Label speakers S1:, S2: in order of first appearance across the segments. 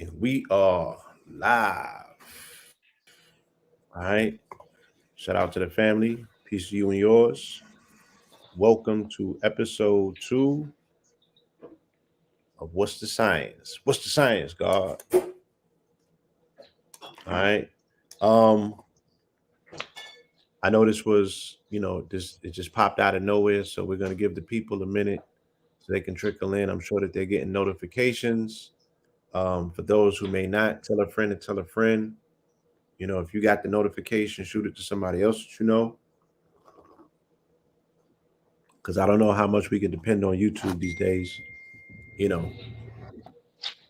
S1: And we are live. All right. Shout out to the family. Peace to you and yours. Welcome to episode 2 of What's the Science? What's the science, God? All right. Um, I know this was, this it just popped out of nowhere. So we're gonna give the people a minute so they can trickle in. I'm sure that they're getting notifications. For those who may not, tell a friend to tell a friend. If you got the notification, shoot it to somebody else that you know. Because I don't know how much we can depend on YouTube these days, you know,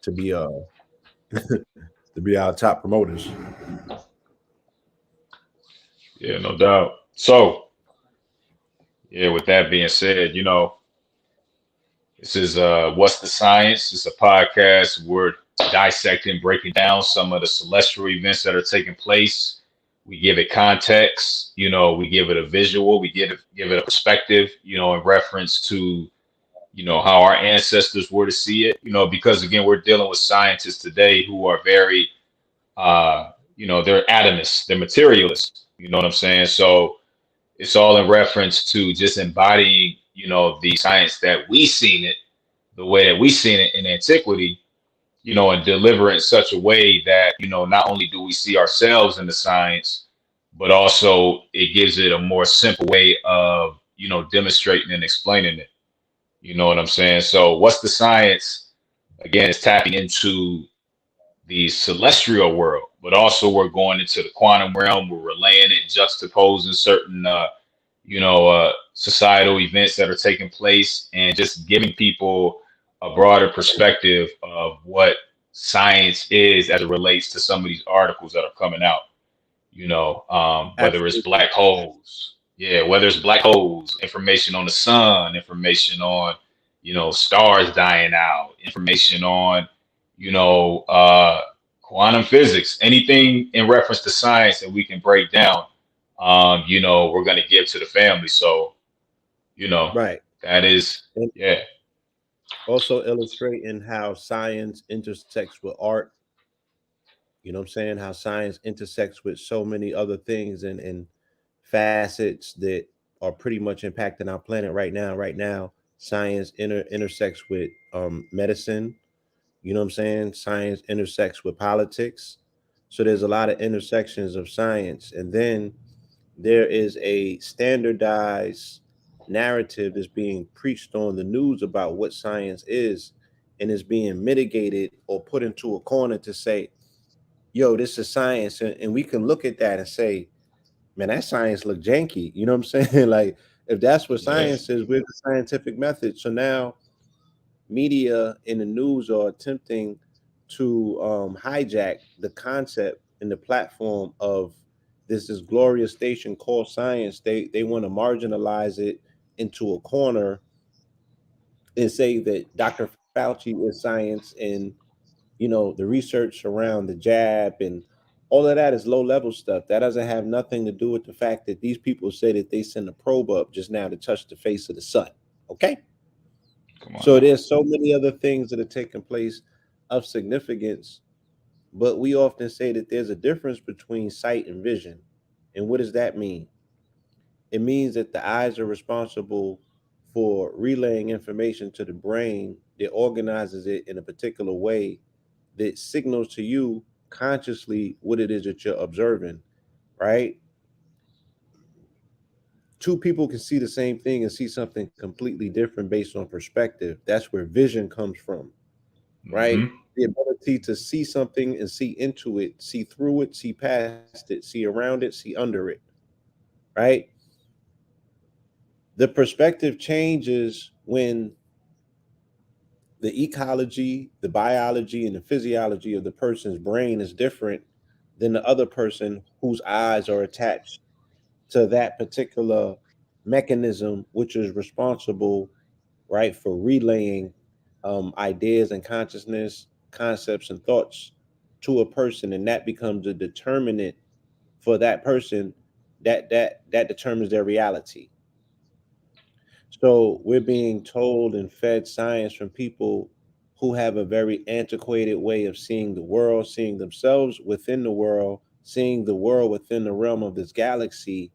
S1: to be to be our top promoters.
S2: Yeah, no doubt. So, yeah, with that being said, this is What's the Science? It's a podcast. We're dissecting, breaking down some of the celestial events that are taking place. We give it context, we give it a visual, we give it a perspective, in reference to, how our ancestors were to see it, because again, we're dealing with scientists today who are very they're atomists, they're materialists, you know what I'm saying? So it's all in reference to just embodying, the science that we seen it, the way that we seen it in antiquity, and deliver it in such a way that, not only do we see ourselves in the science, but also it gives it a more simple way of, demonstrating and explaining it. You know what I'm saying? So what's the science? Again, it's tapping into the celestial world, but also we're going into the quantum realm. We're relaying it, juxtaposing certain, societal events that are taking place, and just giving people a broader perspective of what science is as it relates to some of these articles that are coming out. Whether it's
S1: Absolutely.
S2: black holes, yeah, whether it's black holes, information on the sun, information on, stars dying out, information on, you know, uh, quantum physics, anything in reference to science that we can break down, we're going to give to the family. So, you know,
S1: Right.
S2: that is,
S1: And
S2: yeah,
S1: also illustrating how science intersects with art. You know what I'm saying? How science intersects with so many other things and facets that are pretty much impacting our planet right now. Right now, science intersects with medicine. You know what I'm saying? Science intersects with politics. So there's a lot of intersections of science. And then there is a standardized narrative that's being preached on the news about what science is, and is being mitigated or put into a corner to say, yo, this is science. And we can look at that and say, man, that science look janky. You know what I'm saying? Like, if that's what
S2: yeah,
S1: science is, we're the scientific method. So now media in the news are attempting to hijack the concept and the platform of this glorious station called science. They want to marginalize it into a corner and say that Dr. Fauci is science, and the research around the jab and all of that is low level stuff. That doesn't have nothing to do with the fact that these people say that they sent a probe up just now to touch the face of the sun. Okay.
S2: come on
S1: So
S2: now.
S1: there's so many other things that are taking place of significance, but we often say that there's a difference between sight and vision. And what does that mean? It means that the eyes are responsible for relaying information to the brain that organizes it in a particular way that signals to you consciously what it is that you're observing, right? Two people can see the same thing and see something completely different based on perspective. That's where vision comes from, right?
S2: Hmm.
S1: The ability to see something and see into it, see through it, see past it, see around it, see under it, right? The perspective changes when the ecology, the biology, and the physiology of the person's brain is different than the other person whose eyes are attached to that particular mechanism, which is responsible, right, for relaying ideas and consciousness, concepts and thoughts to a person, and that becomes a determinant for that person that determines their reality. So we're being told and fed science from people who have a very antiquated way of seeing the world, seeing themselves within the world, seeing the world within the realm of this galaxy,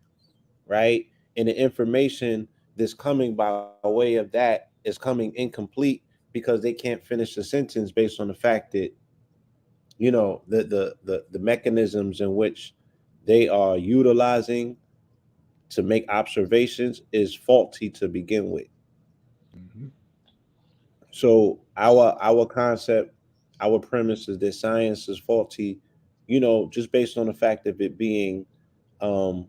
S1: right? And the information that's coming by way of that is coming incomplete because they can't finish the sentence based on the fact that, you know, the mechanisms in which they are utilizing to make observations is faulty to begin with.
S2: Mhm.
S1: So our concept, our premise is that science is faulty, you know, just based on the fact of it being, um,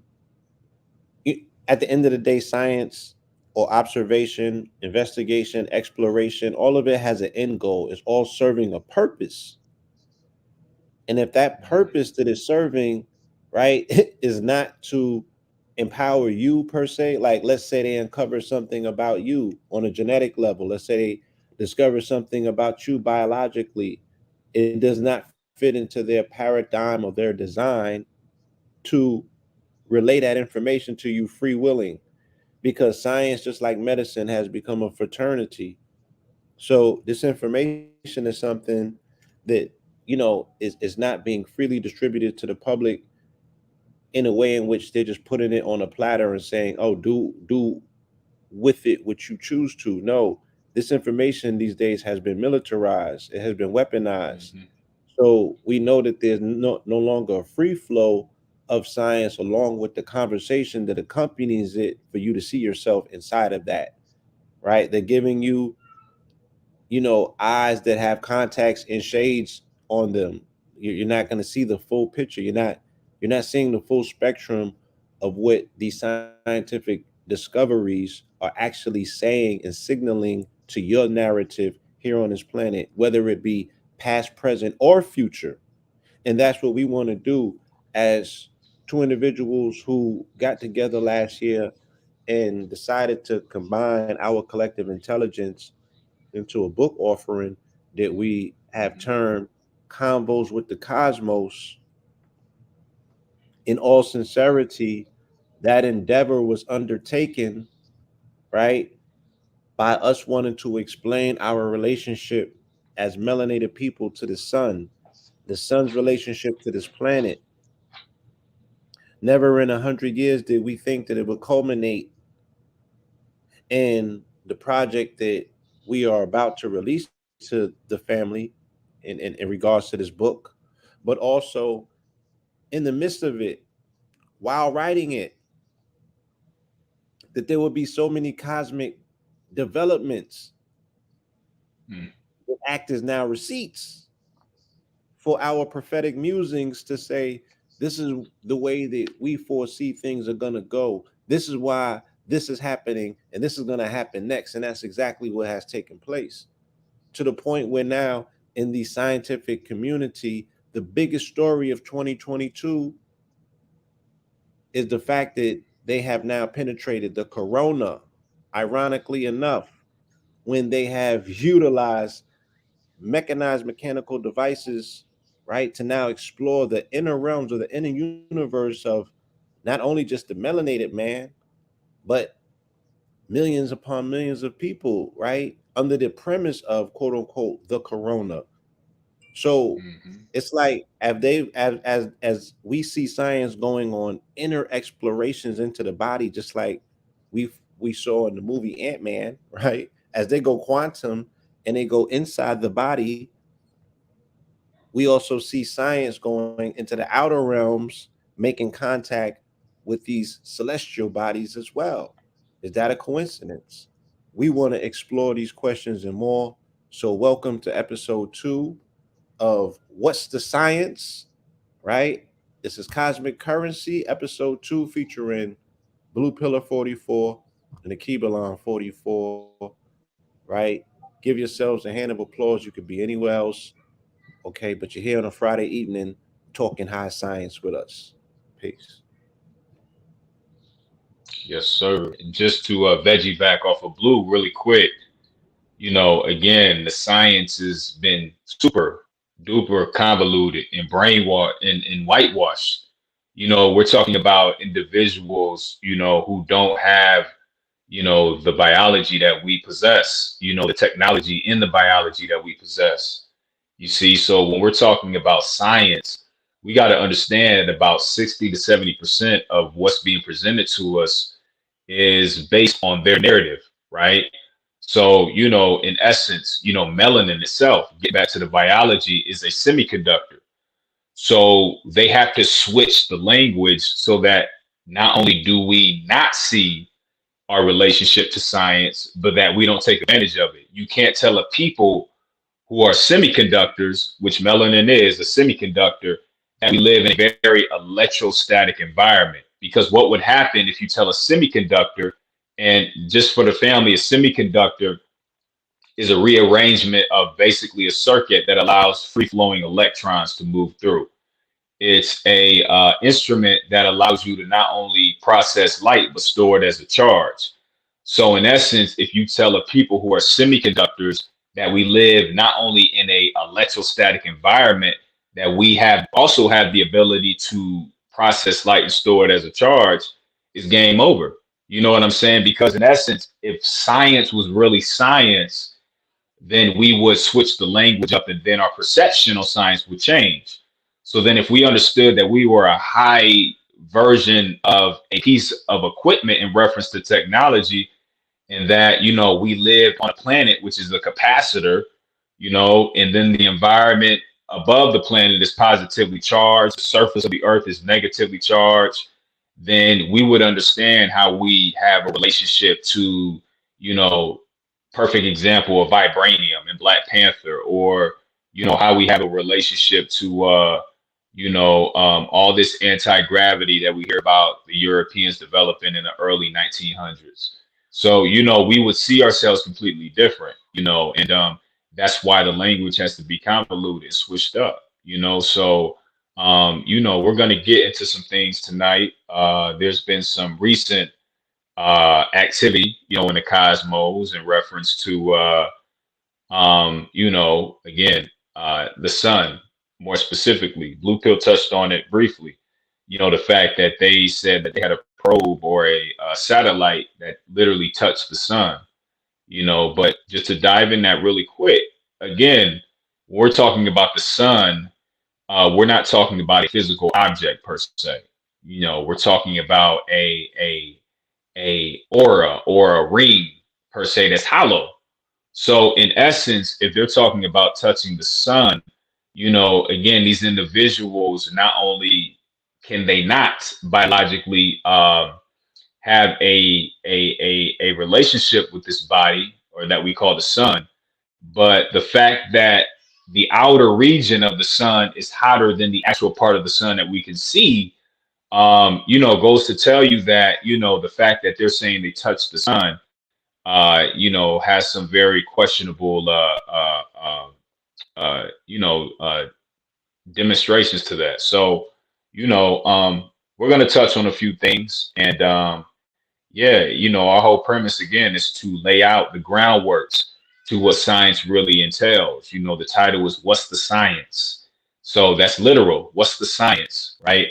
S1: at the end of the day, science or observation, investigation, exploration, all of it has an end goal. It's all serving a purpose. And if that purpose that is serving, right, is not to empower you per se, like let's say they uncover something about you on a genetic level, let's say they discover something about you biologically, it does not fit into their paradigm or their design to relay that information to you free willing, because science, just like medicine, has become a fraternity. So this information is something that, you know, is not being freely distributed to the public in a way in which they're just putting it on a platter and saying, "Oh, do with it what you choose to." No, this information these days has been militarized. It has been weaponized.
S2: Mhm.
S1: So we know that there's no longer a free flow of science along with the conversation that accompanies it for you to see yourself inside of that, right? They're giving you, you know, eyes that have contacts and shades on them. You're not going to see the full picture. You're not seeing the full spectrum of what these scientific discoveries are actually saying and signaling to your narrative here on this planet, whether it be past, present, or future. And that's what we want to do as two individuals who got together last year and decided to combine our collective intelligence into a book offering that we have
S2: Mhm.
S1: termed Convos with the Cosmos. In all sincerity, that endeavor was undertaken, right, by us wanting to explain our relationship as melanated people to the sun's relationship to this planet. Never in 100 years did we think that it would culminate in the project that we are about to release to the family in regards to this book, but also in the midst of it, while writing it, that there would be so many cosmic developments
S2: Mm.
S1: that act as now receipts for our prophetic musings to say, this is the way that we foresee things are going to go. This is why this is happening, and this is going to happen next. And that's exactly what has taken place, to the point where now in the scientific community, the biggest story of 2022 is the fact that they have now penetrated the corona, ironically enough, when they have utilized mechanized mechanical devices, right, to now explore the inner realms of the inner universe of not only just the melanated man, but millions upon millions of people, right, under the premise of quote unquote the corona. So
S2: Mhm.
S1: it's like as they as we see science going on inner explorations into the body, just like we saw in the movie Ant-Man, right? As they go quantum and they go inside the body, we also see science going into the outer realms, making contact with these celestial bodies as well. Is that a coincidence? We want to explore these questions and more. So welcome to episode 2 of What's the Science, right? This is Cosmic Currency, episode 2, featuring Blue Pillar 44 and Alkebulan44, right? Give yourselves a hand of applause. You could be anywhere else, okay? But you're here on a Friday evening talking high science with us. Peace.
S2: Yes, sir. And just to veggie back off of Blue really quick, you know, again, the science has been super duper convoluted and brainwashed and whitewashed. You know, we're talking about individuals, you know, who don't have you know, the biology that we possess, you know, the technology in the biology that we possess. You see, so when we're talking about science, we got to understand about 60 to 70% of what's being presented to us is based on their narrative, right? So, you know, in essence, you know, melanin itself, get back to the biology, is a semiconductor. So they have to switch the language so that not only do we not see our relationship to science, but that we don't take advantage of it. You can't tell a people who are semiconductors, which melanin is a semiconductor, that we live in a very electrostatic environment. Because what would happen if you tell a semiconductor, and just for the family, a semiconductor is a rearrangement of basically a circuit that allows free flowing electrons to move through. It's a instrument that allows you to not only process light, but store it as a charge. So in essence, if you tell a people who are semiconductors that we live not only in a electrostatic environment, that we have also have the ability to process light and store it as a charge, is game over. You know what I'm saying? Because in essence, if science was really science, then we would switch the language up and then our perception on science would change. So then if we understood that we were a high version of a piece of equipment in reference to technology, and that, you know, we live on a planet which is a capacitor, you know, and then the environment above the planet is positively charged, the surface of the earth is negatively charged, then we would understand how we have a relationship to, you know, perfect example of vibranium and Black Panther, or, you know, how we have a relationship to all this anti-gravity that we hear about the Europeans developing in the early 1900s. So, you know, we would see ourselves completely different, you know, and that's why the language has to be convoluted, switched up, you know. So, you know, we're going to get into some things tonight. There's been some recent activity, you know, in the cosmos in reference to, you know, again, the sun, more specifically. Blue Pill touched on it briefly. You know, the fact that they said that they had a probe or a satellite that literally touched the sun, you know, but just to dive in that really quick, again, we're talking about the sun. We're not talking about a physical object per se. You know, we're talking about a aura or a ring per se that's hollow. So in essence, if they're talking about touching the sun, you know, again, these individuals not only can they not biologically have a relationship with this body or that we call the sun, but the fact that the outer region of the sun is hotter than the actual part of the sun that we can see, you know, goes to tell you that, you know, the fact that they're saying they touch the sun, you know, has some very questionable, you know, demonstrations to that. So, you know, we're going to touch on a few things. And yeah, you know, our whole premise again is to lay out the groundworks to what science really entails. You know, the title is What's the Science? So that's literal. What's the science, right?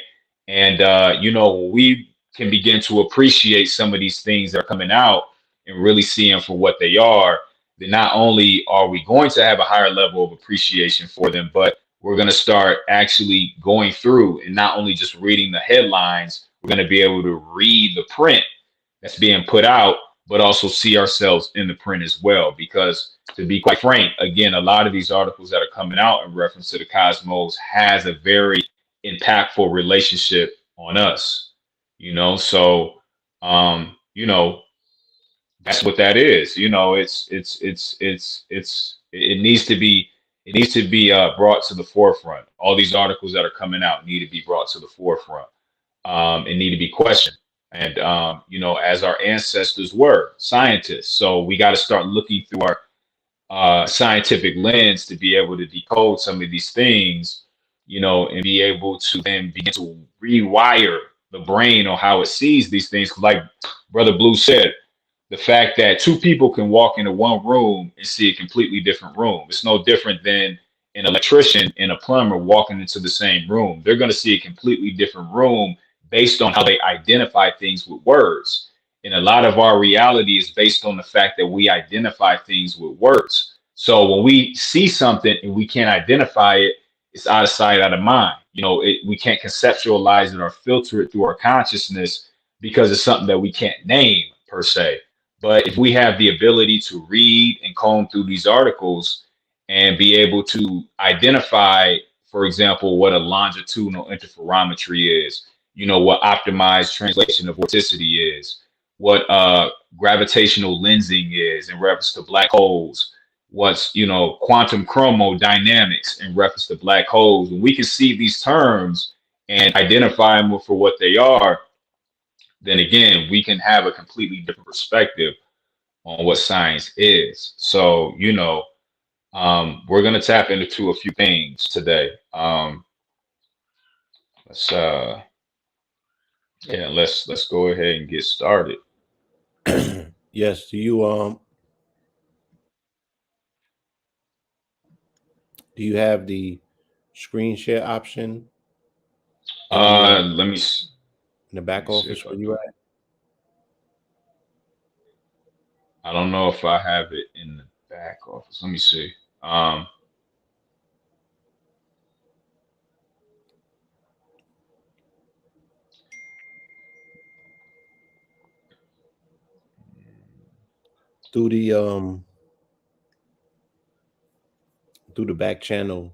S2: And, you know, we can begin to appreciate some of these things that are coming out and really see them for what they are, then not only are we going to have a higher level of appreciation for them, but we're going to start actually going through and not only just reading the headlines, we're going to be able to read the print that's being put out, but also see ourselves in the print as well. Because to be quite frank, again, a lot of these articles that are coming out in reference to the cosmos has a very impactful relationship on us, you know. So you know, that's what that is. You know, it needs to be, brought to the forefront. All these articles that are coming out need to be brought to the forefront, and need to be questioned. And you know, as our ancestors were scientists, so we got to start looking through our scientific lens to be able to decode some of these things, you know, and be able to then begin to rewire the brain on how it sees these things. Like Brother Blue said, the fact that two people can walk into one room and see a completely different room. It's no different than an electrician and a plumber walking into the same room. They're going to see a completely different room based on how they identify things with words. And a lot of our reality is based on the fact that we identify things with words. So when we see something and we can't identify it, it's out of sight, out of mind. We can't conceptualize it or filter it through our consciousness because it's something that we can't name per se. But if we have the ability to read and comb through these articles and be able to identify, for example, what a longitudinal interferometry is, what optimized translation of vorticity is, what gravitational lensing is in reference to black holes, what's quantum chromodynamics in reference to black holes. When we can see these terms and identify them for what they are, then again we can have a completely different perspective on what science is. So we're going to tap into a few things today. Let's let's go ahead and get started.
S1: Yes, do you have the screen share option
S2: Let me
S1: in the back office where you at?
S2: I don't know if I have it in the back office. Let me see.
S1: Through the back channel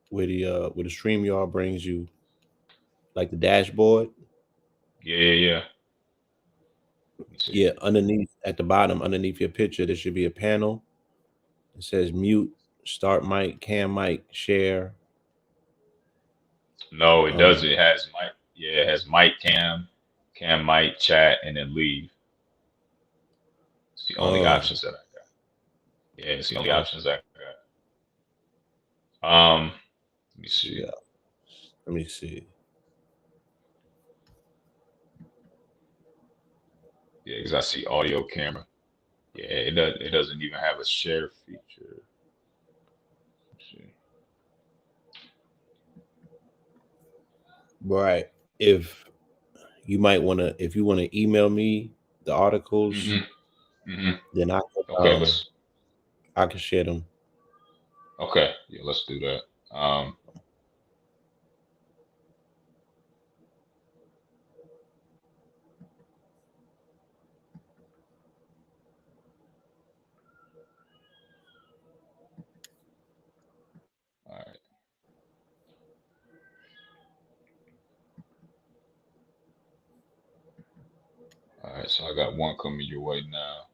S1: where the StreamYard brings you, like the dashboard.
S2: Yeah.
S1: Yeah, underneath at the bottom, underneath your picture, there should be a panel. It says mute, start mic, cam mic, share.
S2: No, it doesn't. It has mic. Yeah, it has mic, cam mic, chat, and then leave. It's the only options that I got. Yeah, it's the only options I got. Let me see.
S1: Yeah. Let me see.
S2: Yeah, because I see audio, camera. Yeah, it doesn't even have a share feature. Let's see.
S1: Right. If you want to email me the articles, then
S2: Okay,
S1: I can share them.
S2: Okay, yeah, let's do that. All right. All right, so I got one coming your way now.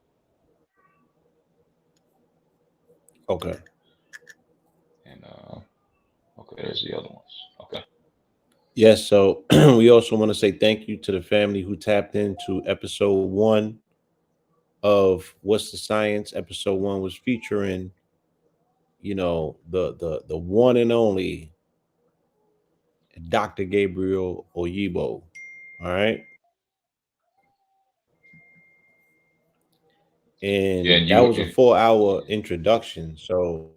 S1: Okay.
S2: And okay, there's the other ones. Okay.
S1: Yes, so we also want to say thank you to the family who tapped into episode 1 of What's the Science. Episode 1 was featuring, the one and only Dr. Gabriel Oyibo. All right.
S2: Yeah,
S1: And
S2: and
S1: that
S2: you
S1: was a 4-hour introduction. So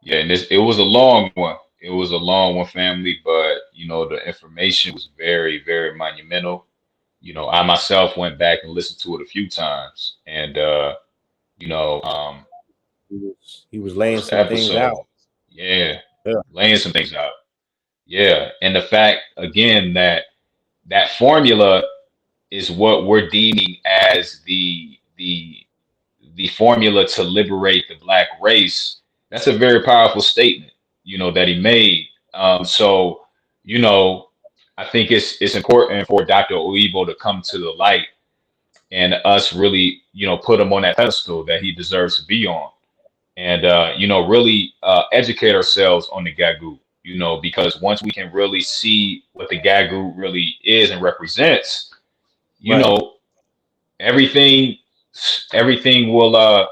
S2: yeah, and it was a long one. It was a long one, family, but the information was very, very monumental. I myself went back and listened to it a few times, and you know, um,
S1: he was laying
S2: first
S1: some things
S2: episode,
S1: out.
S2: yeah,
S1: Yeah.
S2: laying some things out, yeah, and the fact again that that formula is what we're deeming as the formula to liberate the black race. That's a very powerful statement, that he made. So, I think it's important for Dr. Oibo to come to the light and us really, put him on that pedestal that he deserves to be on, and really educate ourselves on the Gagu. Because once we can really see what the Gagu really is and represents,
S1: Right.
S2: everything will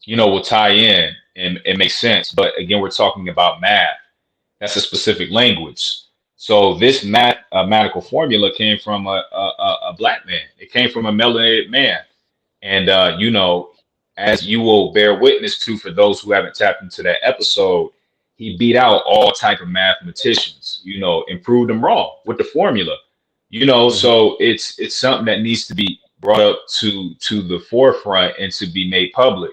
S2: will tie in and it makes sense. But again, we're talking about math. That's a specific language. So this mathematical formula came from a black man. It came from a melanated man. And as you will bear witness to, for those who haven't tapped into that episode, he beat out all type of mathematicians, and proved them wrong with the formula,
S1: Mhm.
S2: so it's something that needs to be brought up to the forefront and to be made public.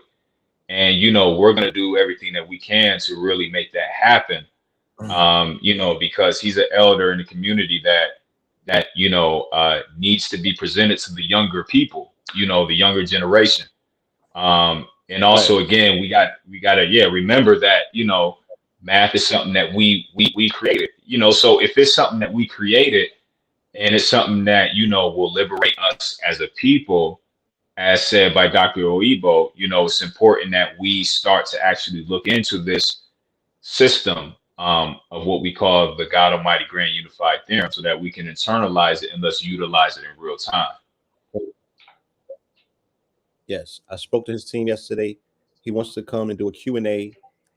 S2: And we're going to do everything that we can to really make that happen. Because he's an elder in the community that needs to be presented to the younger people, the younger generation. And
S1: Right.
S2: also, again, we gotta remember that math is something that we created. So if it's something that we created and it's something that will liberate us as a people, as said by Dr. Oibo, it's important that we start to actually look into this system of what we call the God Almighty Grand Unified Theorem, so that we can internalize it and thus utilize it in real time.
S1: Yes, I spoke to his team yesterday. He wants to come and do a Q&A.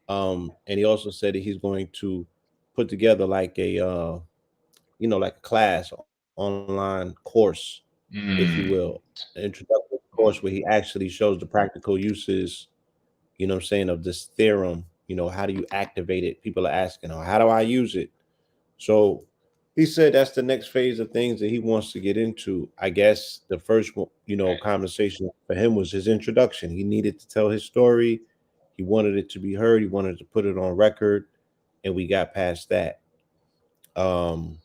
S1: And he also said that he's going to put together like a like a class, online course, if you
S2: Mm.
S1: will, an introductory course where he actually shows the practical uses, what I'm saying, of this theorem. How do you activate it? People are asking, oh, how do I use it? So he said that's the next phase of things that he wants to get into. I guess the first one, conversation for him was his introduction. He needed to tell his story. He wanted it to be heard. He wanted to put it on record, and we got past that. Um,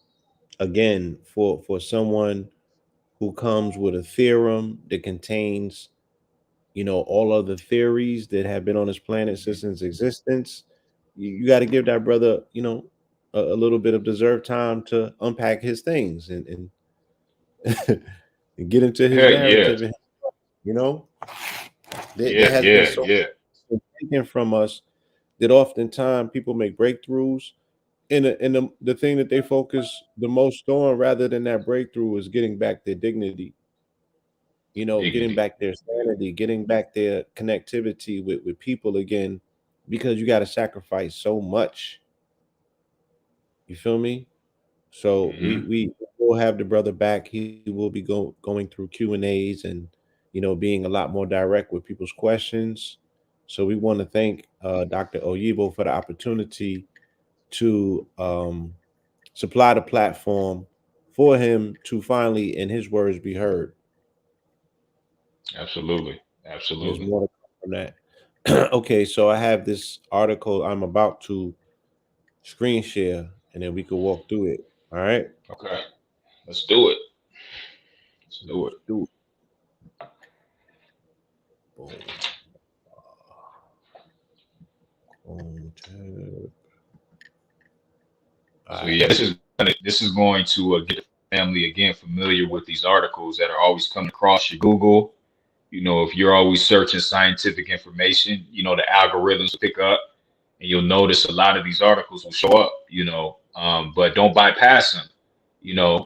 S1: Again, for someone who comes with a theorem that contains, all of the theories that have been on this planet since its existence, you got to give that brother, a little bit of deserved time to unpack his things and and get into his
S2: Heck yeah,
S1: narrative. And, you know, there
S2: yeah,
S1: has been
S2: yeah,
S1: so
S2: yeah.
S1: much taken from us that oftentimes people make breakthroughs. And the thing that they focus the most on rather than that breakthrough is getting back their dignity, getting
S2: Dignity.
S1: back their sanity, getting back their connectivity with people again, because you got to sacrifice so much. You feel me? So we
S2: Hmm.
S1: we will have the brother back. He will be going through Q&As and being a lot more direct with people's questions. So we want to thank Dr. Oyibo for the opportunity to supply the platform for him to finally, in his words, be heard.
S2: Absolutely,
S1: And there's
S2: absolutely.
S1: more to come from that. Okay, so I have this article I'm about to screen share, and then we could walk through it. All right.
S2: Okay, let's do it. Let's do it.
S1: Let's do it. Boom. Boom, tab. All
S2: So
S1: right.
S2: yeah, this is going to get the family again familiar with these articles that are always coming across your Google. If you're always searching scientific information, the algorithms will pick up, and you'll notice a lot of these articles will show up. But don't bypass them.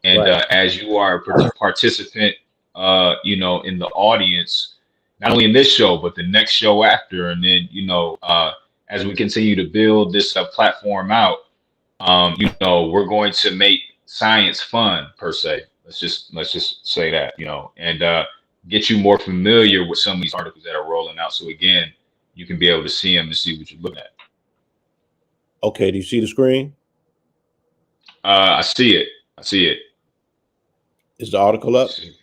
S2: And
S1: Right.
S2: as you are a participant, in the audience, not only in this show but the next show after, and then as we continue to build this platform out, we're going to make science fun per se. Let's just say that, and get you more familiar with some of these articles that are rolling out. So again, you can be able to see them and see what you're looking at.
S1: Okay. Do you see the screen?
S2: I see it. I see it.
S1: Is the article
S2: Let's
S1: up?
S2: see.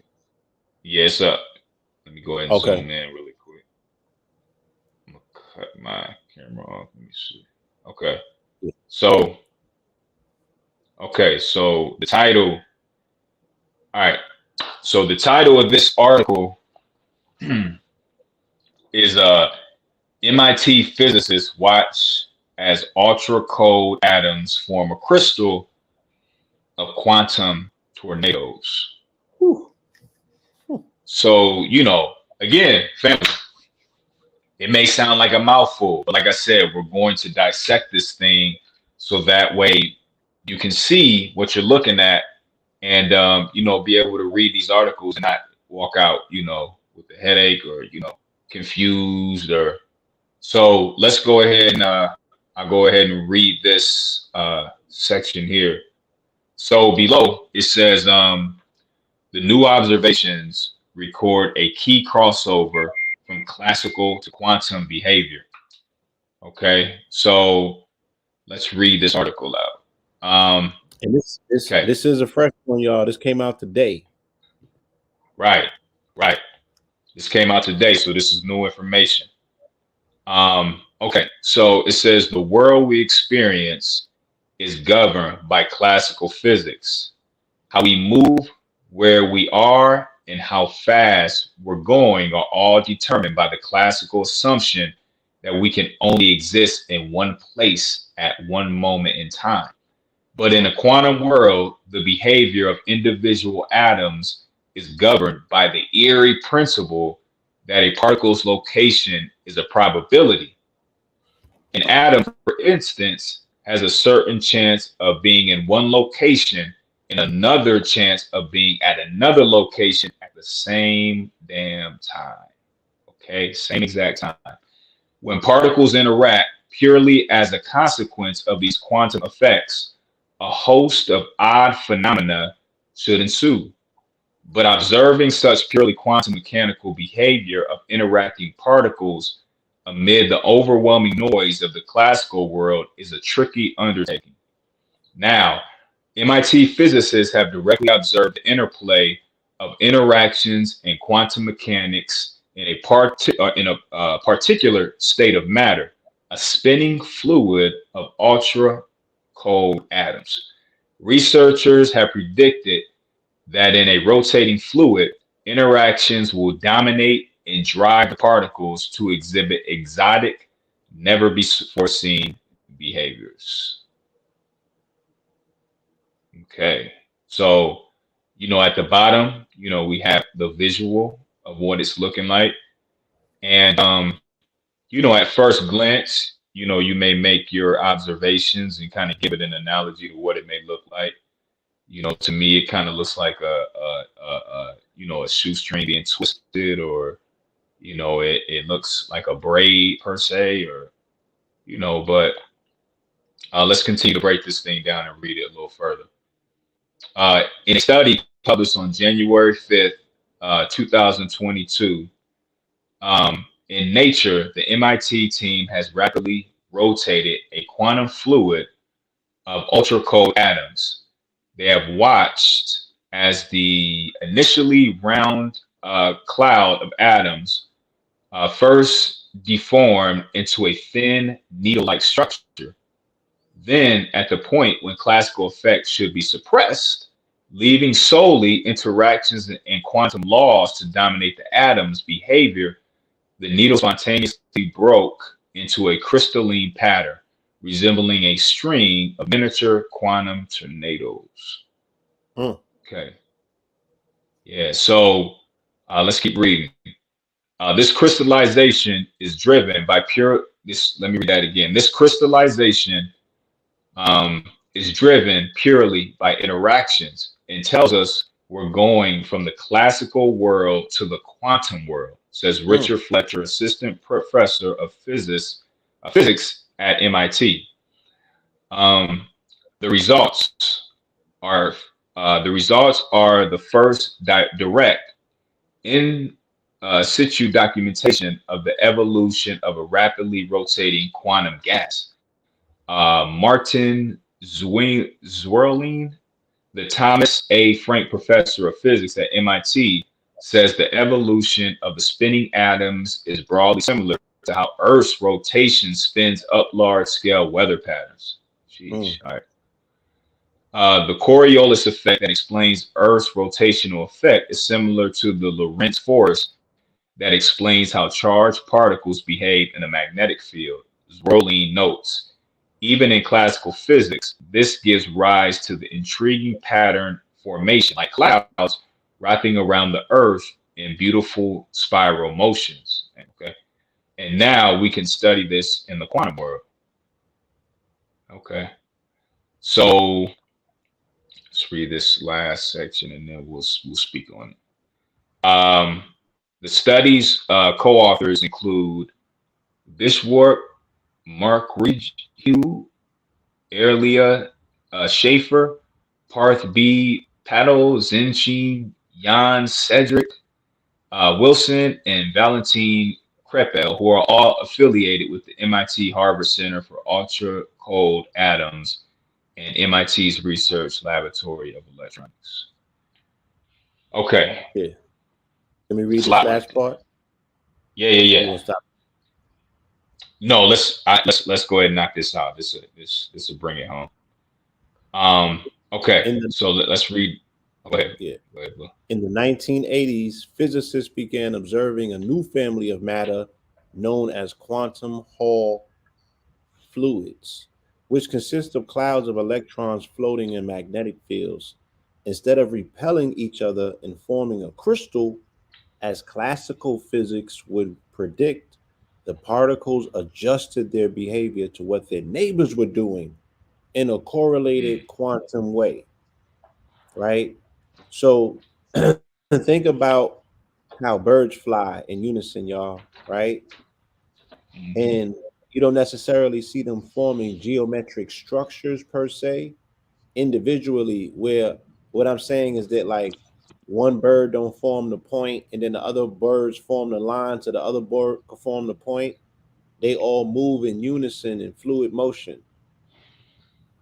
S2: Yeah, it's up. Let me go ahead and
S1: Okay.
S2: zoom in really quick. I'm gonna cut my camera off. Let me see. Okay. So, so the title. All right. So the title of this article is MIT physicists watch as ultra cold atoms form a crystal of quantum tornadoes.
S1: Whew.
S2: So, again, family, it may sound like a mouthful, but like I said, we're going to dissect this thing so that way you can see what you're looking at, and be able to read these articles and not walk out, with a headache or confused. Or so let's go ahead and I'll go ahead and read this section here. So below it says the new observations record a key crossover from classical to quantum behavior. Okay, so let's read this article out.
S1: And
S2: Okay,
S1: this is a fresh one, y'all. This came out today.
S2: right, right. This came out today, so this is new information. Okay, so it says the world we experience is governed by classical physics. How we move, where we are, and how fast we're going are all determined by the classical assumption that we can only exist in one place at one moment in time. But in a quantum world, the behavior of individual atoms is governed by the eerie principle that a particle's location is a probability. An atom, for instance, has a certain chance of being in one location and another chance of being at another location at the same damn time. Okay, same exact time. When particles interact purely as a consequence of these quantum effects, a host of odd phenomena should ensue. But observing such purely quantum mechanical behavior of interacting particles amid the overwhelming noise of the classical world is a tricky undertaking. Now, MIT physicists have directly observed the interplay of interactions in quantum mechanics in a particular state of matter, a spinning fluid of ultra cold atoms. Researchers have predicted that in a rotating fluid, interactions will dominate and drive the particles to exhibit exotic, never be foreseen behaviors. Okay, so at the bottom, we have the visual of what it's looking like, and at first glance, you may make your observations and kind of give it an analogy to what it may look like. To me, it kind of looks like a shoestring being twisted, or it looks like a braid per se, or but let's continue to break this thing down and read it a little further. In a study published on January 5th, 2022, in Nature, the MIT team has rapidly rotated a quantum fluid of ultra cold atoms. They have watched as the initially round cloud of atoms first deformed into a thin needle-like structure. Then, at the point when classical effects should be suppressed, leaving solely interactions and quantum laws to dominate the atom's behavior, the needle spontaneously broke into a crystalline pattern, resembling a string of miniature quantum tornadoes.
S1: Mm.
S2: Okay. Yeah, so let's keep reading. This crystallization is driven by let me read that again. This crystallization is driven purely by interactions and tells us we're going from the classical world to the quantum world, says Richard Fletcher, assistant professor of physics at MIT. The results are the first direct in situ documentation of the evolution of a rapidly rotating quantum gas. Martin Zwerling, the Thomas A. Frank Professor of Physics at MIT, says the evolution of the spinning atoms is broadly similar to how Earth's rotation spins up large-scale weather patterns. Jeez, all right. The Coriolis effect that explains Earth's rotational effect is similar to the Lorentz force that explains how charged particles behave in a magnetic field. Zwerling notes, even in classical physics, this gives rise to the intriguing pattern formation, like clouds wrapping around the Earth in beautiful spiral motions. Okay, and now we can study this in the quantum world. Okay, so let's read this last section, and then we'll speak on it. The study's co-authors include Bishwarp, Mark Hugh, Erlia Schaefer, Parth B. Paddle, Zenchi, Jan Cedric Wilson, and Valentine Krepel, who are all affiliated with the MIT Harvard Center for Ultra Cold Atoms and MIT's Research Laboratory of Electronics. Okay,
S1: Yeah. Let me read
S2: it's a
S1: this
S2: lot right
S1: last
S2: there.
S1: part.
S2: Yeah, yeah,
S1: Or you
S2: yeah.
S1: want to stop?
S2: No, let's go ahead and knock this out. This will bring it home. Okay,
S1: In the
S2: so let's read. Go ahead.
S1: yeah.
S2: Go ahead, Blue.
S1: In the 1980s, physicists began observing a new family of matter known as quantum Hall fluids, which consist of clouds of electrons floating in magnetic fields. Instead of repelling each other and forming a crystal, as classical physics would predict, the particles adjusted their behavior to what their neighbors were doing in a correlated quantum way, right? So think about how birds fly in unison, y'all, right?
S2: Mm-hmm.
S1: And you don't necessarily see them forming geometric structures per se individually, where what I'm saying is that like one bird don't form the point and then the other birds form the line so the other bird can form the point. They all move in unison in fluid motion,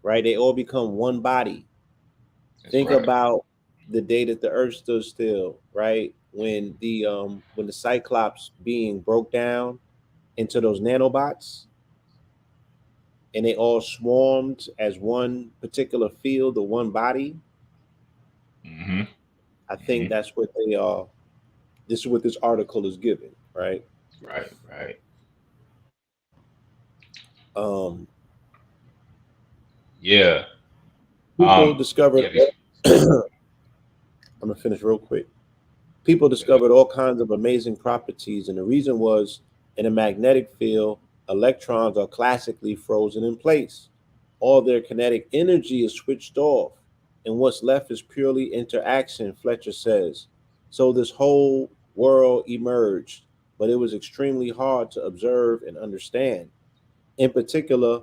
S1: right? They all become one body.
S2: That's
S1: Think
S2: right.
S1: about the day that the earth stood still, right? When the Cyclops being broke down into those nanobots and they all swarmed as one particular field or one body.
S2: Mm-hmm.
S1: I think
S2: Mm-hmm.
S1: that's what they are. This is what this article is giving, right?
S2: Right. Right.
S1: Um,
S2: Yeah.
S1: People discovered.
S2: Yeah.
S1: I'm gonna finish real quick. People
S2: Good.
S1: discovered all kinds of amazing properties, and the reason was in a magnetic field, electrons are classically frozen in place. All their kinetic energy is switched off, and what's left is purely interaction, Fletcher says. So this whole world emerged, but it was extremely hard to observe and understand. In particular,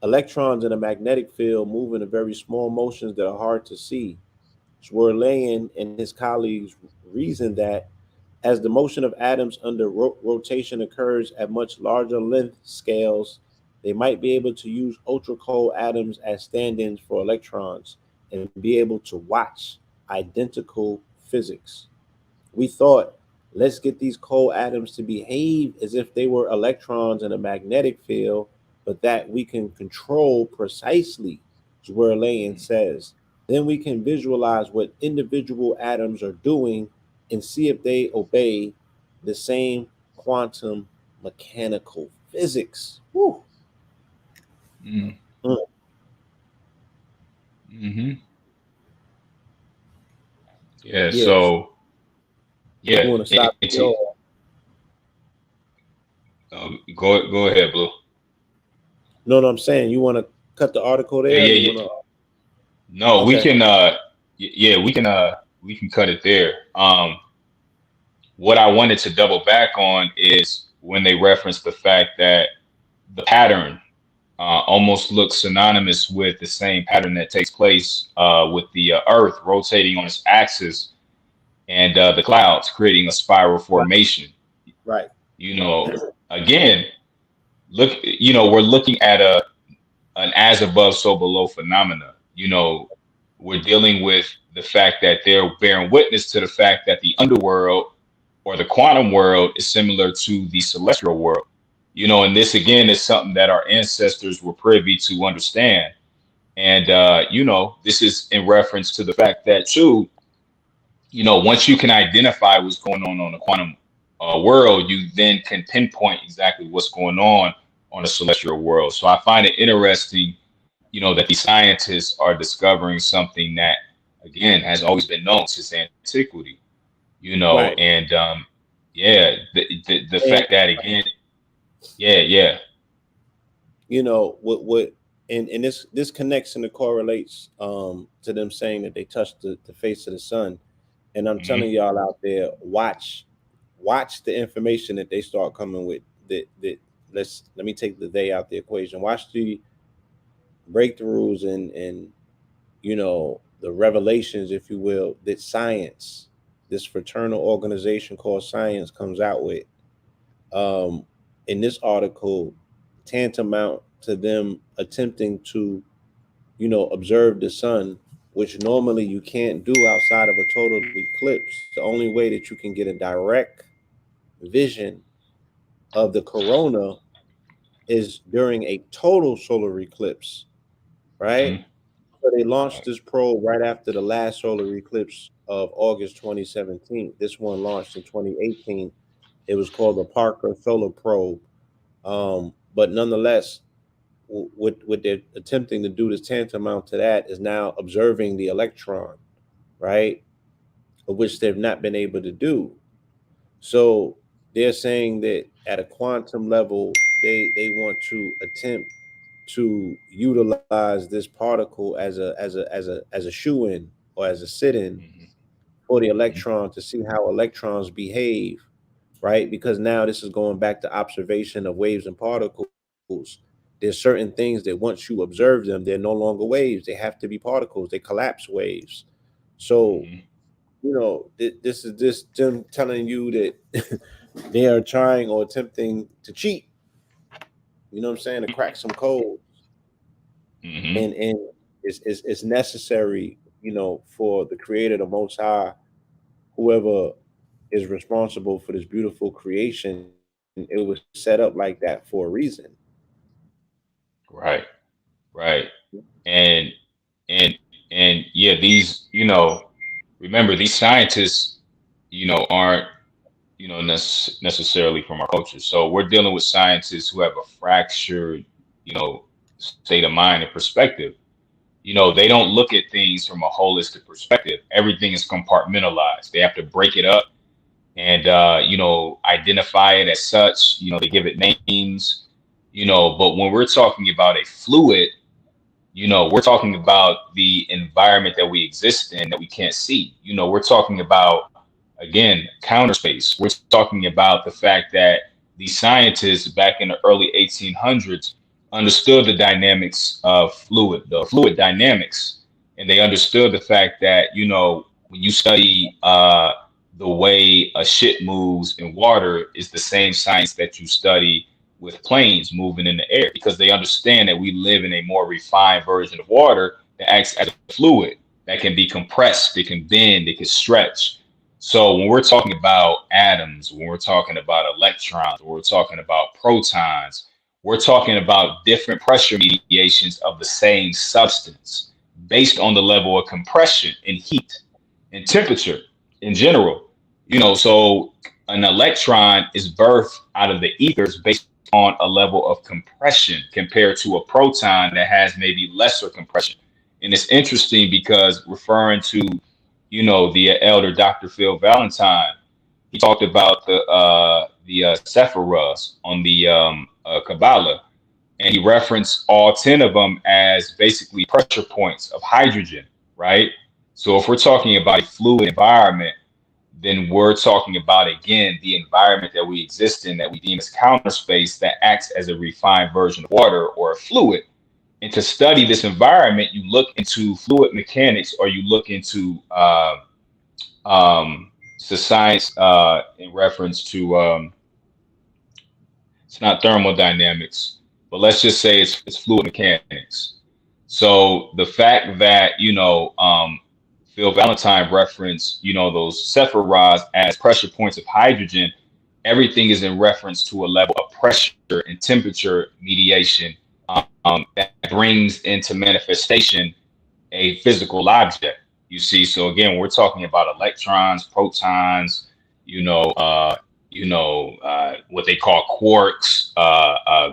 S1: electrons in a magnetic field move in very small motions that are hard to see. Swerlian and his colleagues reasoned that as the motion of atoms under rotation occurs at much larger length scales, they might be able to use ultra cold atoms as stand ins for electrons and be able to watch identical physics. We thought, let's get these cold atoms to behave as if they were electrons in a magnetic field, but that we can control precisely, Zwerlein says. Then we can visualize what individual atoms are doing and see if they obey the same quantum mechanical physics. Woo.
S2: Mm-hmm.
S1: Mm.
S2: Mm-hmm. Yeah.
S1: Yes.
S2: So yeah.
S1: You want to stop? Yo,
S2: Go ahead, Blue.
S1: no, no, I'm saying you want to cut the article
S2: Yeah.
S1: there. Or
S2: Yeah.
S1: you
S2: Yeah.
S1: want to?
S2: No, we
S1: Okay.
S2: can. Yeah, we can cut it there. What I wanted to double back on is when they reference the fact that the pattern almost looks synonymous with the same pattern that takes place with the Earth rotating on its axis and the clouds creating a spiral
S1: Right.
S2: formation.
S1: Right.
S2: You know, again, we're looking at an as above, so below phenomena. We're dealing with the fact that they're bearing witness to the fact that the underworld or the quantum world is similar to the celestial world. And this again is something that our ancestors were privy to understand. And this is in reference to the fact that too, once you can identify what's going on the quantum world, you then can pinpoint exactly what's going on the celestial world. So I find it interesting, that these scientists are discovering something that, again, has always been known since antiquity.
S1: Right.
S2: And yeah, the
S1: And
S2: fact that again, yeah, yeah,
S1: what and this connects and it correlates to them saying that they touched the face of the sun. And I'm
S2: hmm
S1: telling y'all out there, watch the information that they start coming with. That let me take the they out the equation. Watch the breakthroughs and the revelations, if you will, that science, this fraternal organization called science, comes out with. um, in this article, tantamount to them attempting to, observe the sun, which normally you can't do outside of a total eclipse. The only way that you can get a direct vision of the corona is during a total solar eclipse, right?
S2: Hmm.
S1: So they launched
S2: Right.
S1: this probe right after the last solar eclipse of August 2017. This one launched in 2018. It was called the Parker Solar Probe. But nonetheless, what they're attempting to do is tantamount to that is now observing the electron, right? Which they've not been able to do. So they're saying that at a quantum level, they want to attempt to utilize this particle as a shoe-in or as a sit-in
S2: Hmm.
S1: for the
S2: Hmm.
S1: electron to see how electrons behave, right? Because now this is going back to observation of waves and particles. There's certain things that once you observe them, they're no longer waves. They have to be particles. They collapse waves. So,
S2: Hmm.
S1: this is this them telling you that they are trying or attempting to cheat, you know what I'm saying, to crack some code.
S2: Hmm.
S1: And it's necessary, for the creator, the most high, whoever is responsible for this beautiful creation. It was set up like that for a reason.
S2: Right. Right. And and yeah, these, remember these scientists, aren't, necessarily from our culture. So we're dealing with scientists who have a fractured, state of mind and perspective. They don't look at things from a holistic perspective. Everything is compartmentalized. They have to break it up and identify it as such. They give it names. But when we're talking about a fluid, we're talking about the environment that we exist in that we can't see. We're talking about, again, counter space. We're talking about the fact that the scientists back in the early 1800s understood the dynamics of the fluid dynamics, and they understood the fact that, when you study the way a ship moves in water is the same science that you study with planes moving in the air, because they understand that we live in a more refined version of water that acts as a fluid that can be compressed, it can bend, it can stretch. So when we're talking about atoms, when we're talking about electrons, when we're talking about protons, we're talking about different pressure mediations of the same substance based on the level of compression and heat and temperature in general. So an electron is birthed out of the ethers based on a level of compression compared to a proton that has maybe lesser compression. And it's interesting because referring to, the elder Dr. Phil Valentine, he talked about the Sephiroth on the Kabbalah, and he referenced all 10 of them as basically pressure points of hydrogen, right? So if we're talking about a fluid environment, then we're talking about, again, the environment that we exist in that we deem as counter space that acts as a refined version of water or a fluid. And to study this environment, you look into fluid mechanics, or you look into the science in reference to, it's not thermodynamics, but let's just say it's fluid mechanics. So the fact that, Phil Valentine referenced, those Sephiroths as pressure points of hydrogen, everything is in reference to a level of pressure and temperature mediation that brings into manifestation a physical object. You see, so again, we're talking about electrons, protons, what they call quarks,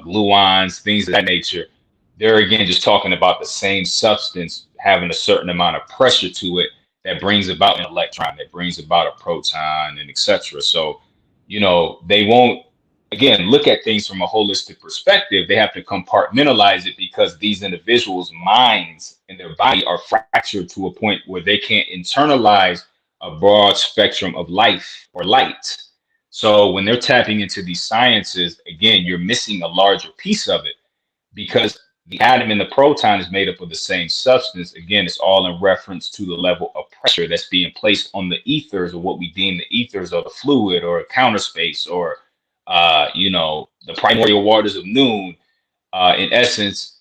S2: gluons, things of that nature. They're again just talking about the same substance having a certain amount of pressure to it that brings about an electron, that brings about a proton, and etc. So, they won't, again, look at things from a holistic perspective. They have to compartmentalize it because these individuals' minds and their body are fractured to a point where they can't internalize a broad spectrum of life or light. So when they're tapping into these sciences, again, you're missing a larger piece of it, because the atom and the proton is made up of the same substance. Again, it's all in reference to the level of pressure that's being placed on the ethers, or what we deem the ethers, or the fluid, or a counter space, or the primordial waters of noon. In essence,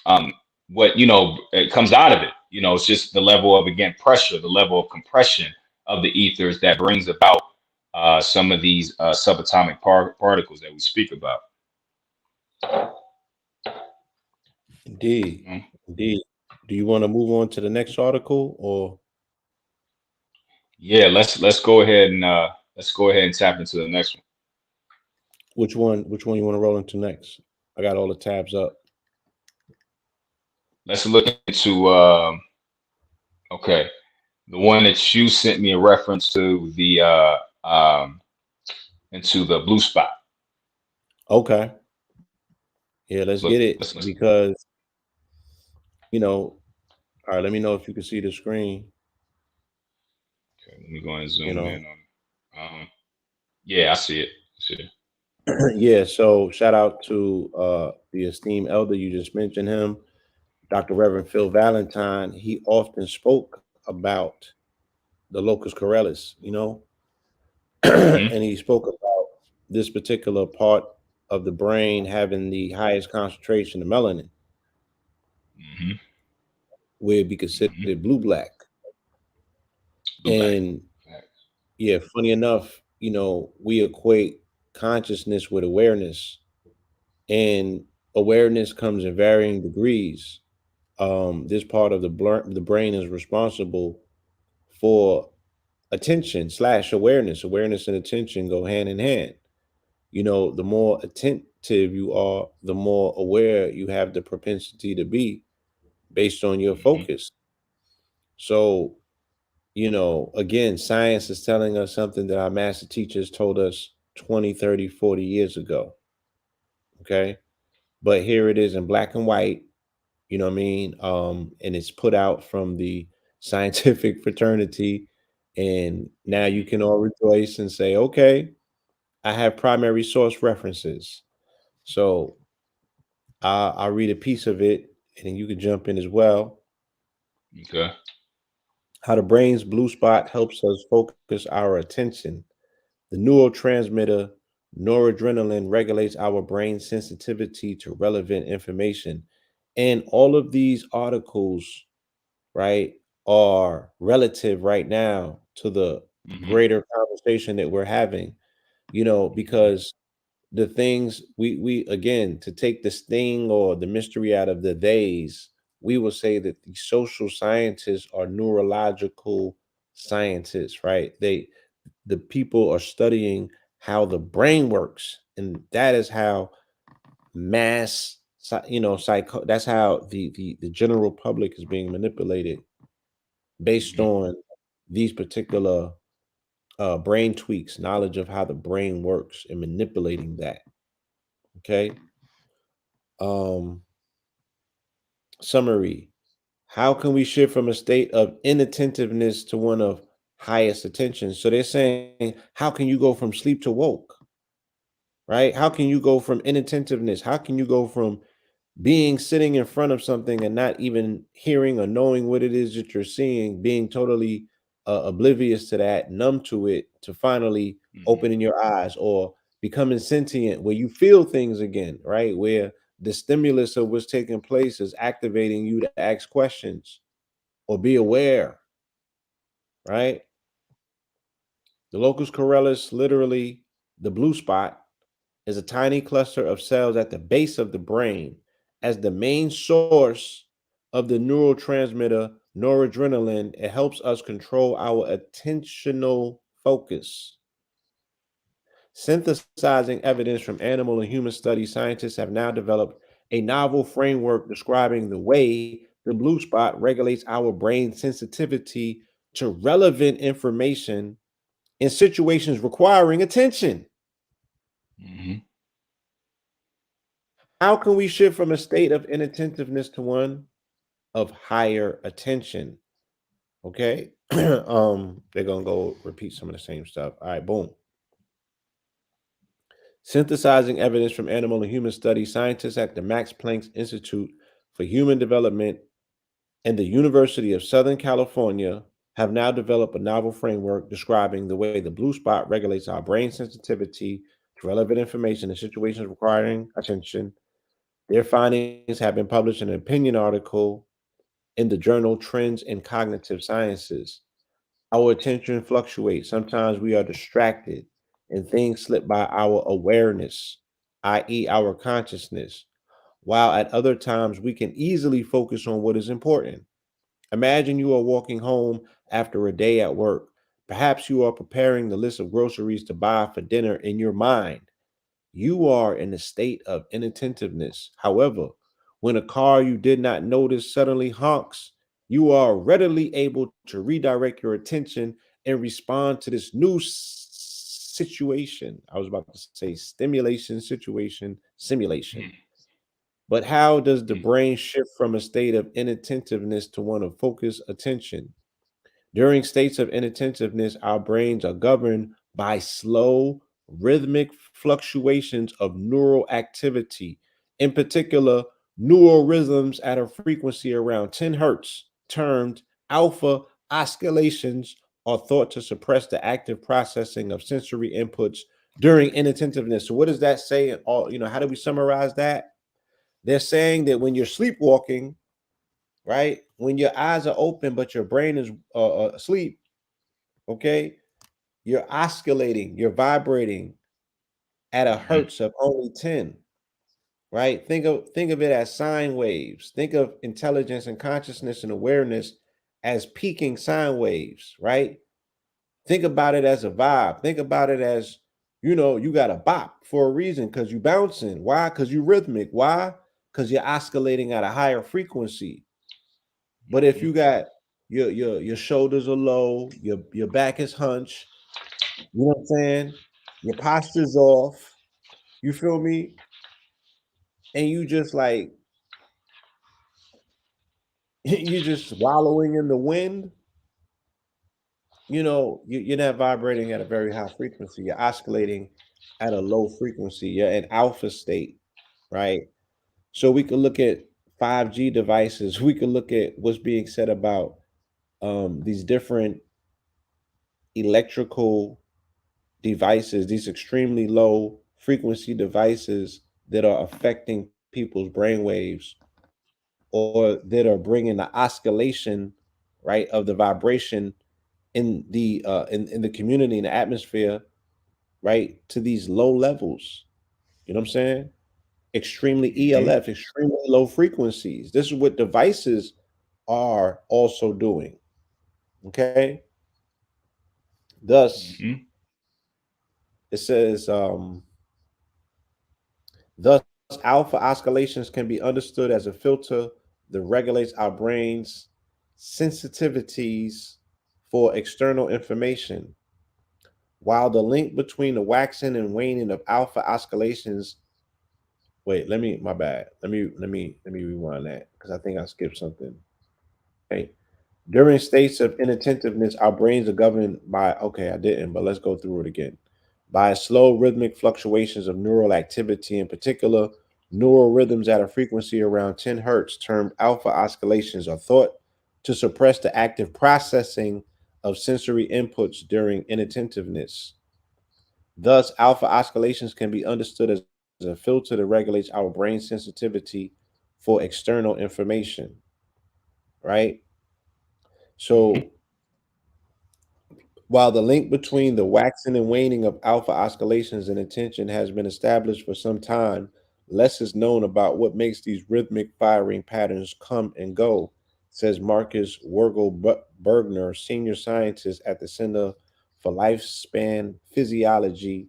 S2: um, what it comes out of it. It's just the level of, again, pressure, the level of compression of the ethers that brings about some of these subatomic particles that we speak about.
S1: Indeed.
S2: Mhm.
S1: Indeed. Do you want to move on to the next article, or
S2: Yeah, let's go ahead and tap into the next one.
S1: which one? Which one you want to roll into next? I got all the tabs up.
S2: Let's look into okay, the one that you sent me a reference to, the into the blue spot.
S1: Okay. Yeah, let's
S2: Look,
S1: get it
S2: let's listen.
S1: because you know. All right, let me know if you can see the screen.
S2: Okay, let me go and
S1: You
S2: zoom
S1: know.
S2: in on. Yeah, I see it. I see it.
S1: Yeah. So shout out to the esteemed elder you just mentioned him, Dr. Reverend Phil Valentine. He often spoke about the locus coeruleus.
S2: Hmm.
S1: And he spoke about this particular part of the brain having the highest concentration of melanin,
S2: Hmm.
S1: where it be considered
S2: Hmm.
S1: blue black.
S2: Blue back.
S1: And
S2: Facts.
S1: yeah, funny enough, we equate consciousness with awareness, and awareness comes in varying degrees. This part of the brain is responsible for attention slash awareness. Awareness and attention go hand in hand. The more attentive you are, the more aware you have the propensity to be based on your
S2: Hmm.
S1: focus. So, again, science is telling us something that our master teachers told us 20, 30, 40 years ago. Okay. But here it is in black and white, you know what I mean? And it's put out from the scientific fraternity. And now you
S2: Hmm.
S1: can all rejoice and say, okay, I have primary source references. So I'll read a piece of it and then you can jump in as well.
S2: Okay.
S1: How the brain's blue spot helps us focus our attention. The neurotransmitter noradrenaline regulates our brain sensitivity to relevant information. And all of these articles, right, are relative right now to the
S2: Hmm.
S1: greater conversation that we're having,
S2: Hmm.
S1: because the things we again, to take the sting or the mystery out of the days, we will say that the social scientists are neurological scientists, right? The people are studying how the brain works, and that is how psycho that's how the general public is being manipulated based
S2: Hmm.
S1: on these particular brain tweaks, knowledge of how the brain works and manipulating that. Okay. um Summary: how can we shift from a state of inattentiveness to one of highest attention? So they're saying, how can you go from sleep to woke? Right? How can you go from inattentiveness? How can you go from being sitting in front of something and not even hearing or knowing what it is that you're seeing, being totally oblivious to that, numb to it, to finally
S2: Hmm.
S1: opening your eyes, or becoming sentient where you feel things again, right? Where the stimulus of what's taking place is activating you to ask questions or be aware, right? The locus coeruleus, literally the blue spot, is a tiny cluster of cells at the base of the brain. As the main source of the neurotransmitter noradrenaline, it helps us control our attentional focus. Synthesizing evidence from animal and human studies, scientists have now developed a novel framework describing the way the blue spot regulates our brain sensitivity to relevant information in situations requiring attention.
S2: Hmm.
S1: How can we shift from a state of inattentiveness to one of higher attention? Okay. They're gonna go repeat some of the same stuff. All right, boom. Synthesizing evidence from animal and human studies, scientists at the Max Planck Institute for Human Development and the University of Southern California have now developed a novel framework describing the way the blue spot regulates our brain sensitivity to relevant information in situations requiring attention. Their findings have been published in an opinion article in the journal Trends in Cognitive Sciences. Our attention fluctuates. Sometimes we are distracted and things slip by our awareness, i.e., our consciousness, while at other times we can easily focus on what is important. Imagine you are walking home after a day at work. Perhaps you are preparing the list of groceries to buy for dinner in your mind. You are in a state of inattentiveness. However, when a car you did not notice suddenly honks, you are readily able to redirect your attention and respond to this new situation. I was about to say stimulation, situation, simulation.
S2: Mhm.
S1: But how does the
S2: Mhm.
S1: brain shift from a state of inattentiveness to one of focused attention? During states of inattentiveness, our brains are governed by slow, rhythmic fluctuations of neural activity. In particular, neural rhythms at a frequency around 10 hertz, termed alpha oscillations, are thought to suppress the active processing of sensory inputs during inattentiveness. So, what does that say? All how do we summarize that? They're saying that when you're sleepwalking, right? When your eyes are open but your brain is asleep, okay, you're oscillating, you're vibrating at a
S2: Mhm.
S1: hertz of only 10, right? Think of it as sine waves. Think of intelligence and consciousness and awareness as peaking sine waves, right? Think about it as a vibe. Think about it as, you got a bop for a reason because you bouncing. Why? Because you rhythmic. Why? Because you're oscillating at a higher frequency. But if
S2: Mhm.
S1: you got your shoulders are low, your back is hunched, you know what I'm saying? Your posture's off. You feel me? And you just like you just wallowing in the wind. You're not vibrating at a very high frequency. You're oscillating at a low frequency. You're in alpha state, right? So we could look at 5G devices. We could look at what's being said about these different electrical devices, these extremely low frequency devices that are affecting people's brain waves or that are bringing the oscillation, right, of the vibration in the community, in the atmosphere, right, to these low levels. You know what I'm saying? Extremely
S2: Mhm.
S1: ELF, extremely low frequencies. This is what devices are also doing. Okay. Thus,
S2: Mhm.
S1: it says, thus, alpha oscillations can be understood as a filter that regulates our brain's sensitivities for external information, while the link between the waxing and waning of alpha oscillations. Wait, my bad. Let me rewind that because I think I skipped something. Okay. During states of inattentiveness, our brains are governed by, okay, I didn't, but let's go through it again. By slow rhythmic fluctuations of neural activity, in particular, neural rhythms at a frequency around 10 hertz, termed alpha oscillations, are thought to suppress the active processing of sensory inputs during inattentiveness. Thus, alpha oscillations can be understood as a filter that regulates our brain sensitivity for external information, right?
S2: Mhm.
S1: So, while the link between the waxing and waning of alpha oscillations and attention has been established for some time, less is known about what makes these rhythmic firing patterns come and go, says Marcus Bergner, senior scientist at the Center for Lifespan Physiology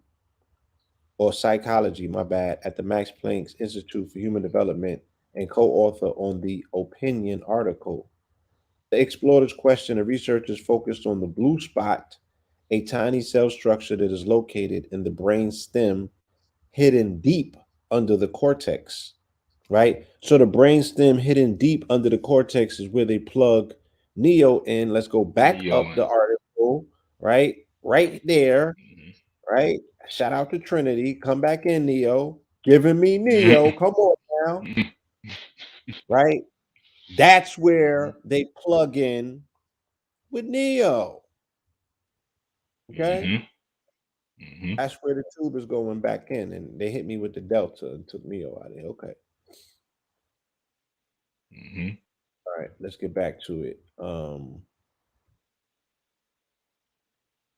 S1: or Psychology, my bad, at the Max Planck Institute for Human Development and co-author on the opinion article. To explore this question, the researchers focused on the blue spot, a tiny cell structure that is located in the brain stem, hidden deep under the cortex, right? So the brain stem hidden deep under the cortex is where they plug Neo in. Let's go back
S2: Neo
S1: up the
S2: man.
S1: article, right? Right there,
S2: Mhm.
S1: right? Shout out to Trinity. Come back in, Neo. Giving me Neo. Come on now,
S2: Mhm.
S1: right? That's
S2: Mhm.
S1: where they plug in with Neo. Okay,
S2: Mm-hmm. Mm-hmm.
S1: that's where the tube is going back in, and they hit me with the delta and took Neo out of there. Okay,
S2: Mm-hmm.
S1: all right, let's get back to it.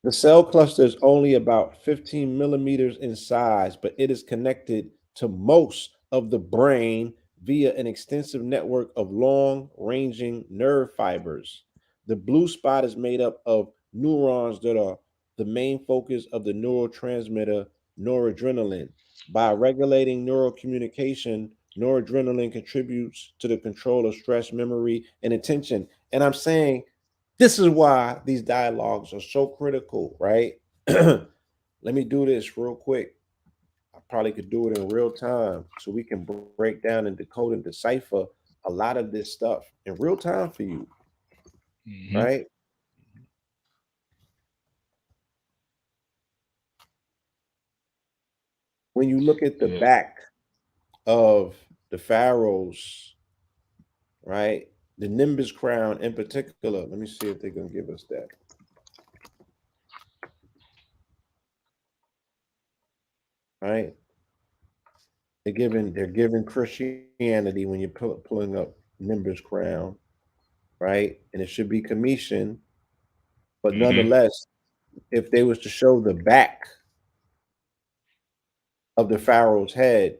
S1: The cell cluster is only about 15 millimeters in size, but it is connected to most of the brain via an extensive network of long ranging nerve fibers. The blue spot is made up of neurons that are the main focus of the neurotransmitter noradrenaline. By regulating neural communication, noradrenaline contributes to the control of stress, memory, and attention. And I'm saying this is why these dialogues are so critical, right? Let me do this real quick. I probably could do it in real time so we can break down and decode and decipher a lot of this stuff in real time for you,
S2: Mm-hmm.
S1: right? When you look at the
S2: Yeah.
S1: back of the pharaohs, right? The nimbus crown in particular, let me see if they're going to give us that, right? They're giving Christianity when you're pulling up nimbus crown, right? And it should be Commission, but
S2: Mm-hmm.
S1: nonetheless, if they was to show the back of the pharaoh's head,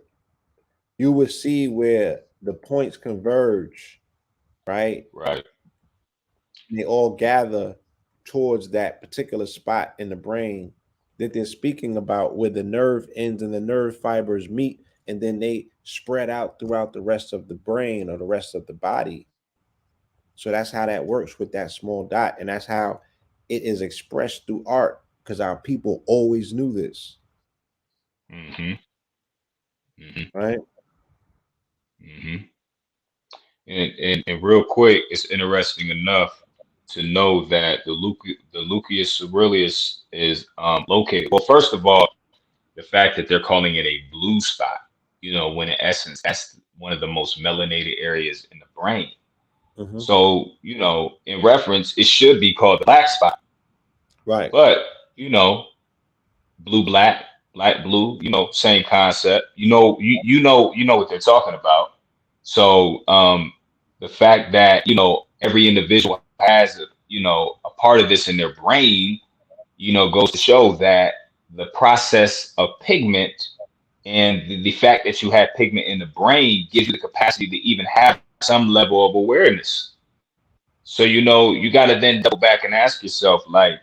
S1: you would see where the points converge, right?
S2: Right.
S1: And they all gather towards that particular spot in the brain that they're speaking about, where the nerve ends and the nerve fibers meet, and then they spread out throughout the rest of the brain or the rest of the body. So that's how that works with that small dot, and that's how it is expressed through art, because our people always knew this,
S2: Mm-hmm. Mm-hmm.
S1: right?
S2: Mm-hmm. And real quick, it's interesting enough to know that the Lucius Aurelius is located. Well, first of all, the fact that they're calling it a blue spot, when in essence that's one of the most melanated areas in the brain.
S1: Hmm.
S2: So, in reference, it should be called the black spot.
S1: Right.
S2: But, you know, blue black, black blue, same concept. You know what they're talking about. So the fact that every individual has a part of this in their brain, goes to show that the process of pigment and the fact that you have pigment in the brain gives you the capacity to even have some level of awareness. So you got to then double back and ask yourself, like,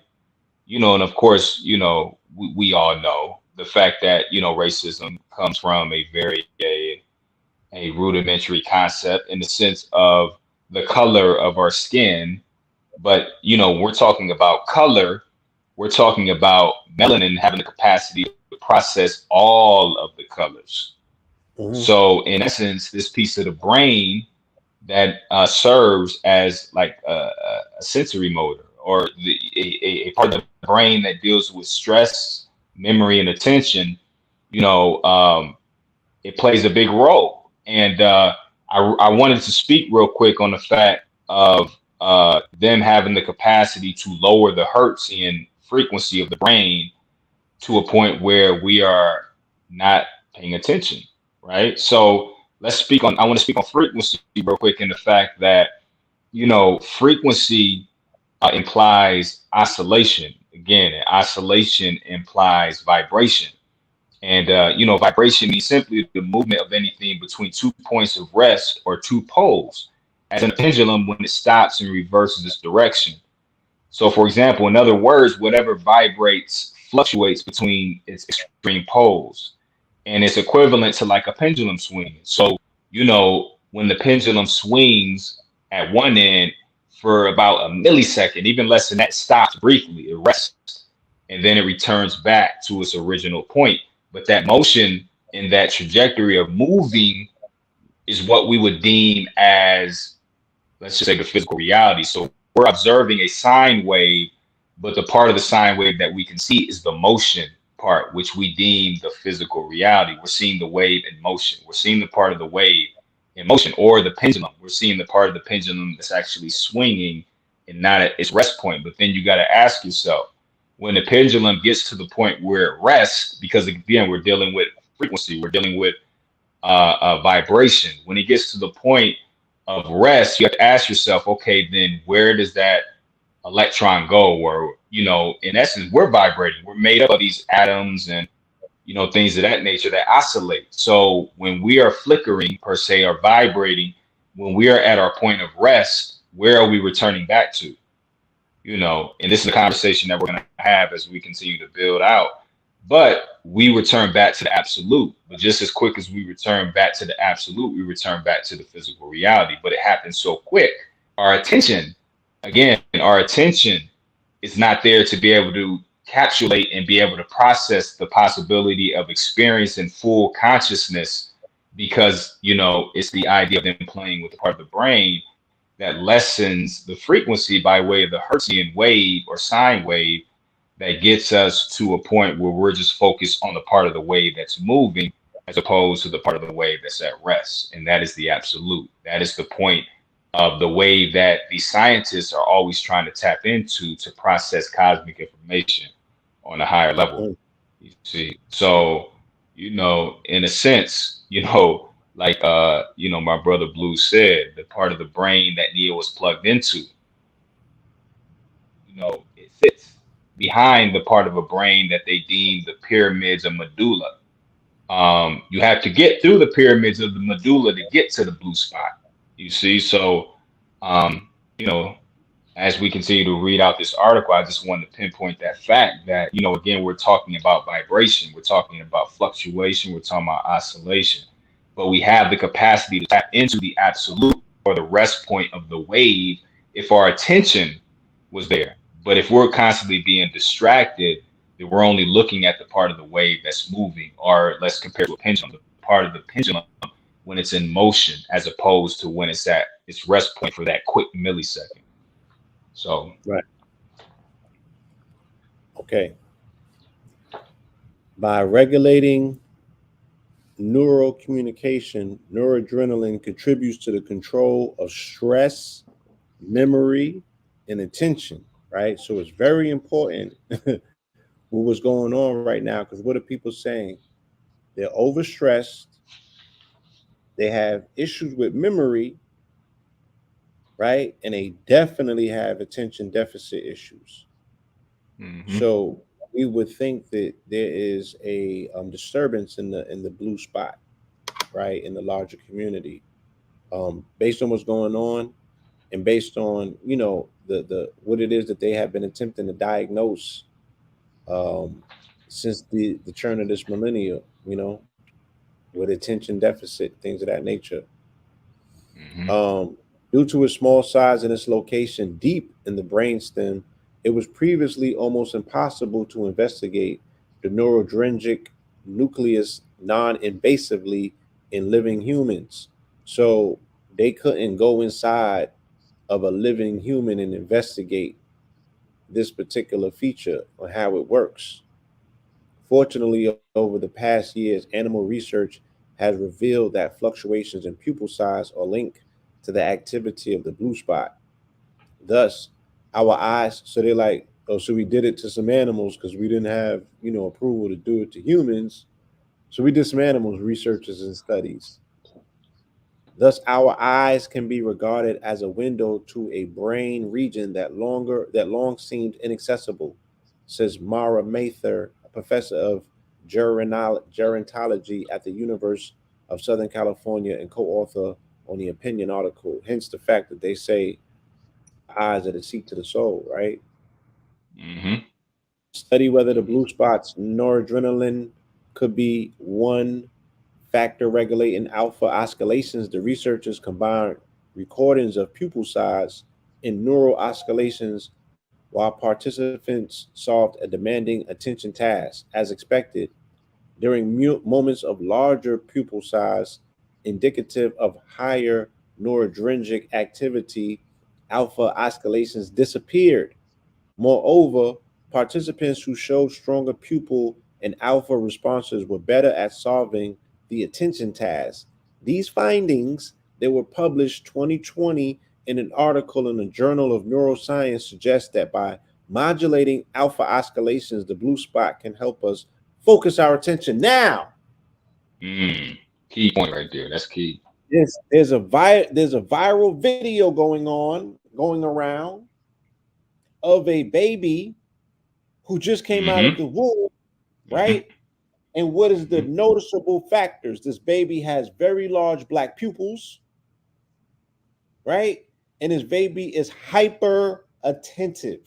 S2: and of course, we all know the fact that, racism comes from a rudimentary concept in the sense of the color of our skin. But, we're talking about color. We're talking about melanin having the capacity to process all of the colors.
S1: Hmm.
S2: So in essence, this piece of the brain that serves as like a sensory motor or a part of the brain that deals with stress, memory, and attention, it plays a big role. And I wanted to speak real quick on the fact of them having the capacity to lower the hertz and frequency of the brain to a point where we are not paying attention, right? So I want to speak on frequency real quick and the fact that, frequency implies oscillation. Again, and oscillation implies vibration. And, vibration means simply the movement of anything between 2 points of rest or two poles, as in a pendulum when it stops and reverses its direction. So, for example, in other words, whatever vibrates fluctuates between its extreme poles, and it's equivalent to like a pendulum swing. So, when the pendulum swings at one end for about a millisecond, even less than that, stops briefly, it rests, and then it returns back to its original point. But that motion in that trajectory of moving is what we would deem as, let's just say, the physical reality. So we're observing a sine wave, but the part of the sine wave that we can see is the motion part, which we deem the physical reality. We're seeing the wave in motion. We're seeing the part of the wave in motion, or the pendulum. We're seeing the part of the pendulum that's actually swinging and not at its rest point. But then you got to ask yourself, when the pendulum gets to the point where it rests, because again, we're dealing with frequency, we're dealing with vibration. When it gets to the point of rest, you have to ask yourself, okay, then where does that electron go? Or, in essence, we're vibrating. We're made up of these atoms and, things of that nature that oscillate. So when we are flickering, per se, or vibrating, when we are at our point of rest, where are we returning back to? And this is a conversation that we're going to have as we continue to build out. But we return back to the absolute. But just as quick as we return back to the absolute, we return back to the physical reality. But it happens so quick. Our attention is not there to be able to capsulate and be able to process the possibility of experiencing full consciousness, because, it's the idea of them playing with the part of the brain that lessens the frequency by way of the Hertzian wave or sine wave that gets us to a point where we're just focused on the part of the wave that's moving as opposed to the part of the wave that's at rest. And that is the absolute. That is the point of the wave that the scientists are always trying to tap into to process cosmic information on a higher level. You see, so, in a sense, like my brother Blue said, the part of the brain that Neo was plugged into, it sits behind the part of a brain that they deem the pyramids of medulla. You have to get through the pyramids of the medulla to get to the blue spot. You see, so you know, as we continue to read out this article, I just wanted to pinpoint that fact that, again, we're talking about vibration, we're talking about fluctuation, we're talking about oscillation, but we have the capacity to tap into the absolute or the rest point of the wave if our attention was there. But if we're constantly being distracted, then we're only looking at the part of the wave that's moving, or let's compare to a pendulum, the part of the pendulum when it's in motion, as opposed to when it's at its rest point for that quick millisecond. So,
S1: right. Okay. By regulating neural communication, noradrenaline contributes to the control of stress, memory, and attention, right? So it's very important with what's going on right now, because what are people saying? They're overstressed, they have issues with memory, right? And they definitely have attention deficit issues. So we would think that there is a disturbance in the blue spot, right, in the larger community, based on what's going on, and based on the what it is that they have been attempting to diagnose since the turn of this millennium, with attention deficit, things of that nature. Due to its small size and its location deep in the brainstem, it was previously almost impossible to investigate the neurodendritic nucleus non-invasively in living humans. So they couldn't go inside of a living human and investigate this particular feature or how it works. Fortunately, over the past years, animal research has revealed that fluctuations in pupil size are linked to the activity of the blue spot. Thus, our eyes, so they're like, oh, so we did it to some animals because we didn't have, approval to do it to humans. So we did some animals researches and studies. Thus, our eyes can be regarded as a window to a brain region that long seemed inaccessible, says Mara Mather, a professor of gerontology at the University of Southern California and co-author on the opinion article. Hence the fact that they say eyes are the seat to the soul, right? Study whether the blue spots noradrenaline could be one factor regulating alpha oscillations. The researchers combined recordings of pupil size and neural oscillations while participants solved a demanding attention task. As expected, during moments of larger pupil size, indicative of higher noradrenergic activity, alpha oscillations disappeared. Moreover, participants who showed stronger pupil and alpha responses were better at solving the attention task. These findings, they were published 2020 in an article in the Journal of Neuroscience suggests that by modulating alpha oscillations, the blue spot can help us focus our attention. Now,
S2: Mm. Key point right there. That's key.
S1: there's a viral video going around of a baby who just came out
S2: Mm-hmm.
S1: of the womb,
S2: Mm-hmm.
S1: right? And what is the
S2: Mm-hmm.
S1: noticeable factors? This baby has very large black pupils, right? And this baby is hyper attentive.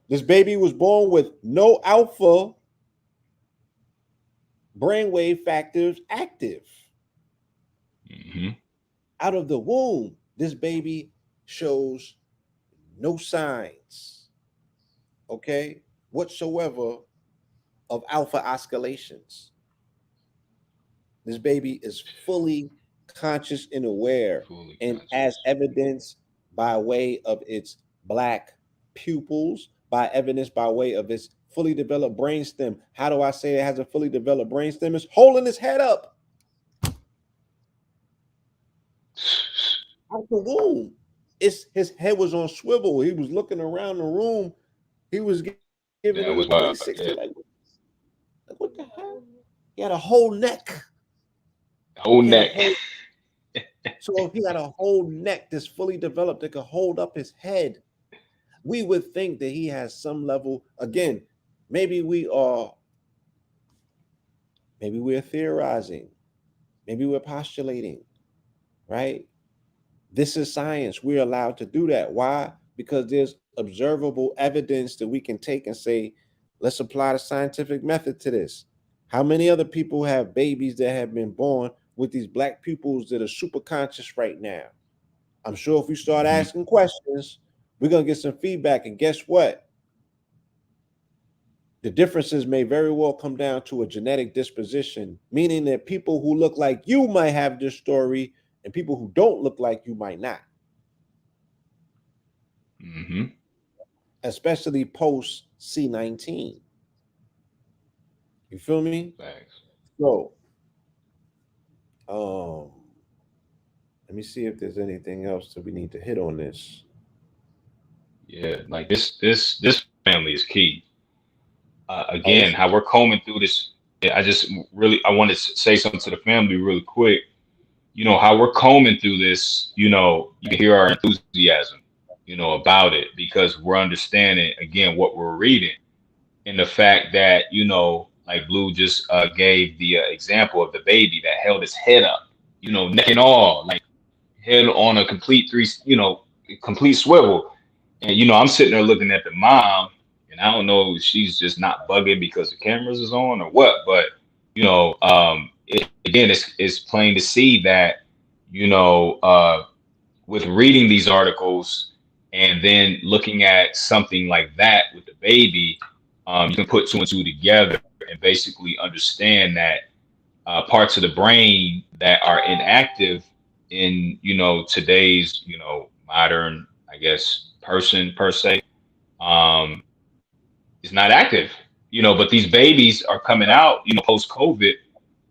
S1: This baby was born with no alpha brainwave factors active.
S2: Mm-hmm.
S1: Out of the womb, this baby shows no signs, okay, whatsoever of alpha oscillations. This baby is fully conscious and aware,
S2: Fully
S1: and as
S2: conscious.
S1: evidence by way of its black pupils, by evidence by way of its fully developed brainstem. How do I say it has a fully developed brainstem? It's holding his head up out the womb. It's his head was on swivel. He was looking around the room. He was giving it a
S2: That was
S1: 360.
S2: wild.
S1: Like,
S2: Yeah.
S1: what the hell? He had a whole neck.
S2: Whole
S1: He had a
S2: neck.
S1: whole So if he had a whole neck that's fully developed that could hold up his head, we would think that he has some level. Again, maybe we are, maybe we're theorizing, maybe we're postulating, right? This is science. We're allowed to do that. Why? Because there's observable evidence that we can take and say, let's apply the scientific method to this. How many other people have babies that have been born with these black pupils that are super conscious right now? I'm sure if we start
S2: Mm-hmm.
S1: asking questions, we're going to get some feedback. And guess what? The differences may very well come down to a genetic disposition, meaning that people who look like you might have this story and people who don't look like you might not,
S2: Mm-hmm.
S1: especially post C19. You feel me?
S2: Thanks.
S1: So, um, let me see if there's anything else that we need to hit on this.
S2: Yeah, like this family is key.
S1: Oh,
S2: Again, how we're combing through this. Yeah, I just really I want to say something to the family really quick. You know how we're combing through this. You know, you can hear our enthusiasm. You know about it because we're understanding again what we're reading and the fact that like Blue just gave the example of the baby that held his head up. You know, neck and all, like head on a complete three. Complete swivel. And I'm sitting there looking at the mom, and I don't know if she's just not bugging because the cameras is on or what. But again, it's plain to see that with reading these articles and then looking at something like that with the baby, you can put two and two together and basically understand that parts of the brain that are inactive in today's modern, I guess, person per se, um, is not active. But these babies are coming out post COVID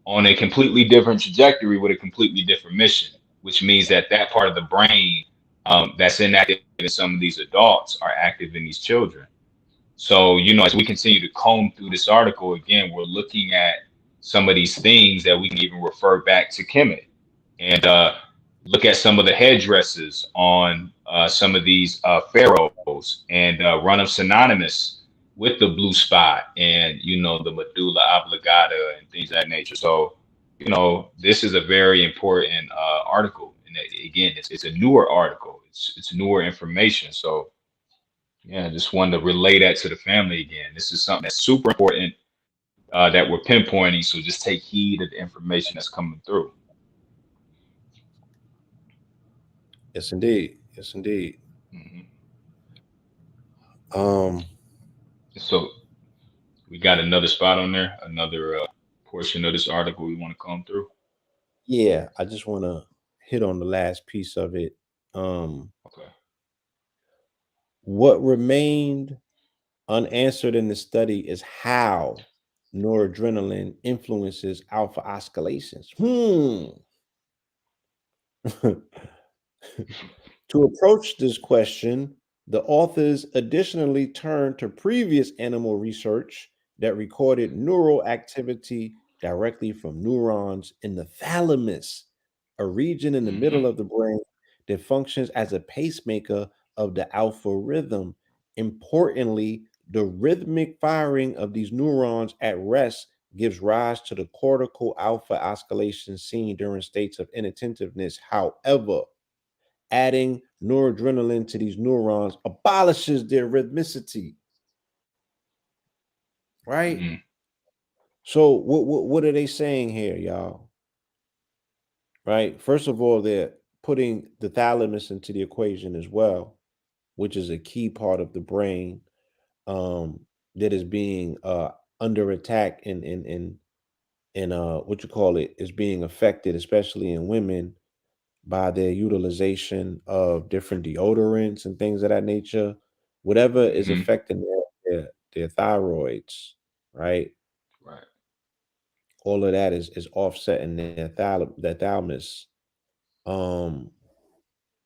S2: on a completely different trajectory with a completely different mission, which means that that part of the brain that's inactive in some of these adults are active in these children. So, as we continue to comb through this article, again, we're looking at some of these things that we can even refer back to Kemet and look at some of the headdresses on some of these pharaohs and run them synonymous with the blue spot and, the medulla oblongata and things of that nature. So, this is a very important article. And again, it's a newer article. It's newer information. So, yeah, just wanted to relay that to the family again. This is something that's super important that we're pinpointing. So just take heed of the information that's coming through.
S1: yes, indeed. Yes, indeed.
S2: Hmm.
S1: Um,
S2: So we got another spot on there, another portion of this article we want to come through.
S1: yeah, I just want to hit on the last piece of it. Um,
S2: Okay.
S1: what remained unanswered in the study is how noradrenaline influences alpha oscillations. To approach this question, the authors additionally turned to previous animal research that recorded neural activity directly from neurons in the thalamus, a region in the middle
S2: Hmm.
S1: of the brain that functions as a pacemaker of the alpha rhythm. Importantly, the rhythmic firing of these neurons at rest gives rise to the cortical alpha oscillation seen during states of inattentiveness. However, adding noradrenaline to these neurons abolishes their rhythmicity, right?
S2: Hmm.
S1: So what are they saying here, y'all? Right? First of all, they're putting the thalamus into the equation as well, which is a key part of the brain um, that is being under attack and what you call it is being affected, especially in women, by their utilization of different deodorants and things of that nature, whatever is
S2: Hmm.
S1: affecting their thyroids, right?
S2: Right.
S1: All of that is offsetting their thalamus. Um,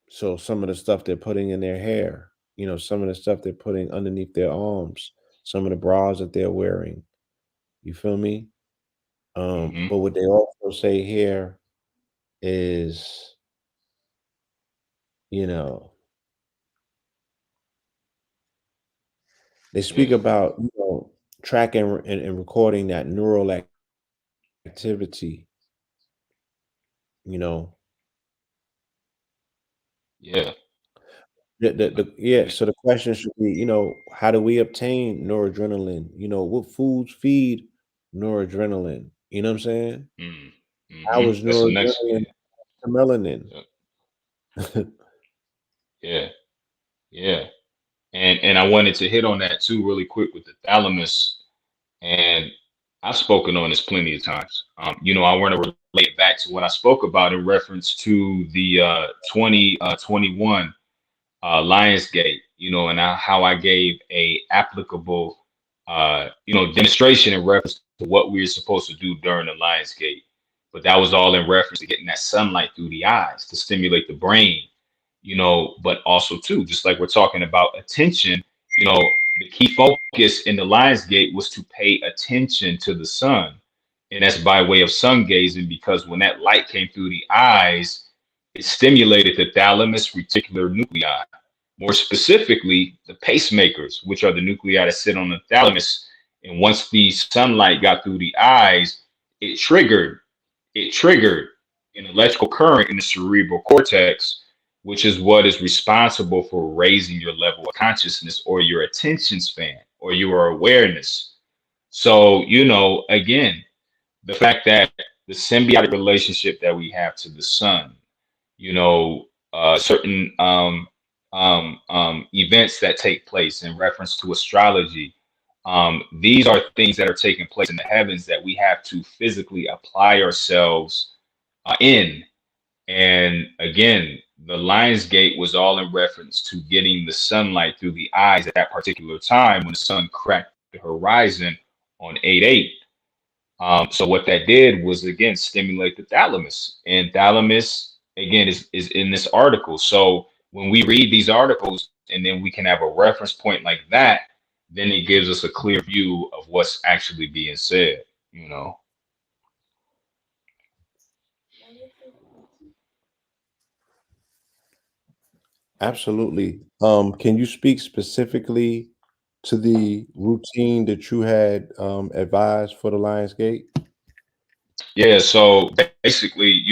S1: so some of the stuff they're putting in their hair, some of the stuff they're putting underneath their arms, some of the bras that they're wearing. You feel me?
S2: Hmm.
S1: But what they also say here is, you know, they speak
S2: Yeah.
S1: about tracking and recording that neural activity. You know,
S2: Yeah.
S1: yeah.
S2: And
S1: So the question should be, how do we obtain noradrenaline? What foods feed noradrenaline? You know what I'm saying? How is
S2: That's the next.
S1: noradrenaline to melanin?
S2: Yeah. Yeah. Yeah. And I wanted to hit on that too, really quick with the thalamus. And I've spoken on this plenty of times. I want to relate back to what I spoke about in reference to the 2021 Lionsgate, and how I gave a applicable, demonstration in reference to what we were supposed to do during the Lionsgate. But that was all in reference to getting that sunlight through the eyes to stimulate the brain, but also too, just like we're talking about attention, the key focus in the Lionsgate was to pay attention to the sun. And that's by way of sun gazing, because when that light came through the eyes, it stimulated the thalamus reticular nuclei, more specifically, the pacemakers, which are the nuclei that sit on the thalamus. And once the sunlight got through the eyes, it triggered it triggered an electrical current in the cerebral cortex, which is what is responsible for raising your level of consciousness or your attention span or your awareness. So, again, the fact that the symbiotic relationship that we have to the sun, certain events that take place in reference to astrology. These are things that are taking place in the heavens that we have to physically apply ourselves in. And again, the Lion's Gate was all in reference to getting the sunlight through the eyes at that particular time when the sun cracked the horizon on 8/8. So what that did was again stimulate the thalamus, and thalamus again is in this article. So when we read these articles and then we can have a reference point like that, then it gives us a clear view of what's actually being said. You know.
S1: Absolutely. Can you speak specifically to the routine that you had advised for the Lionsgate?
S2: Yeah. So basically,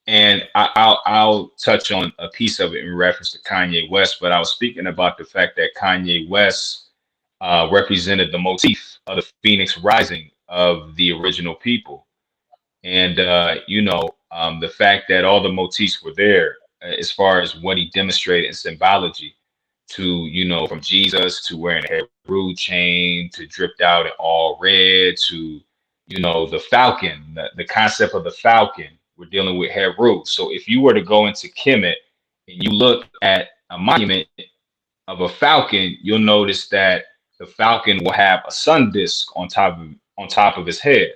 S2: and I'll touch on a piece of it in reference to Kanye West, but I was speaking about the fact that Kanye West represented the motif of the Phoenix Rising of the original people. And the fact that all the motifs were there, as far as what he demonstrated in symbology, to from Jesus to wearing a Heru chain to dripped out in all red to the falcon, the concept of the falcon. We're dealing with Heru. So if you were to go into Kemet and you look at a monument of a falcon, you'll notice that the falcon will have a sun disk on top of his head.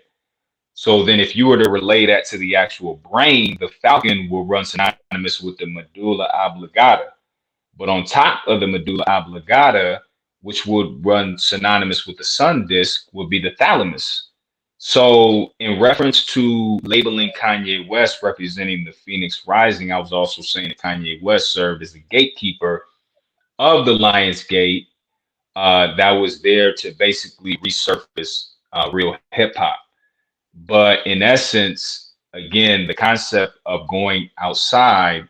S2: So then if you were to relay that to the actual brain, the falcon will run synonymous synonymous with the medulla oblongata. But on top of the medulla oblongata, which would run synonymous with the sun disk, would be the thalamus. So, in reference to labeling Kanye West representing the Phoenix Rising, I was also saying that Kanye West served as the gatekeeper of the Lion's Gate that was there to basically resurface real hip hop. But in essence, again, the concept of going outside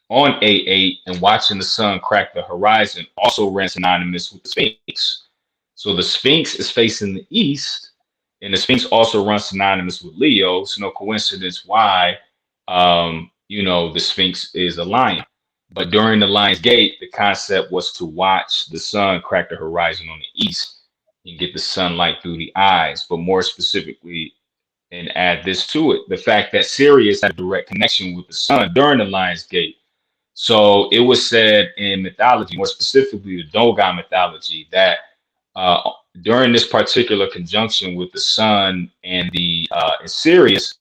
S2: on A8 and watching the sun crack the horizon also ran synonymous with the Sphinx. So the Sphinx is facing the east, and the Sphinx also runs synonymous with Leo. So no coincidence why, the Sphinx is a lion. But during the Lion's Gate, the concept was to watch the sun crack the horizon on the east and get the sunlight through the eyes. But more specifically, and add this to it, the fact that Sirius had a direct connection with the sun during the Lion's Gate. So it was said in mythology, more specifically the Dogon mythology, that uh, during this particular conjunction with the sun and the and Sirius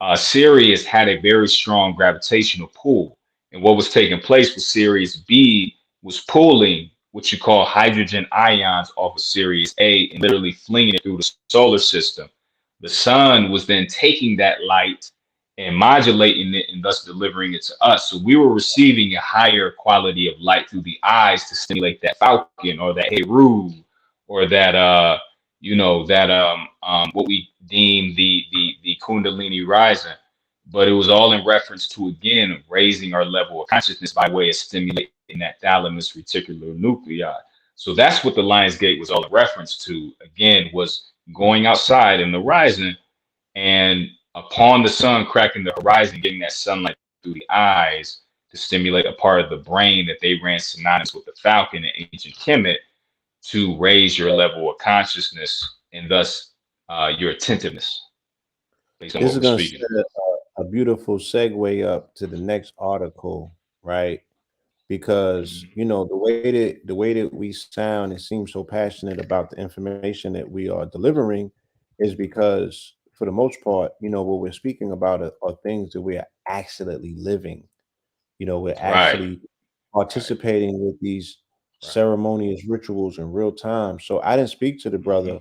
S2: had a very strong gravitational pull. And what was taking place with Sirius B was pulling what you call hydrogen ions off of Sirius A and literally flinging it through the solar system. The sun was then taking that light and modulating it and thus delivering it to us. So we were receiving a higher quality of light through the eyes to stimulate that falcon or that Heru or that what we deem the Kundalini rising. But it was all in reference to again raising our level of consciousness by way of stimulating that thalamus reticular nuclei. So that's what the Lion's Gate was all in reference to. Again, was going outside in the rising and upon the sun cracking the horizon, getting that sunlight through the eyes to stimulate a part of the brain that they ran synonymous with the falcon in ancient Kemet to raise your level of consciousness and thus your attentiveness based on
S1: This
S2: what
S1: is
S2: we're
S1: going to set
S2: speaking of.
S1: a beautiful segue up to the next article, right? Because
S2: Mhm.
S1: the way that we sound and seem so passionate about the information that we are delivering is because for the most part, what we're speaking about are things that we are actually living. We're
S2: Right,
S1: actually
S2: right,
S1: participating with these
S2: right.
S1: ceremonious rituals in real time. So I didn't speak to the
S2: Hmm.
S1: brother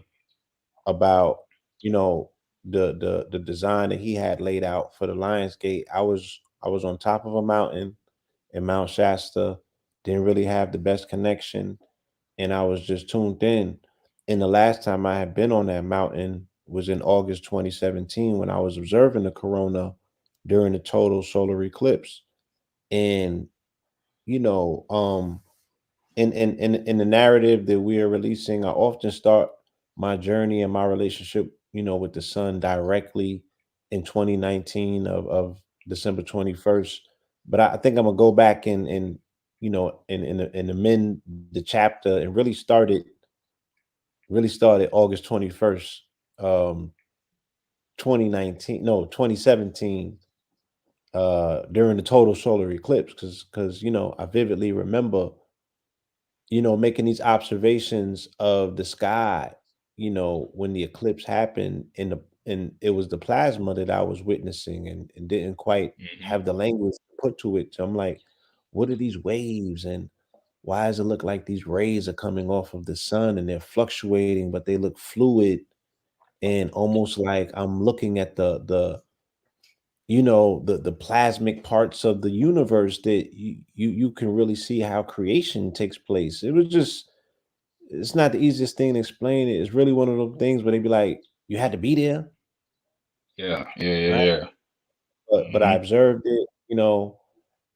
S1: about the design that he had laid out for the Lionsgate. I was on top of a mountain in Mount Shasta, didn't really have the best connection, and I was just tuned in. And the last time I had been on that mountain was in August 2017 when I was observing the corona during the total solar eclipse. And you know, in the narrative that we are releasing, I often start my journey and my relationship, with the sun directly in 2019 of December 21st. But I think I'm gonna go back and amend the chapter and really started August 21st, um, 2019, no, 2017, during the total solar eclipse, because I vividly remember making these observations of the sky, when the eclipse happened and it was the plasma that I was witnessing and didn't quite
S2: Hmm.
S1: have the language put to it. So I'm like, what are these waves and why does it look like these rays are coming off of the sun and they're fluctuating, but they look fluid and almost like I'm looking at the plasmic parts of the universe that you can really see how creation takes place. It's not the easiest thing to explain. It's really one of those things where they be like, you had to be there,
S2: Yeah, yeah, yeah,
S1: right?
S2: yeah.
S1: But I
S2: Hmm.
S1: observed it,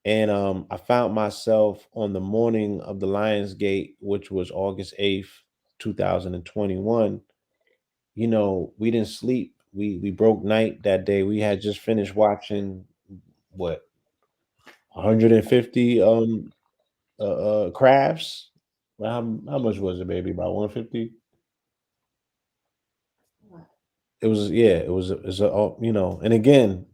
S1: and I found myself on the morning of the Lions Gate, which was August 8th, 2021. We didn't sleep. We broke night that day. We had just finished watching what 150 crafts. Well, how much was it, baby? About 150? It was, yeah, and again,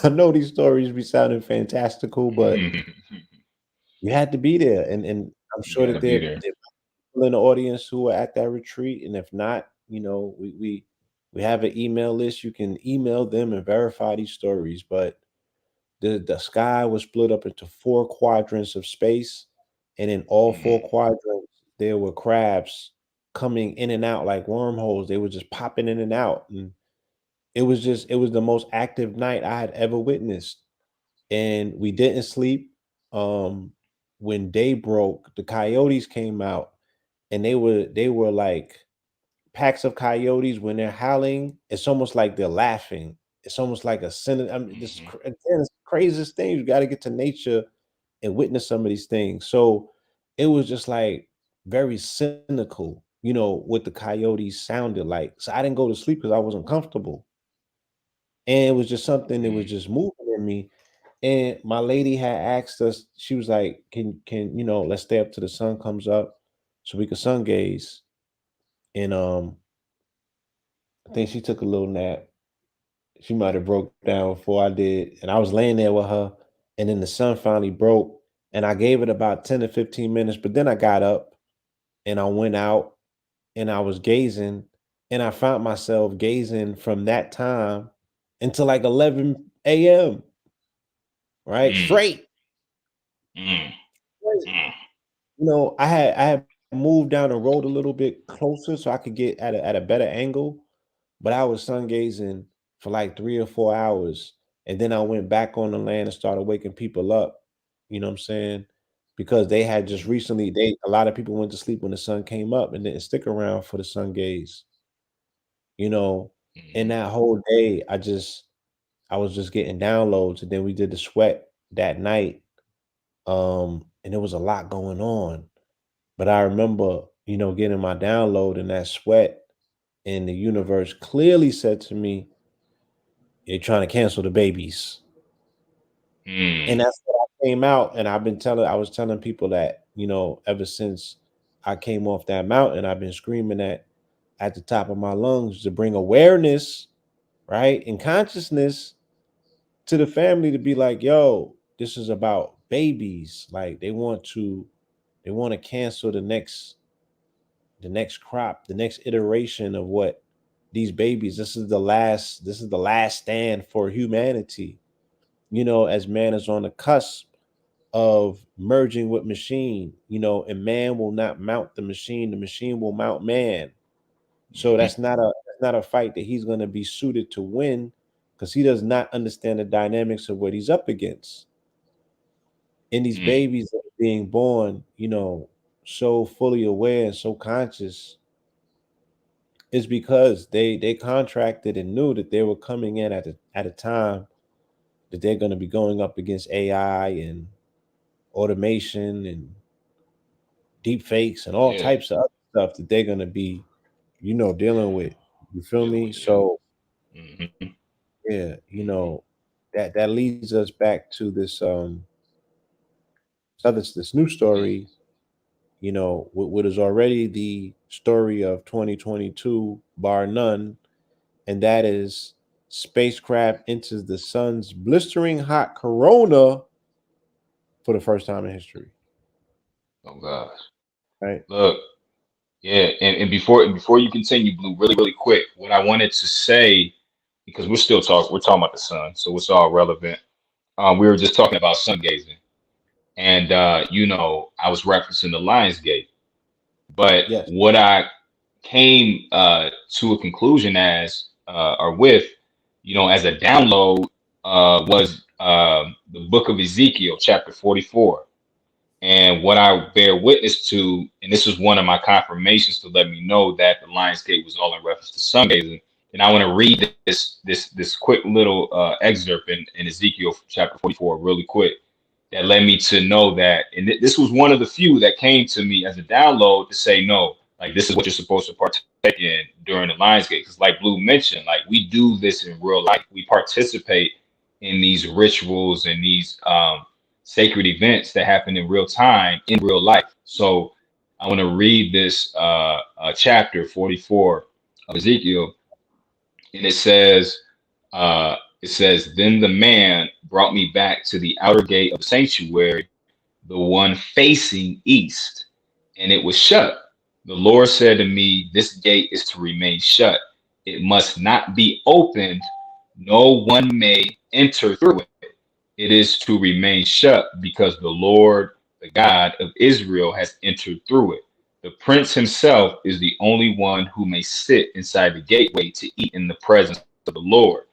S1: I know these stories be sounding fantastical, but you had to be there, and I'm
S2: You
S1: sure
S2: got to
S1: that
S2: be
S1: there
S2: there.
S1: there are people in the audience who were at that retreat, and if not, we We have an email list. You can email them and verify these stories. But the sky was split up into four quadrants of space, and in all four
S2: Mm-hmm.
S1: quadrants there were crabs coming in and out like wormholes. They were just popping in and out, and it was the most active night I had ever witnessed. And we didn't sleep. Um, when day broke, the coyotes came out, and they were like packs of coyotes. When they're howling, it's almost like they're laughing. It's almost like a sin. I mean, this
S2: Mm-hmm.
S1: again, it's the craziest thing. You got to get to nature and witness some of these things. So it was just like very cynical, what the coyotes sounded like. So I didn't go to sleep because I wasn't comfortable, and it was just something that was
S2: Mm-hmm.
S1: just moving in me. And my lady had asked us. She was like, "Can let's stay up till the sun comes up, so we could sun gaze." And I think she took a little nap. She might have broke down before I did. And I was laying there with her. And then the sun finally broke. And I gave it about 10 to 15 minutes. But then I got up and I went out and I was gazing. And I found myself gazing from that time until like 11 a.m. Right? Straight.
S2: Mm-hmm.
S1: Straight.
S2: Mm-hmm.
S1: I had moved down the road a little bit closer so I could get at a better angle. But I was sun gazing for like 3 or 4 hours. And then I went back on the land and started waking people up. You know what I'm saying? Because they had just recently, a lot of people went to sleep when the sun came up and didn't stick around for the sun gaze, you know. And
S2: Mm-hmm.
S1: that whole day, I was just getting downloads. And then we did the sweat that night. And there was a lot going on. But I remember, getting my download in that sweat, and the universe clearly said to me, "You're trying to cancel the babies." And
S2: Mm-hmm.
S1: that's what I came out, and I was telling people that, ever since I came off that mountain, I've been screaming that at the top of my lungs to bring awareness, right? And consciousness to the family to be like, yo, this is about babies. Like they want to cancel the next crop, the next iteration of what these babies, this is the last stand for humanity. As man is on the cusp of merging with machine, and man will not mount the machine will mount man. So that's not a fight that he's going to be suited to win, because he does not understand the dynamics of what he's up against. And these
S2: Mm-hmm.
S1: babies that are being born, so fully aware and so conscious, is because they contracted and knew that they were coming in at a time that they're going to be going up against AI and automation and deep fakes and all
S2: Yeah.
S1: types of other stuff that they're going to be, dealing with. You feel
S2: Dealing
S1: me?
S2: with, yeah.
S1: So
S2: Mm-hmm.
S1: yeah,
S2: Mm-hmm.
S1: that leads us back to this new story. What is already the story of 2022, bar none, and that is spacecraft enters the sun's blistering hot corona for the first time in history.
S2: Oh gosh.
S1: Right?
S2: Look, yeah, and before you continue, Blue, really quick, what I wanted to say, because we're talking about the sun, so it's all relevant. We were just talking about sun gazing, and I was referencing the Lions Gate, but
S1: Yes.
S2: what I came to a conclusion as or with, as a download was the book of Ezekiel, chapter 44. And what I bear witness to, and this was one of my confirmations to let me know that the Lion's Gate was all in reference to sun gazing. And I want to read this quick little excerpt in Ezekiel chapter 44 really quick, that led me to know that, and this was one of the few that came to me as a download to say, no, like this is what you're supposed to partake in during the Lionsgate. Because like Blue mentioned, like we do this in real life. We participate in these rituals and these sacred events that happen in real time in real life. So I want to read this chapter 44 of Ezekiel, and it says, then the man brought me back to the outer gate of the sanctuary, the one facing east, and it was shut. The Lord said to me, this gate is to remain shut. It must not be opened. No one may enter through it. It is to remain shut because the Lord, the God of Israel, has entered through it. The prince himself is the only one who may sit inside the gateway to eat in the presence of the Lord.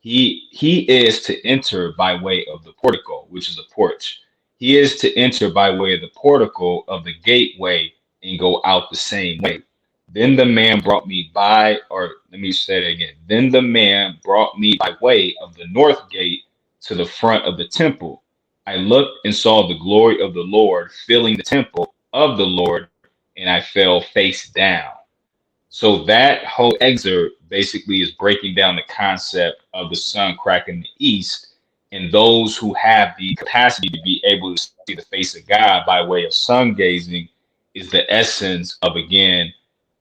S2: He is to enter by way of the portico, which is a porch. He is to enter by way of the portico of the gateway and go out the same way. Then the man brought me by, or let me say it again. Then the man brought me by way of the north gate to the front of the temple. I looked and saw the glory of the Lord filling the temple of the Lord, and I fell face down. So that whole excerpt basically is breaking down the concept of the sun cracking the east, and those who have the capacity to be able to see the face of God by way of sun gazing is the essence of, again,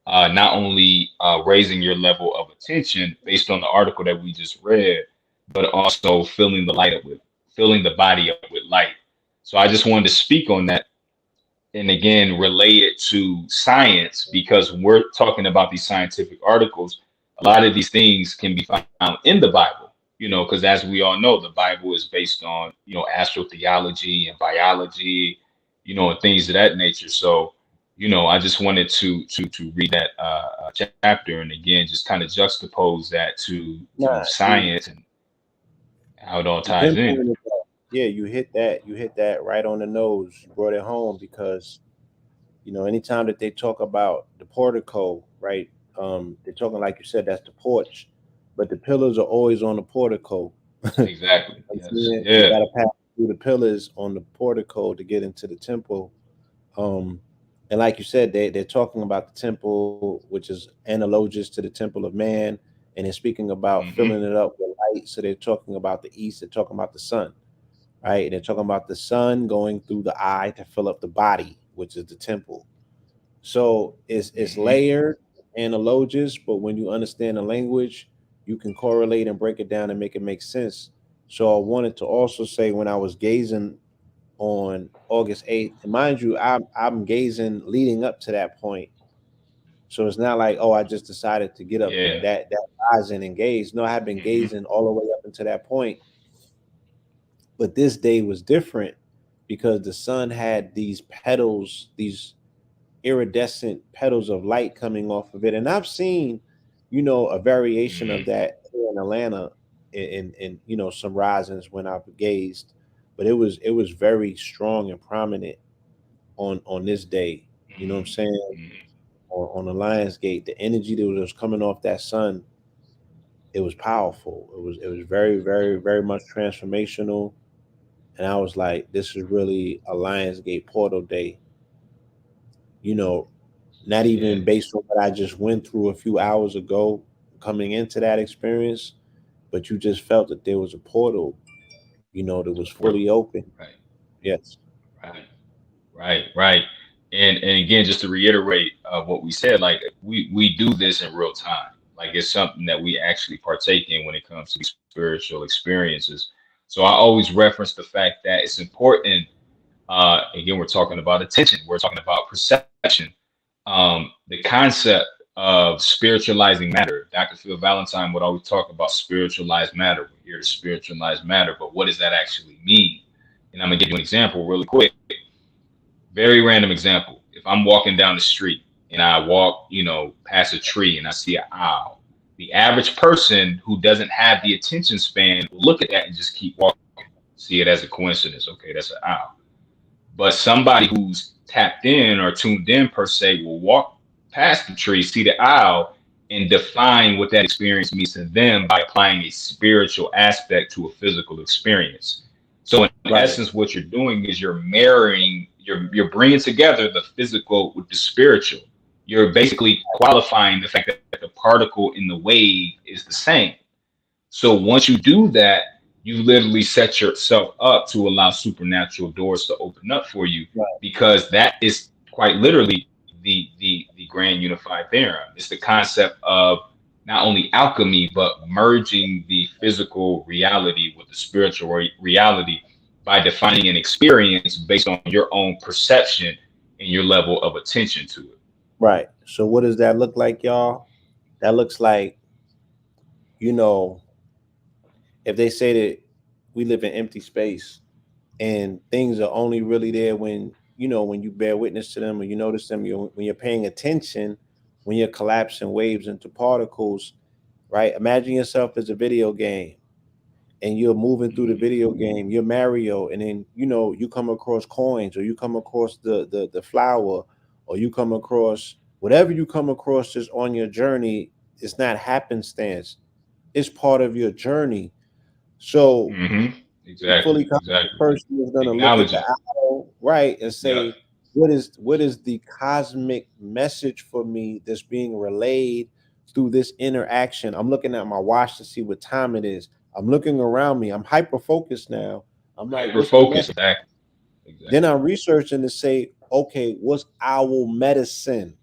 S2: not only raising your level of attention based on the article that we just read, but also filling the body up with light. So I just wanted to speak on that, and again relate it to science, because when we're talking about these scientific articles, a lot of these things can be found in the Bible, because as we all know, the Bible is based on, astrotheology and biology, and things of that nature. So, I just wanted to read that chapter, and again just kind of juxtapose that to
S1: Nah, you
S2: science and how it all
S1: you
S2: ties in.
S1: pinpointed that. Yeah, you hit that right on the nose. You brought it home because anytime that they talk about the portico, right? They're talking, like you said, that's the porch, but the pillars are always on the portico.
S2: Exactly.
S1: I'm
S2: Yes.
S1: saying you
S2: Yeah.
S1: got to pass through the pillars on the portico to get into the temple. Um, and like you said, they're talking about the temple, which is analogous to the temple of man, and they're speaking about
S2: Hmm.
S1: filling it up with light. So they're talking about the east. They're talking about the sun, right? They're talking about the sun going through the eye to fill up the body, which is the temple. So it's
S2: Hmm.
S1: layered and analogous, but when you understand the language, you can correlate and break it down and make it make sense. So I wanted to also say, when I was gazing on August 8th, and mind you, I'm gazing leading up to that point. So it's not like, oh, I just decided to get up
S2: Yeah.
S1: that rising and gaze. No, I have been
S2: Hmm.
S1: gazing all the way up until that point. But this day was different because the sun had these petals, these iridescent petals of light coming off of it. And I've seen, a variation of
S2: Hmm.
S1: that here in Atlanta in some risings when I've gazed, but it was very strong and prominent on this day. You know what I'm
S2: Hmm.
S1: saying? On the Lions Gate, the energy that was coming off that sun, it was powerful. It was very, very, very much transformational. And I was like, this is really a Lions Gate portal day. You know, not
S2: Yeah.
S1: even based on what I just went through a few hours ago coming into that experience, but you just felt that there was a portal, that was fully
S2: Portal.
S1: open.
S2: Right.
S1: Yes.
S2: Right. Right. And again, just to reiterate what we said, like we do this in real time. Like it's something that we actually partake in when it comes to these spiritual experiences. So I always reference the fact that it's important. Again, we're talking about attention. We're talking about perception. The concept of spiritualizing matter. Dr. Phil Valentine would always talk about spiritualized matter. We're here to spiritualize matter, but what does that actually mean? And I'm gonna give you an example really quick. Very random example. If I'm walking down the street and I walk, past a tree and I see an owl, the average person who doesn't have the attention span will look at that and just keep walking, see it as a coincidence. Okay, that's an owl. But somebody who's tapped in or tuned in per se will walk past the tree, see the owl, and define what that experience means to them by applying a spiritual aspect to a physical experience. So in
S1: Right.
S2: essence, what you're doing is you're marrying, you're bringing together the physical with the spiritual. You're basically qualifying the fact that the particle in the wave is the same. So once you do that, you literally set yourself up to allow supernatural doors to open up for you,
S1: Right.
S2: because that is quite literally the grand unified theorem. It's the concept of not only alchemy but merging the physical reality with the spiritual reality by defining an experience based on your own perception and your level of attention to it.
S1: Right. So what does that look like, y'all? That looks like you know, if they say that we live in empty space and things are only really there when when you bear witness to them or you notice them, when you're paying attention, when you're collapsing waves into particles, right? Imagine yourself as a video game and you're moving through the
S2: Mhm.
S1: video game, you're Mario, and then you come across coins or you come across the flower or you come across whatever you come across just on your journey. It's not happenstance, it's part of your journey. So
S2: Mhm.
S1: the fully
S2: Exactly.
S1: conscious
S2: Exactly.
S1: person is going to look at the
S2: Acknowledging.
S1: owl, right, and
S2: Yep.
S1: say, what is the cosmic message for me that's being relayed through this interaction? I'm looking at my watch to see what time it is. I'm looking around me. I'm hyper focused now. I'm like,
S2: Hyper
S1: what's the
S2: focus.
S1: message?
S2: Exactly.
S1: Then
S2: Exactly.
S1: I'm researching to say, okay, what's owl medicine?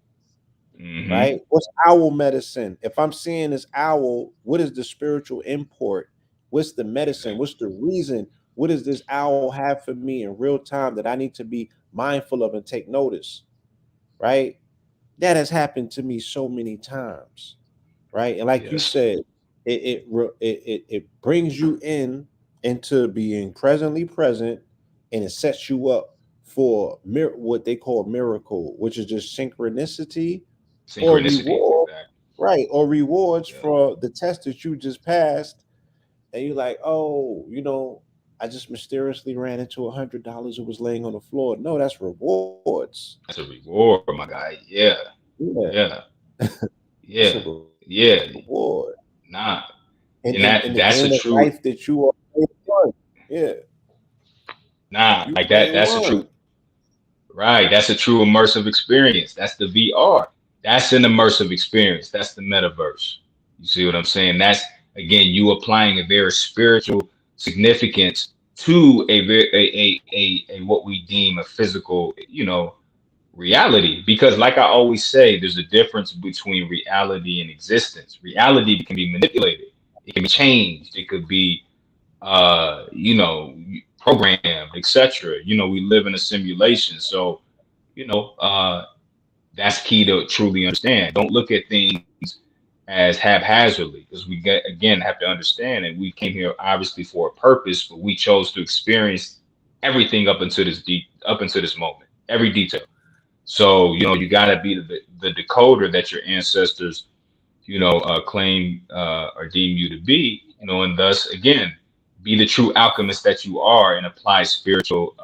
S2: Mhm.
S1: Right? What's owl medicine? If I'm seeing this owl, what is the spiritual import? What's the medicine?
S2: Exactly.
S1: What's the reason? What does this owl have for me in real time that I need to be mindful of and take notice? Right? That has happened to me so many times. Right? And like you
S2: Yes.
S1: said, it brings you into being presently present, and it sets you up for what they call miracle, which is just synchronicity or
S2: Synchronicity.
S1: reward,
S2: Exactly.
S1: right? Or rewards
S2: Yeah.
S1: for the test that you just passed, and you're like, oh, I just mysteriously ran into $100 that was laying on the floor. No, that's rewards.
S2: That's a reward, my guy. Yeah.
S1: Yeah,
S2: Yeah.
S1: that's a
S2: Yeah. Yeah.
S1: reward.
S2: Nah.
S1: And
S2: And
S1: in the
S2: that's a
S1: game of
S2: true.
S1: life that you are playing one. Yeah,
S2: Nah.
S1: you
S2: Like that.
S1: playing
S2: That's a true.
S1: one.
S2: Right. That's a true immersive experience. That's the VR. That's an immersive experience. That's the metaverse. You see what I'm saying? That's again you applying a very spiritual significance to a what we deem a physical, reality. Because like I always say, there's a difference between reality and existence. Reality can be manipulated, it can be changed, it could be programmed, etc. We live in a simulation. So, you know, uh that's key to truly understand. Don't look at things as haphazardly, because we get again have to understand that we came here obviously for a purpose, but we chose to experience everything up until this moment, every detail. So you got to be the decoder that your ancestors claim or deem you to be, and thus again be the true alchemist that you are and apply spiritual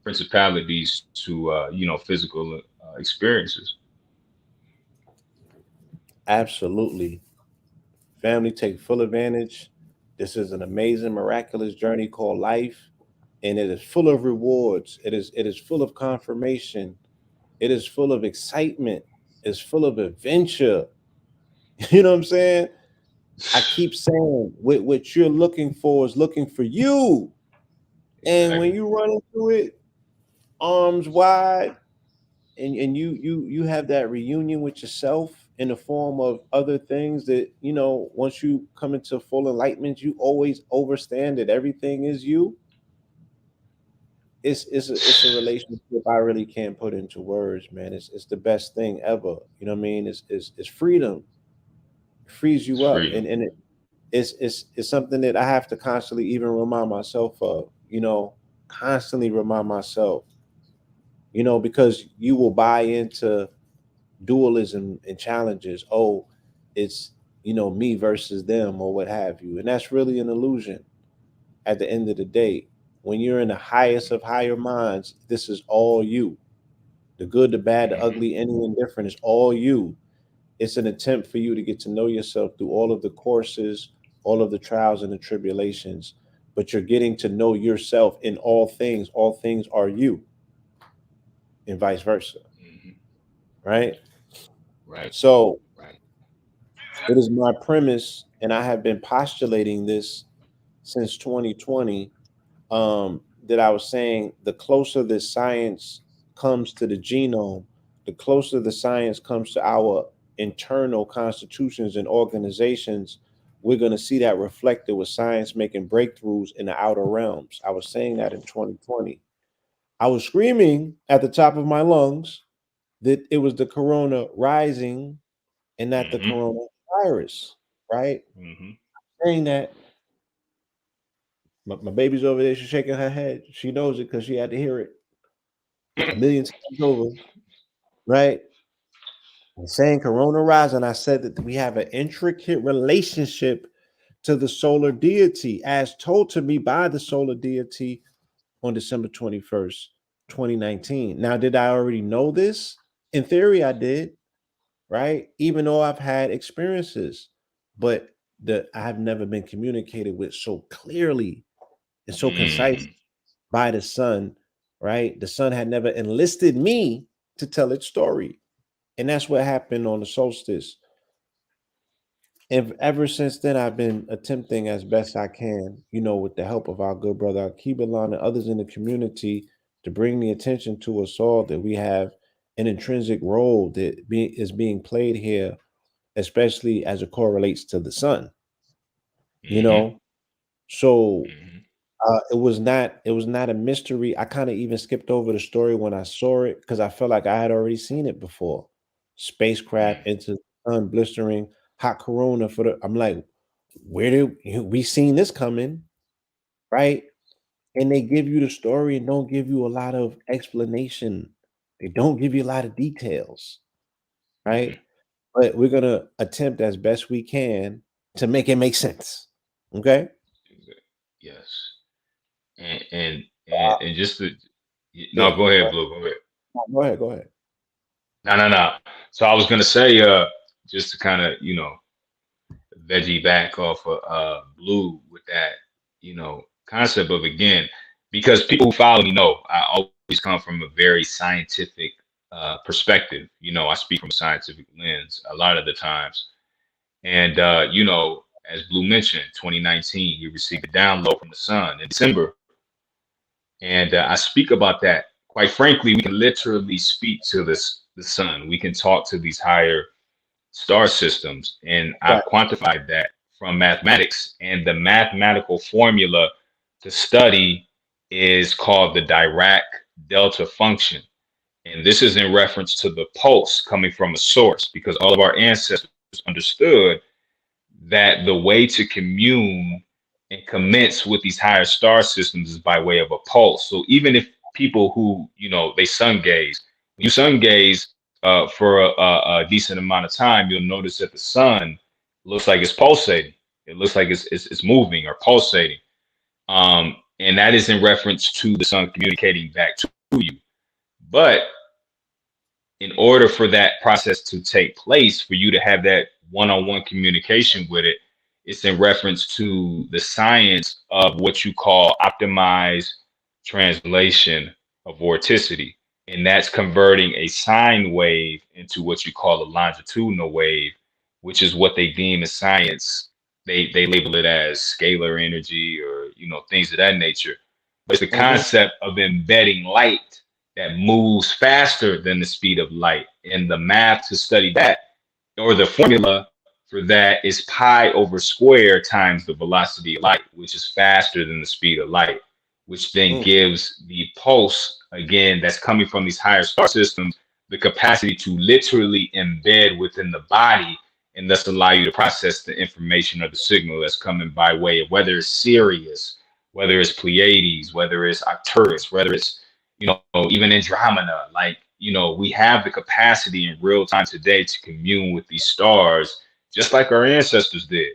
S2: principalities to physical experiences.
S1: Absolutely. Family, take full advantage. This is an amazing, miraculous journey called life, and it is full of rewards. It is full of confirmation. It is full of excitement. It's full of adventure. You know what I'm saying? I keep saying what you're looking for is looking for you. And when
S2: Exactly.
S1: you run into it, arms wide, and you have that reunion with yourself in the form of other things that once you come into full enlightenment, you always understand that everything is you. It's a relationship I really can't put into words, man. It's the best thing ever. You know what I mean? It's freedom. It frees
S2: It's
S1: you up,
S2: freedom.
S1: and it's something that I have to constantly even remind myself of. Constantly remind myself. Because you will buy into dualism and challenges. Oh, it's me versus them or what have you, and that's really an illusion. At the end of the day, when you're in the highest of higher minds, this is all you. The good, the bad, the
S2: Hmm.
S1: ugly, and the indifferent is all you. It's an attempt for you to get to know yourself through all of the courses, all of the trials and the tribulations, but you're getting to know yourself in all things. All things are you, and vice versa,
S2: Hmm.
S1: right?
S2: Right.
S1: So
S2: Right.
S1: it is my premise, and I have been postulating this since 2020, that I was saying the closer the science comes to the genome, the closer the science comes to our internal constitutions and organizations, we're going to see that reflected with science making breakthroughs in the outer realms. I was saying that in 2020. I was screaming at the top of my lungs that it was the corona rising and not the
S2: Hmm.
S1: coronavirus, right?
S2: Mm-hmm.
S1: Saying that, my baby's over there. She's shaking her head. She knows it because she had to hear it a million times over, right? And saying Corona Rising, I said that we have an intricate relationship to the solar deity, as told to me by the solar deity on December 21st, 2019. Now, did I already know this? In theory, I did, right? Even though I've had experiences, but I have never been communicated with so clearly and so concise
S2: Mm-hmm.
S1: by the sun, right? The sun had never enlisted me to tell its story. And that's what happened on the solstice. And ever since then, I've been attempting as best I can, with the help of our good brother Alkebulan and others in the community, to bring the attention to us all that we have an intrinsic role that is being played here, especially as it correlates to the sun. You
S2: Mm-hmm.
S1: know, so
S2: Mm-hmm.
S1: it was not a mystery. I kind of even skipped over the story when I saw it because I felt like I had already seen it before. Spacecraft into the sun, blistering hot corona for the. I'm like, where did we seen this coming, right? And they give you the story and don't give you a lot of explanation. They don't give you a lot of details,
S2: Mm-hmm.
S1: right? But we're gonna attempt as best we can to make it make sense. Okay.
S2: Yes. And just to
S1: Yeah.
S2: no, go ahead, Blue. Go ahead.
S1: Go ahead. Go ahead.
S2: No, no, no. So I was gonna say, just to kind of, veggie back off of Blue with that, concept of again, because people who follow me know I always come from a very scientific perspective. I speak from a scientific lens a lot of the times. And as Blue mentioned, 2019, he received a download from the sun in December. And I speak about that. Quite frankly, we can literally speak to the sun. We can talk to these higher star systems, and
S1: Right.
S2: I've quantified that from mathematics. And the mathematical formula to study is called the Dirac delta function. And this is in reference to the pulse coming from a source, because all of our ancestors understood that the way to commune and commence with these higher star systems is by way of a pulse. So even if people who, they sun gaze, when you sun gaze for a decent amount of time, you'll notice that the sun looks like it's pulsating. It looks like it's moving or pulsating. And that is in reference to the sun communicating back to you. But in order for that process to take place, for you to have that one-on-one communication with it, it's in reference to the science of what you call optimized translation of vorticity. And that's converting a sine wave into what you call a longitudinal wave, which is what they deem as science. They label it as scalar energy or things of that nature. But it's the
S1: Mm-hmm.
S2: concept of embedding light that moves faster than the speed of light. And the math to study that, or the formula for that, is pi over square times the velocity of light, which is faster than the speed of light, which then
S1: Mm.
S2: gives the pulse, again, that's coming from these higher star systems, the capacity to literally embed within the body and thus allow you to process the information or the signal that's coming by way of whether it's Sirius, whether it's Pleiades, whether it's Arcturus, whether it's even Andromeda. Like, we have the capacity in real time today to commune with these stars, just like our ancestors did.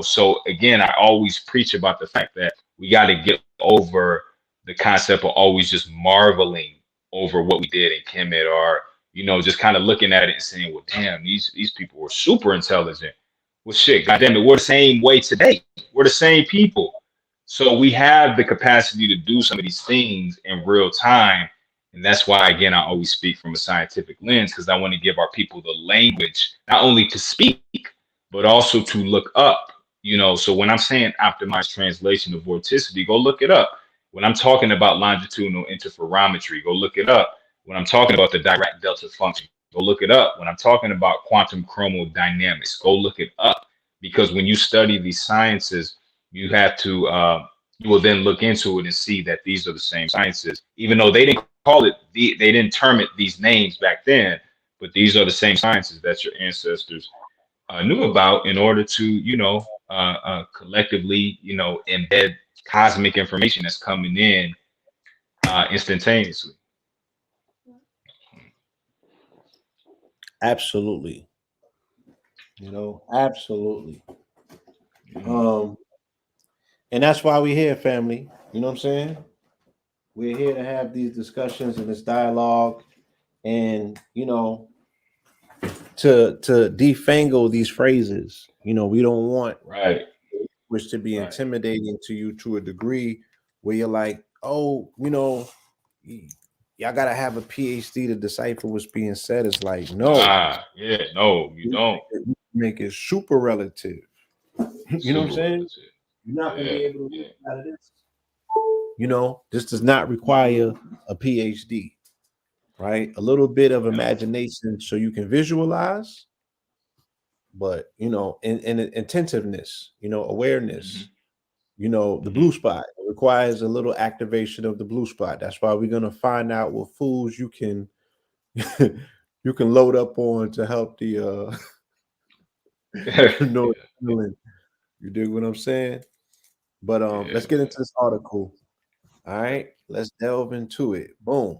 S2: So again, I always preach about the fact that we got to get over the concept of always just marveling over what we did in Kemet, or just kind of looking at it and saying, well, damn, these people were super intelligent. Well, shit, goddamn it, we're the same way today. We're the same people. So we have the capacity to do some of these things in real time. And that's why, again, I always speak from a scientific lens, because I want to give our people the language, not only to speak, but also to look up. So when I'm saying optimized translation of vorticity, go look it up. When I'm talking about longitudinal interferometry, go look it up. When I'm talking about the Dirac delta function, go look it up. When I'm talking about quantum chromodynamics, go look it up. Because when you study these sciences, you have to you will then look into it and see that these are the same sciences, even though they didn't call it they didn't term it these names back then, but these are the same sciences that your ancestors knew about in order to, collectively, embed cosmic information that's coming in instantaneously.
S1: Absolutely. Absolutely.
S2: Mm,
S1: Um, and that's why we're here, family. You know what I'm saying? We're here to have these discussions and this dialogue, and to defangle these phrases. We don't want
S2: right,
S1: which to be
S2: right.
S1: intimidating to you to a degree where you're like, oh, y'all gotta have a PhD to decipher what's being said. It's like, no,
S2: Yeah, no, you don't.
S1: make it super relative. You know what I'm
S2: Super
S1: saying?
S2: relative.
S1: You're not gonna
S2: Yeah,
S1: be able to
S2: yeah,
S1: read out of this. This does not require a PhD, right? A little bit of
S2: yeah.
S1: imagination so you can visualize, but and attentiveness, awareness,
S2: Hmm.
S1: the
S2: Hmm.
S1: blue spot. It requires a little activation of the blue spot. That's why we're gonna find out what foods you can you can load up on to help the
S2: Yeah,
S1: noradrenaline. You dig what I'm saying? But
S2: yeah,
S1: let's get into this article. All right, let's delve into it. Boom.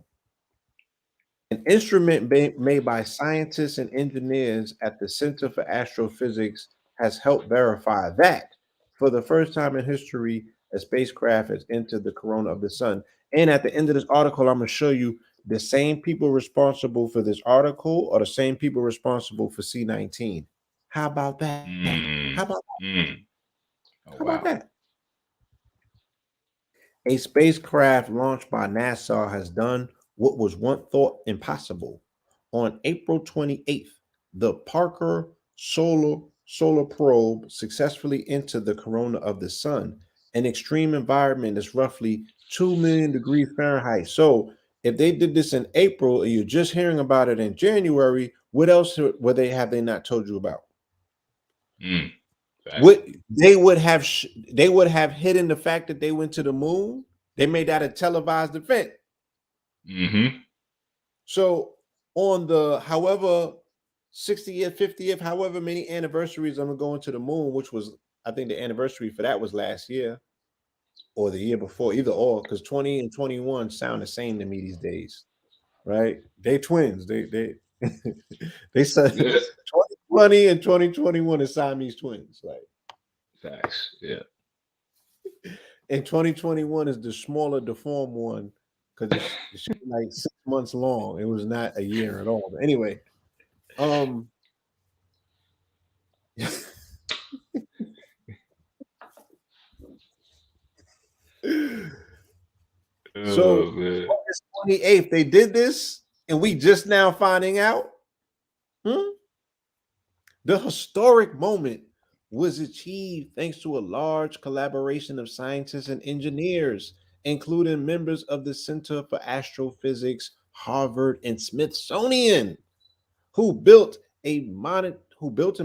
S1: An instrument made by scientists and engineers at the Center for Astrophysics has helped verify that for the first time in history, a spacecraft has entered the corona of the sun. And at the end of this article, I'm going to show you the same people responsible for this article are the same people responsible for C-19. How about that?
S2: mm, mm. Oh,
S1: How about
S2: wow.
S1: that? A spacecraft launched by NASA has done what was once thought impossible. On April 28th, the Parker Solar Probe successfully entered the corona of the sun, an extreme environment that's roughly 2 million degrees Fahrenheit. So, if they did this in April and you're just hearing about it in January, what else would they have they not told you about?
S2: Mm. Facts.
S1: What they would have hidden the fact that they went to the moon. They made that a televised event.
S2: Hmm.
S1: So on the however 60th, 50th, however many anniversaries I'm going to the moon, which was I think the anniversary for that was last year or the year before, either or, because 20 and 21 sound the same to me these days, right? They twins. They they said
S2: Yeah.
S1: 2020 and 2021 is Siamese twins, like.
S2: Facts. Yeah.
S1: And 2021 is the smaller, deformed one because it's like 6 months long. It was not a year at all. But anyway, um,
S2: Oh,
S1: so
S2: man.
S1: August 28th, they did this, and we just now finding out. Hmm? The historic moment was achieved thanks to a large collaboration of scientists and engineers, including members of the Center for Astrophysics, Harvard, and Smithsonian, who built and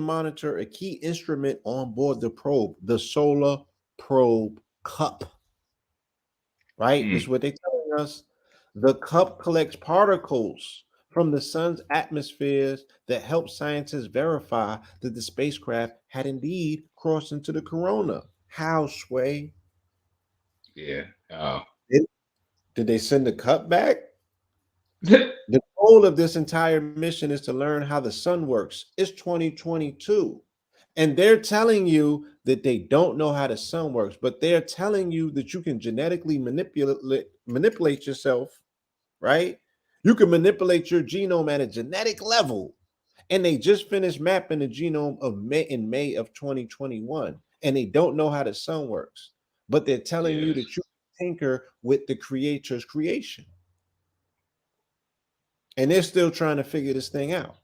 S1: monitor a key instrument on board the probe, the Solar Probe Cup. Right? This is
S2: Mm.
S1: what they're telling us. The cup collects particles from the sun's atmospheres that help scientists verify that the spacecraft had indeed crossed into the corona. How, Sway?
S2: Yeah. Oh.
S1: Did, did they send the cup back? The goal of this entire mission is to learn how the sun works. It's 2022. And they're telling you that they don't know how the sun works, but they're telling you that you can genetically manipulate yourself, right? You can manipulate your genome at a genetic level. And they just finished mapping the genome of May of 2021, and they don't know how the sun works. But they're telling you
S2: Yes.
S1: that you can tinker with the creator's creation. And they're still trying to figure this thing out.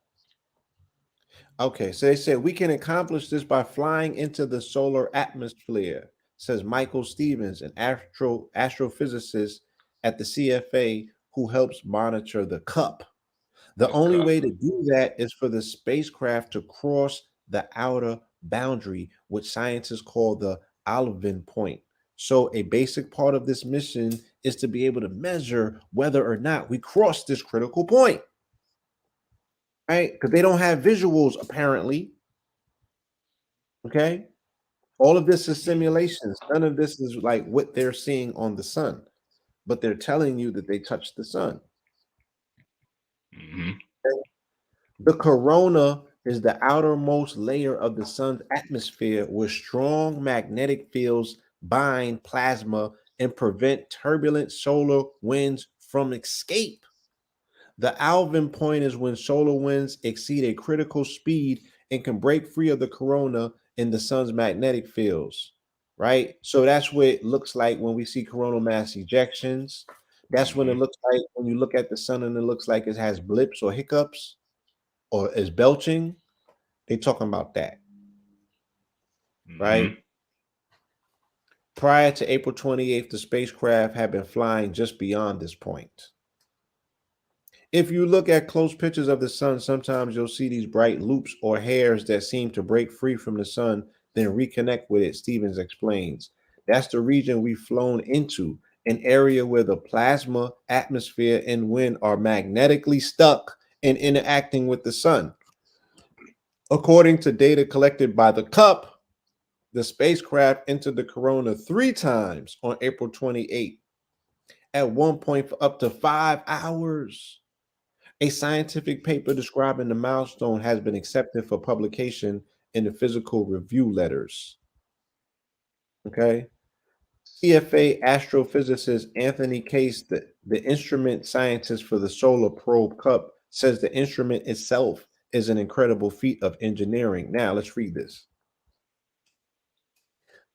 S1: Okay, so they said we can accomplish this by flying into the solar atmosphere, says Michael Stevens, an astrophysicist at the CFA who helps monitor the cup. The
S2: The
S1: only
S2: cup.
S1: way to do that is for the spacecraft to cross the outer boundary, which scientists call the Alvin point. So, a basic part of this mission is to be able to measure whether or not we cross this critical point, right? Because they don't have visuals apparently. Okay. All of this is
S2: Mm-hmm.
S1: simulations. None of this is like what they're seeing on the sun, but they're telling you that they touched the sun.
S2: Mm-hmm.
S1: The corona is the outermost layer of the sun's atmosphere where strong magnetic fields bind plasma and prevent turbulent solar winds from escape. The Alvin point is when solar winds exceed a critical speed and can break free of the corona in the sun's magnetic fields, right? So that's what it looks like when we see coronal mass ejections. That's when it
S2: Mm-hmm.
S1: looks like when you look at the sun and it looks like it has blips or hiccups or is belching. They talking about that, right?
S2: Mm-hmm.
S1: Prior to April 28th, the spacecraft had been flying just beyond this point. If you look at close pictures of the sun, sometimes you'll see these bright loops or hairs that seem to break free from the sun, then reconnect with it, Stevens explains. That's the region we've flown into, an area where the plasma, atmosphere, and wind are magnetically stuck and interacting with the sun. According to data collected by the CUP, the spacecraft entered the corona 3 times on April 28th, at one point for up to 5 hours. A scientific paper describing the milestone has been accepted for publication in the physical review letters. Okay. CFA astrophysicist Anthony Case, the instrument scientist for the Solar Probe Cup, says the instrument itself is an incredible feat of engineering. Now, let's read this.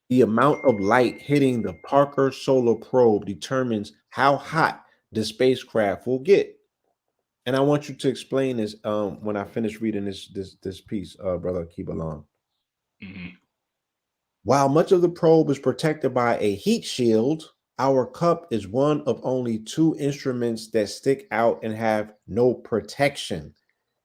S1: The amount of light hitting the Parker Solar Probe determines how hot the spacecraft will get. And I want you to explain this when I finish reading this piece, brother. Keep along.
S2: Mm-hmm.
S1: While much of the probe is protected by a heat shield, our cup is one of only two instruments that stick out and have no protection.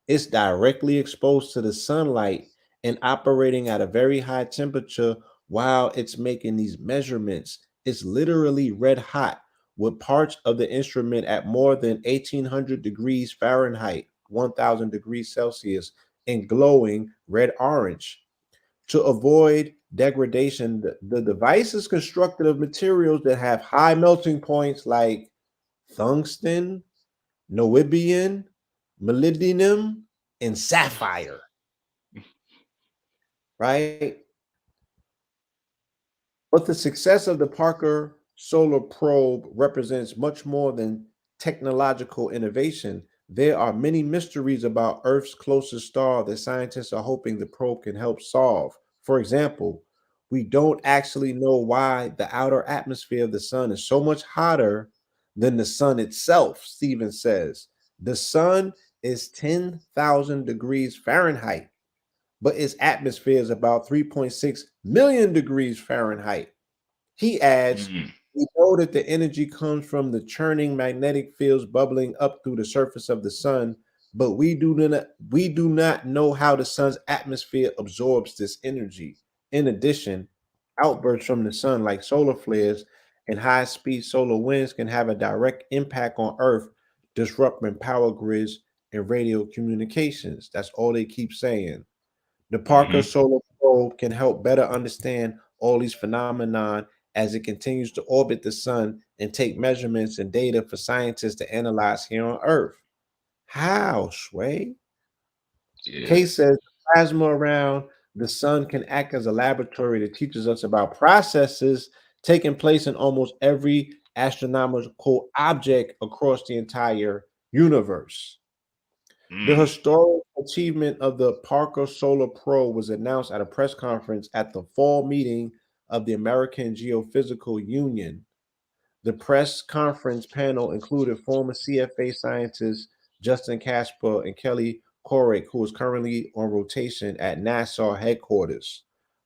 S1: It's directly exposed to the sunlight and operating at a very high temperature while it's making these measurements. It's literally red hot with parts of the instrument at more than 1800 degrees Fahrenheit, 1000 degrees Celsius, and glowing red orange. To avoid degradation, the device is constructed of materials that have high melting points like tungsten, niobium, molybdenum, and sapphire, right? But the success of the Parker Solar Probe represents much more than technological innovation. There are many mysteries about Earth's closest star that scientists are hoping the probe can help solve. For example, we don't actually know why the outer atmosphere of the sun is so much hotter than the sun itself, Stevens says. The sun is 10,000 degrees Fahrenheit, but its atmosphere is about 3.6 million degrees Fahrenheit. He adds,
S2: Mm-hmm.
S1: we know that the energy comes from the churning magnetic fields bubbling up through the surface of the sun, but we do not know how the sun's atmosphere absorbs this energy. In addition, outbursts from the sun like solar flares and high-speed solar winds can have a direct impact on Earth, disrupting power grids and radio communications. That's all they keep saying. The Parker
S2: Mm-hmm.
S1: Solar Probe can help better understand all these phenomena as it continues to orbit the sun and take measurements and data for scientists to analyze here on Earth. How, Sway?
S2: Yeah.
S1: Case says plasma around the sun can act as a laboratory that teaches us about processes taking place in almost every astronomical object across the entire universe. The
S2: Mm.
S1: historic achievement of the Parker Solar Probe was announced at a press conference at the fall meeting of the American Geophysical Union. The press conference panel included former CFA scientists Justin Casper and Kelly Corrick, who is currently on rotation at NASA headquarters.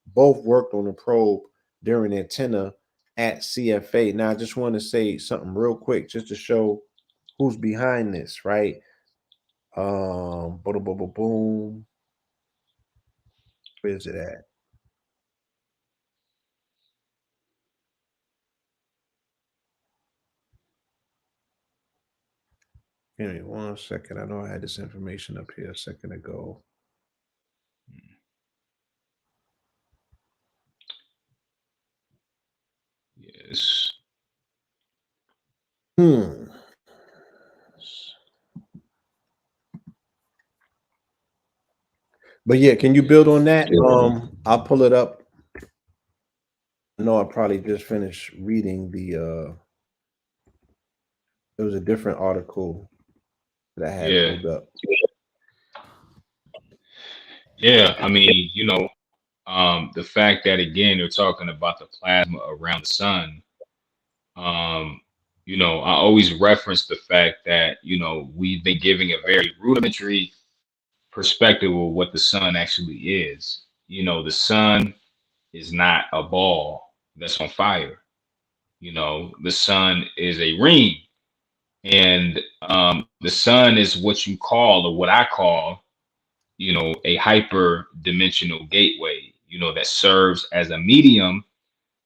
S1: Both worked on the probe during their tenure at CFA. Now, I just want to say something real quick just to show who's behind this, right? Boom, boom, boom, boom. Where's it at? Give me 1 second. I know I had this information up here a second ago.
S2: It's,
S1: Hmm. But yeah, can you build on that? I'll pull it up. No, I probably just finished reading it was a different article that I had
S2: yeah,
S1: pulled up.
S2: yeah. I mean, the fact that again they're talking about the plasma around the sun. Um, I always reference the fact that we've been giving a very rudimentary perspective of what the sun actually is. The sun is not a ball that's on fire. The sun is a ring, and the sun is what you call, or what I call, a hyper dimensional gateway. That serves as a medium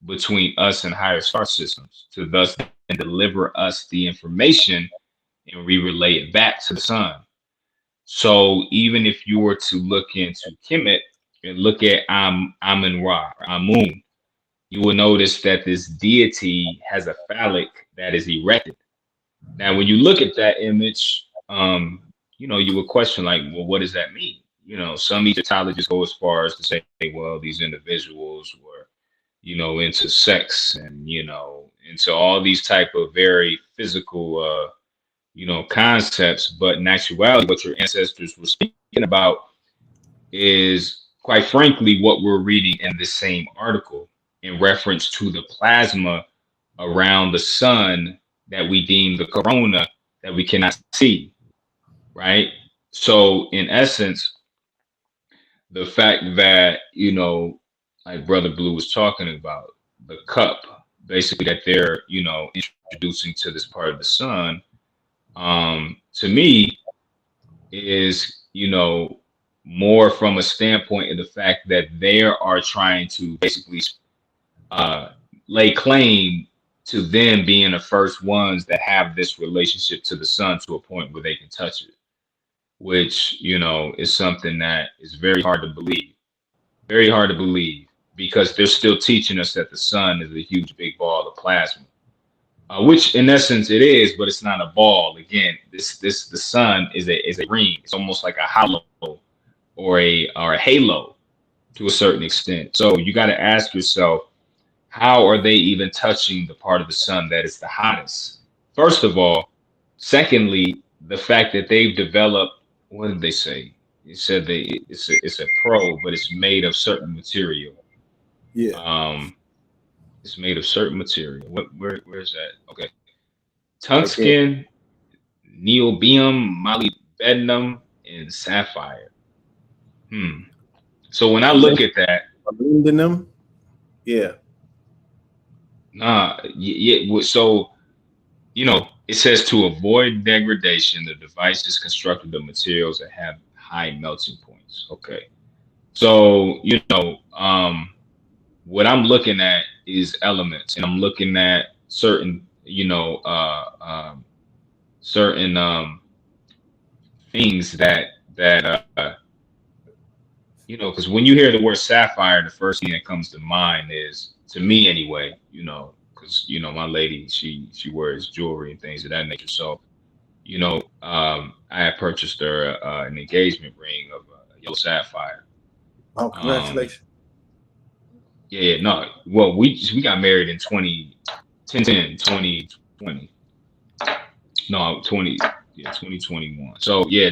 S2: between us and higher star systems to thus and deliver us the information and we relay it back to the sun. So even if you were to look into Kemet and look at Amun Ra or Amun, you will notice that this deity has a phallic that is erected. Now, when you look at that image, you would question like, well, what does that mean? Some Egyptologists go as far as to say, well, these individuals were, into sex and, into all these type of very physical, concepts. But in actuality, what your ancestors were speaking about is, quite frankly, what we're reading in the same article in reference to the plasma around the sun that we deem the corona that we cannot see, right? So, in essence, the fact that, like Brother Blue was talking about, the cup basically that they're, introducing to this part of the sun, to me, is, more from a standpoint of the fact that they are trying to basically uh, lay claim to them being the first ones that have this relationship to the sun to a point where they can touch it, which, is something that is very hard to believe, because they're still teaching us that the sun is a huge big ball of plasma, which in essence it is, but it's not a ball. Again, the sun is a ring. It's almost like a hollow or a halo to a certain extent. So you got to ask yourself, how are they even touching the part of the sun that is the hottest? First of all. Secondly, the fact that they've developed, what did they say? It said it's a probe, but it's made of certain material.
S1: Yeah.
S2: Um, it's made of certain material. Where's that? Okay,
S1: Right there.
S2: tungsten, niobium, molybdenum, and sapphire. Hmm. So when I look at that,
S1: Aluminum. Yeah.
S2: so it says to avoid degradation, the device is constructed of materials that have high melting points. Okay. So, what I'm looking at is elements, and I'm looking at certain, certain things that because when you hear the word sapphire, the first thing that comes to mind is, to me anyway, because my lady, she wears jewelry and things of that nature. So, I had purchased her an engagement ring of yellow sapphire.
S1: Oh,
S2: Um,
S1: congratulations.
S2: yeah, no, well, we got married in 2020. No, 20, yeah, 2021. So yeah,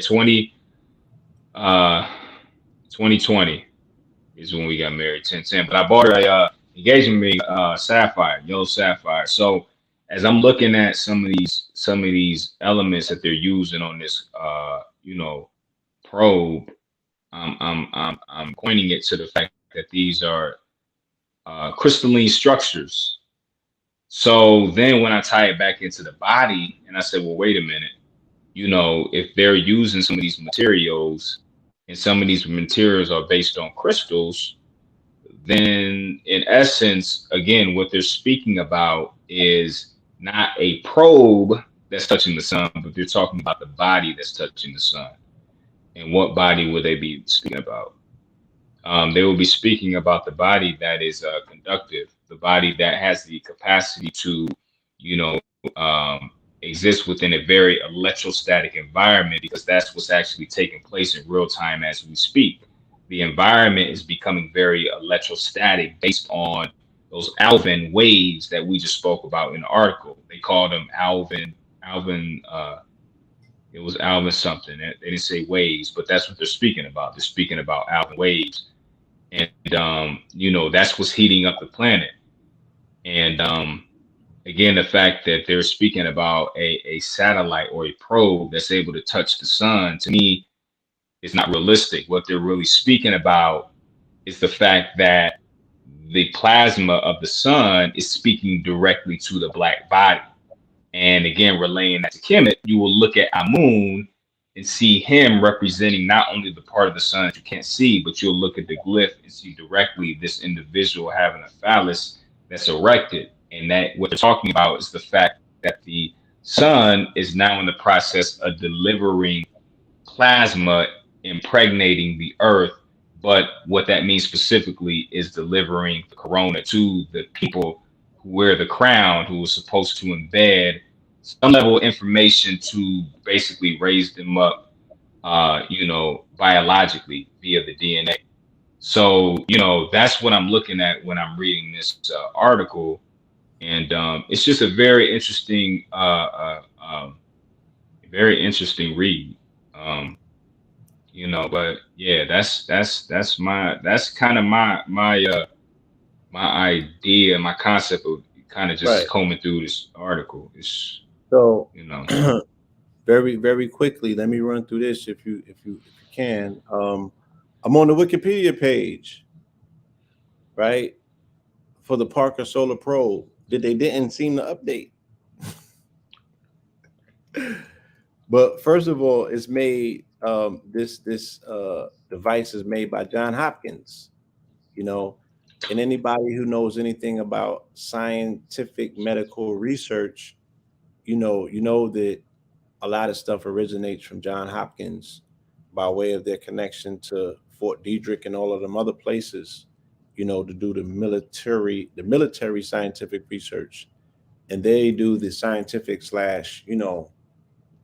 S2: uh 2020 is when we got married, 1010. But I bought her a engagement ring, sapphire, yellow sapphire. So as I'm looking at some of these elements that they're using on this probe, I'm pointing it to the fact that these are crystalline structures. So then when I tie it back into the body and I say, well, wait a minute, if they're using some of these materials and some of these materials are based on crystals, then in essence, again, what they're speaking about is not a probe that's touching the sun, but they're talking about the body that's touching the sun. And what body would they be speaking about? They will be speaking about the body that is conductive, the body that has the capacity to, you know, exist within a very electrostatic environment, because that's what's actually taking place in real time as we speak. The environment is becoming very electrostatic based on those Alvin waves that we just spoke about in the article. They called them Alvin. It was Alvin something. They didn't say waves, but that's what they're speaking about. They're speaking about Alvin waves, and that's what's heating up the planet. And again, the fact that they're speaking about a satellite or a probe that's able to touch the sun, to me, is not realistic. What they're really speaking about is the fact that the plasma of the sun is speaking directly to the black body. And again, relaying that to Kemet, you will look at Amun and see him representing not only the part of the sun that you can't see, but you'll look at the glyph and see directly this individual having a phallus that's erected. And that what they're talking about is the fact that the sun is now in the process of delivering plasma, impregnating the earth. But what that means specifically is delivering the corona to the people who wear the crown, who was supposed to embed some level of information to basically raise them up, biologically via the DNA. So, that's what I'm looking at when I'm reading this article. And it's just a very interesting read. But yeah, that's kind of my idea, my concept of kind of just
S1: Right.
S2: combing through this article. It's
S1: So
S2: you know.
S1: very, very quickly, let me run through this if you can. I'm on the Wikipedia page, right? For the Parker Solar Probe that they didn't seem to update. But first of all, it's made this device is made by John Hopkins, you know, and anybody who knows anything about scientific medical research, you know that a lot of stuff originates from John Hopkins by way of their connection to Fort Detrick and all of them other places, to do the military scientific research. And they do the scientific slash,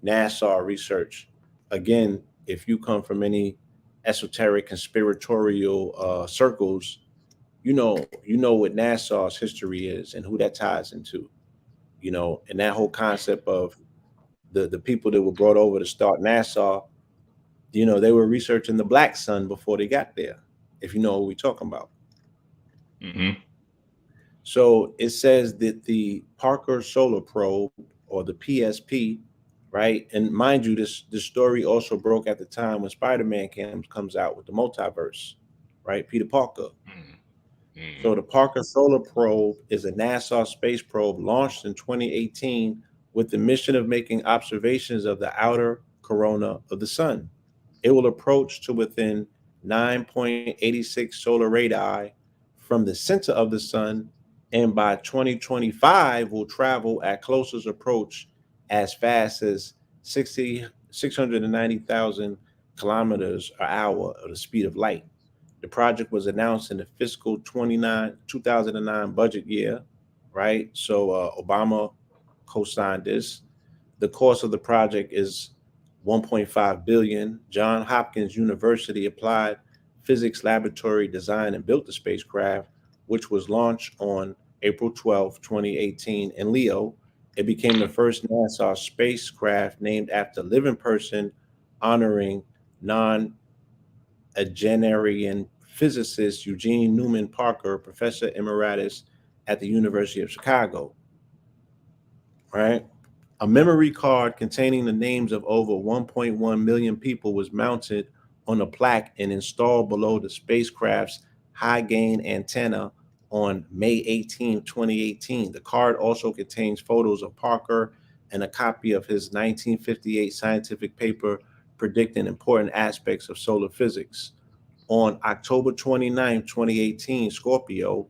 S1: NASA research. Again, if you come from any esoteric conspiratorial circles, you know what NASA's history is and who that ties into, and that whole concept of the people that were brought over to start NASA, they were researching the black sun before they got there, if you know what we're talking about.
S2: Hmm.
S1: So it says that the Parker Solar Probe, or the PSP, right? And mind you, this story also broke at the time when Spider-Man comes out with the multiverse, right? Peter Parker.
S2: Hmm.
S1: So the Parker Solar Probe is a NASA space probe launched in 2018 with the mission of making observations of the outer corona of the sun. It will approach to within 9.86 solar radii from the center of the sun, and by 2025 will travel at closest approach as fast as 690,000 kilometers an hour of the speed of light. The project was announced in the fiscal 2009 budget year, right? So Obama co-signed this. The cost of the project is 1.5 billion. John Hopkins University Applied Physics Laboratory designed and built the spacecraft, which was launched on April 12, 2018 in Leo. It became the first NASA spacecraft named after a living person, honoring non Agenarian physicist Eugene Newman Parker, professor emeritus at the University of Chicago, right? A memory card containing the names of over 1.1 million people was mounted on a plaque and installed below the spacecraft's high gain antenna on May 18, 2018. The card also contains photos of Parker and a copy of his 1958 scientific paper predicting important aspects of solar physics. On October 29, 2018, Scorpio,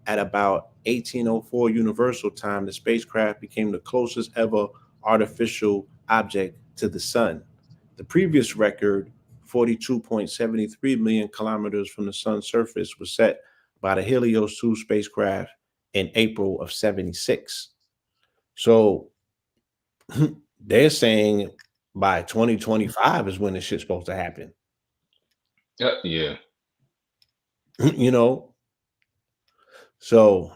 S1: at about 1804 Universal Time, the spacecraft became the closest ever artificial object to the sun. The previous record, 42.73 million kilometers from the sun's surface, was set by the Helios 2 spacecraft in April of 76. So they're saying by 2025 is when this shit's supposed to happen.
S2: Yeah.
S1: you know, so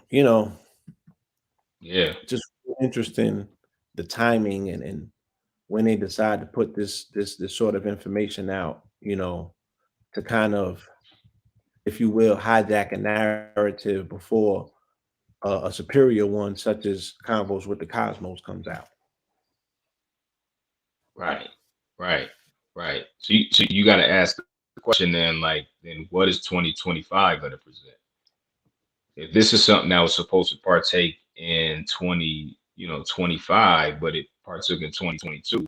S2: Yeah.
S1: just interesting the timing and when they decide to put this sort of information out, to kind of, if you will, hijack a narrative before a superior one, such as Convos with the Cosmos, comes out.
S2: Right. Right. Right. So you got to ask the question then, like, then what is 2025 going to present? If this is something that was supposed to partake in 25, but it partook in 2022,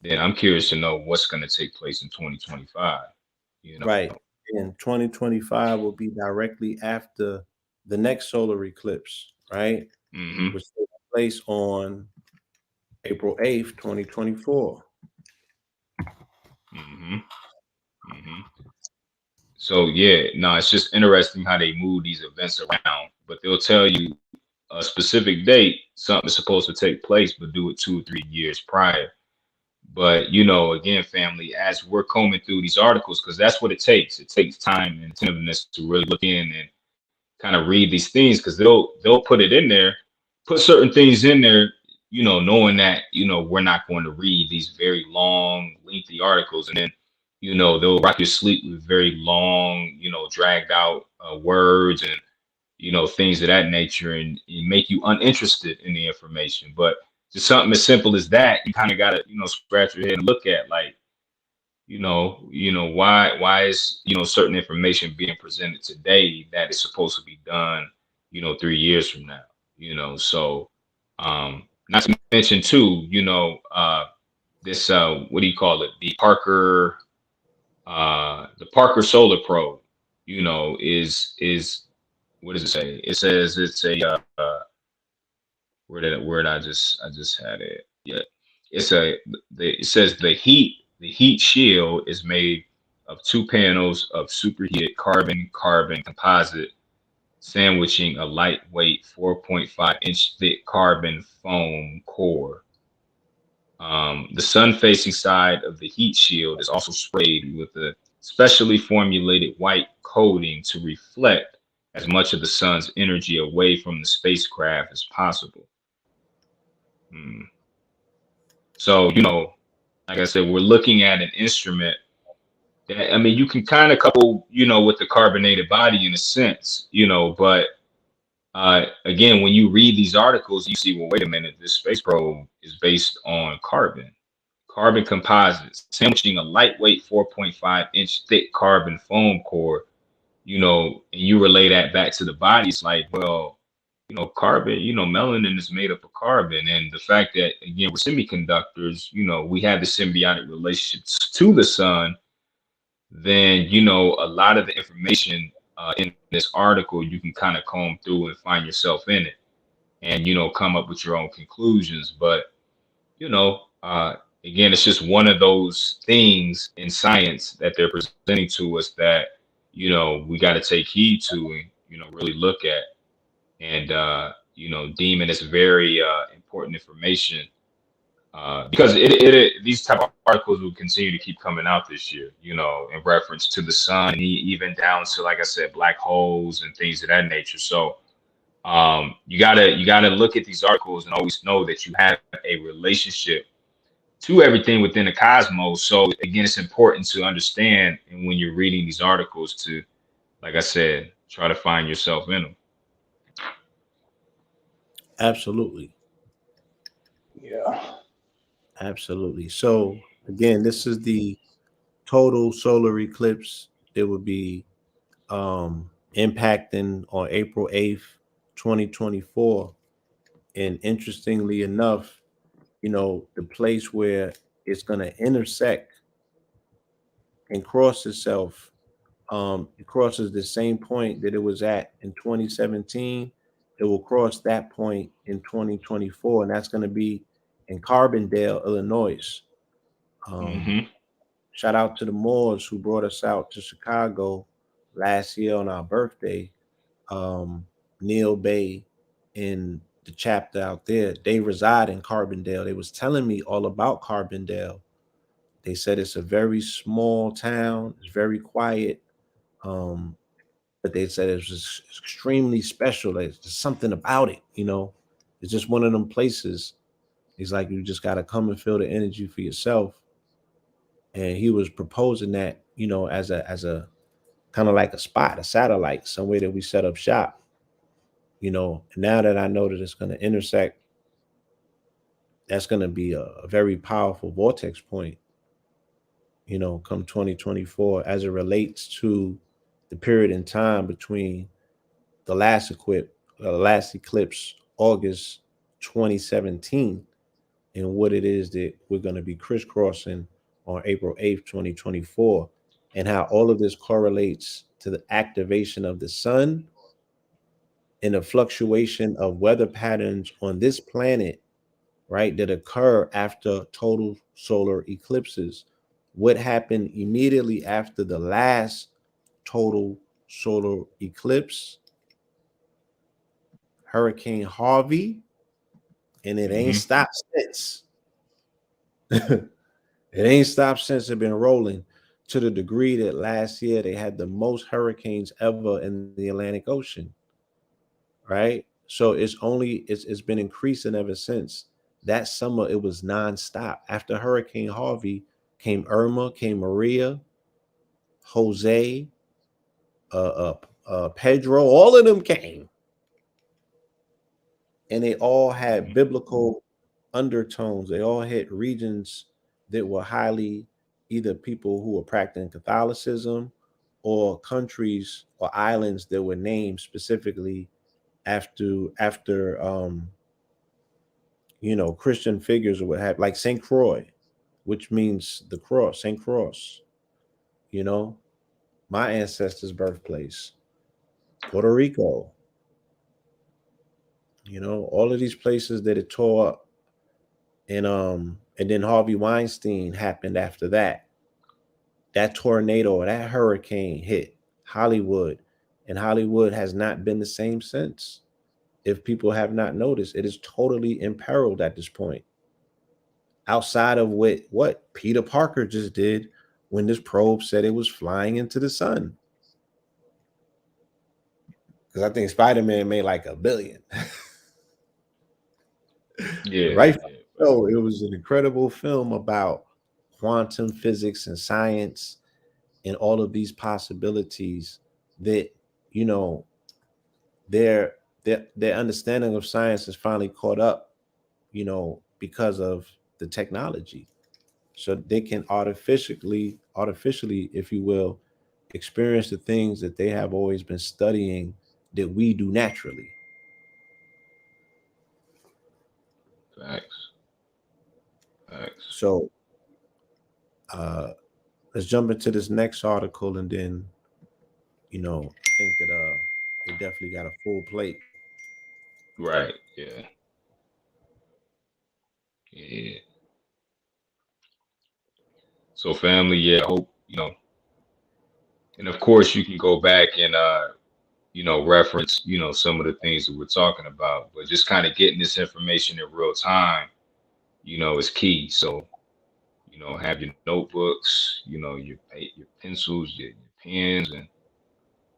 S2: then I'm curious to know what's going to take place in 2025. You know.
S1: Right. And 2025 will be directly after the next solar eclipse, right?
S2: Mm-hmm.
S1: Which takes place on April 8th, 2024.
S2: Mm-hmm. Mm-hmm. So yeah, no, it's just interesting how they move these events around, but they'll tell you a specific date, something's supposed to take place, but do it 2 or 3 years prior. But again, family, as we're combing through these articles, because that's what it takes. It takes time and attentiveness to really look in and kind of read these things, because they'll put it in there, put certain things in there, knowing that we're not going to read these very long, lengthy articles, and then they'll rock your sleep with very long, dragged out words and things of that nature, and make you uninterested in the information. But just something as simple as that, you kind of got to scratch your head and look at, like, why is certain information being presented today that is supposed to be done 3 years from now. So not to mention too, this what do you call it, the Parker Solar Probe, is what does it say? It says it's a where did I just had it. Yeah. It's it says the heat shield is made of two panels of superheated carbon composite, sandwiching a lightweight 4.5-inch thick carbon foam core. The sun-facing side of the heat shield is also sprayed with a specially formulated white coating to reflect as much of the sun's energy away from the spacecraft as possible. Hmm. So, like I said, we're looking at an instrument that, I mean, you can kind of couple, with the carbonated body in a sense, but again, when you read these articles, you see, well, wait a minute, this space probe is based on carbon composites, sandwiching a lightweight 4.5-inch thick carbon foam core, and you relay that back to the body. It's like, well, carbon, melanin is made up of carbon. And the fact that, again, with semiconductors, we have the symbiotic relationships to the sun, then, a lot of the information in this article, you can kind of comb through and find yourself in it and, come up with your own conclusions. But, you know, uh, again, it's just one of those things in science that they're presenting to us that, we got to take heed to and, really look at and deem it as very important information, because these type of articles will continue to keep coming out this year, in reference to the sun, and even down to, like I said, black holes and things of that nature. So you gotta look at these articles and always know that you have a relationship to everything within the cosmos. So again, it's important to understand, and when you're reading these articles, to, like I said, try to find yourself in them.
S1: Absolutely.
S3: Yeah.
S1: Absolutely. So again, this is the total solar eclipse. It would be impacting on April 8th, 2024. And interestingly enough, the place where it's going to intersect and cross itself, it crosses the same point that it was at in 2017. It will cross that point in 2024, and that's going to be in Carbondale, Illinois. Um,
S2: Hmm.
S1: Shout out to the Moors who brought us out to Chicago last year on our birthday. Um, Neil Bay in the chapter out there, they reside in Carbondale. They was telling me all about Carbondale. They said it's a very small town, it's very quiet. Um, but they said it was just extremely special. There's just something about it, you know. It's just one of them places. It's like you just gotta come and feel the energy for yourself. And he was proposing that, you know, as a kind of like a spot, a satellite, somewhere that we set up shop. You know, now that I know that it's going to intersect, that's going to be a very powerful vortex point, you know, come 2024 as it relates to the period in time between the last eclipse, August 2017, and what it is that we're going to be crisscrossing on April 8th, 2024, and how all of this correlates to the activation of the sun and the fluctuation of weather patterns on this planet, right, that occur after total solar eclipses. What happened immediately after the last total solar eclipse? Hurricane Harvey, and it ain't
S2: Mm-hmm.
S1: stopped since. It ain't stopped since. It's been rolling to the degree that last year they had the most hurricanes ever in the Atlantic Ocean, right? So it's been increasing ever since. That summer it was nonstop. After Hurricane Harvey came Irma, came Maria, Jose, Pedro. All of them came, and they all had biblical undertones. They all hit regions that were highly either people who were practicing Catholicism or countries or islands that were named specifically after you know, Christian figures or what have, like Saint Croix, which means the cross, Saint Cross. You know, my ancestors' birthplace, Puerto Rico. You know, all of these places that it tore up, and then Harvey Weinstein happened after that. That tornado, that hurricane hit Hollywood, and Hollywood has not been the same since. If people have not noticed, it is totally imperiled at this point. Outside of what Peter Parker just did when this probe said it was flying into the sun. Because I think Spider-Man made like a billion.
S2: Yeah,
S1: Right?
S2: yeah,
S1: So it was an incredible film about quantum physics and science and all of these possibilities that, you know, their their understanding of science is finally caught up, you know, because of the technology. So they can artificially, if you will, experience the things that they have always been studying that we do naturally.
S2: facts, facts.
S1: So uh let's jump into this next article, and then, you know, I think that they definitely got a full plate.
S2: Right, yeah, yeah. So family, yeah, I hope, and of course you can go back and reference, some of the things that we're talking about, but just kind of getting this information in real time, is key. So, have your notebooks, your pencils, your pens, and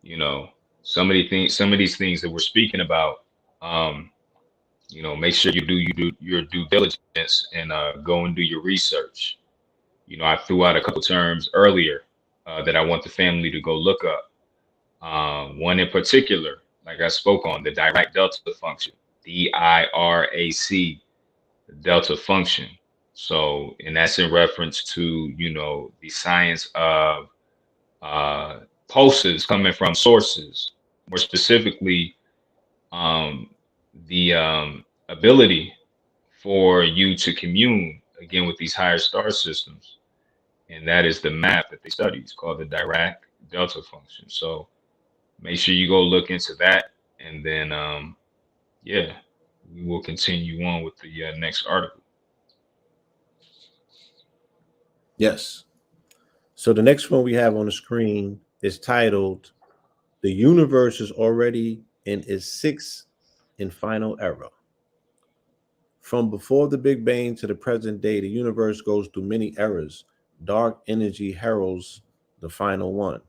S2: you know, some of these things that we're speaking about. Um, make sure you do your due diligence and go and do your research. I threw out a couple terms earlier that I want the family to go look up. One in particular, like I spoke on, the Dirac delta function, DIRAC delta function. So, and that's in reference to, the science of uh, pulses coming from sources, more specifically, um, the ability for you to commune again with these higher star systems. And that is the math that they study. It's called the Dirac delta function. So make sure you go look into that. And then, yeah, we will continue on with the next article.
S1: Yes. So the next one we have on the screen is titled "The Universe is Already in its sixth and final era. From before the Big Bang to the present day, the universe goes through many eras. Dark energy heralds the final one,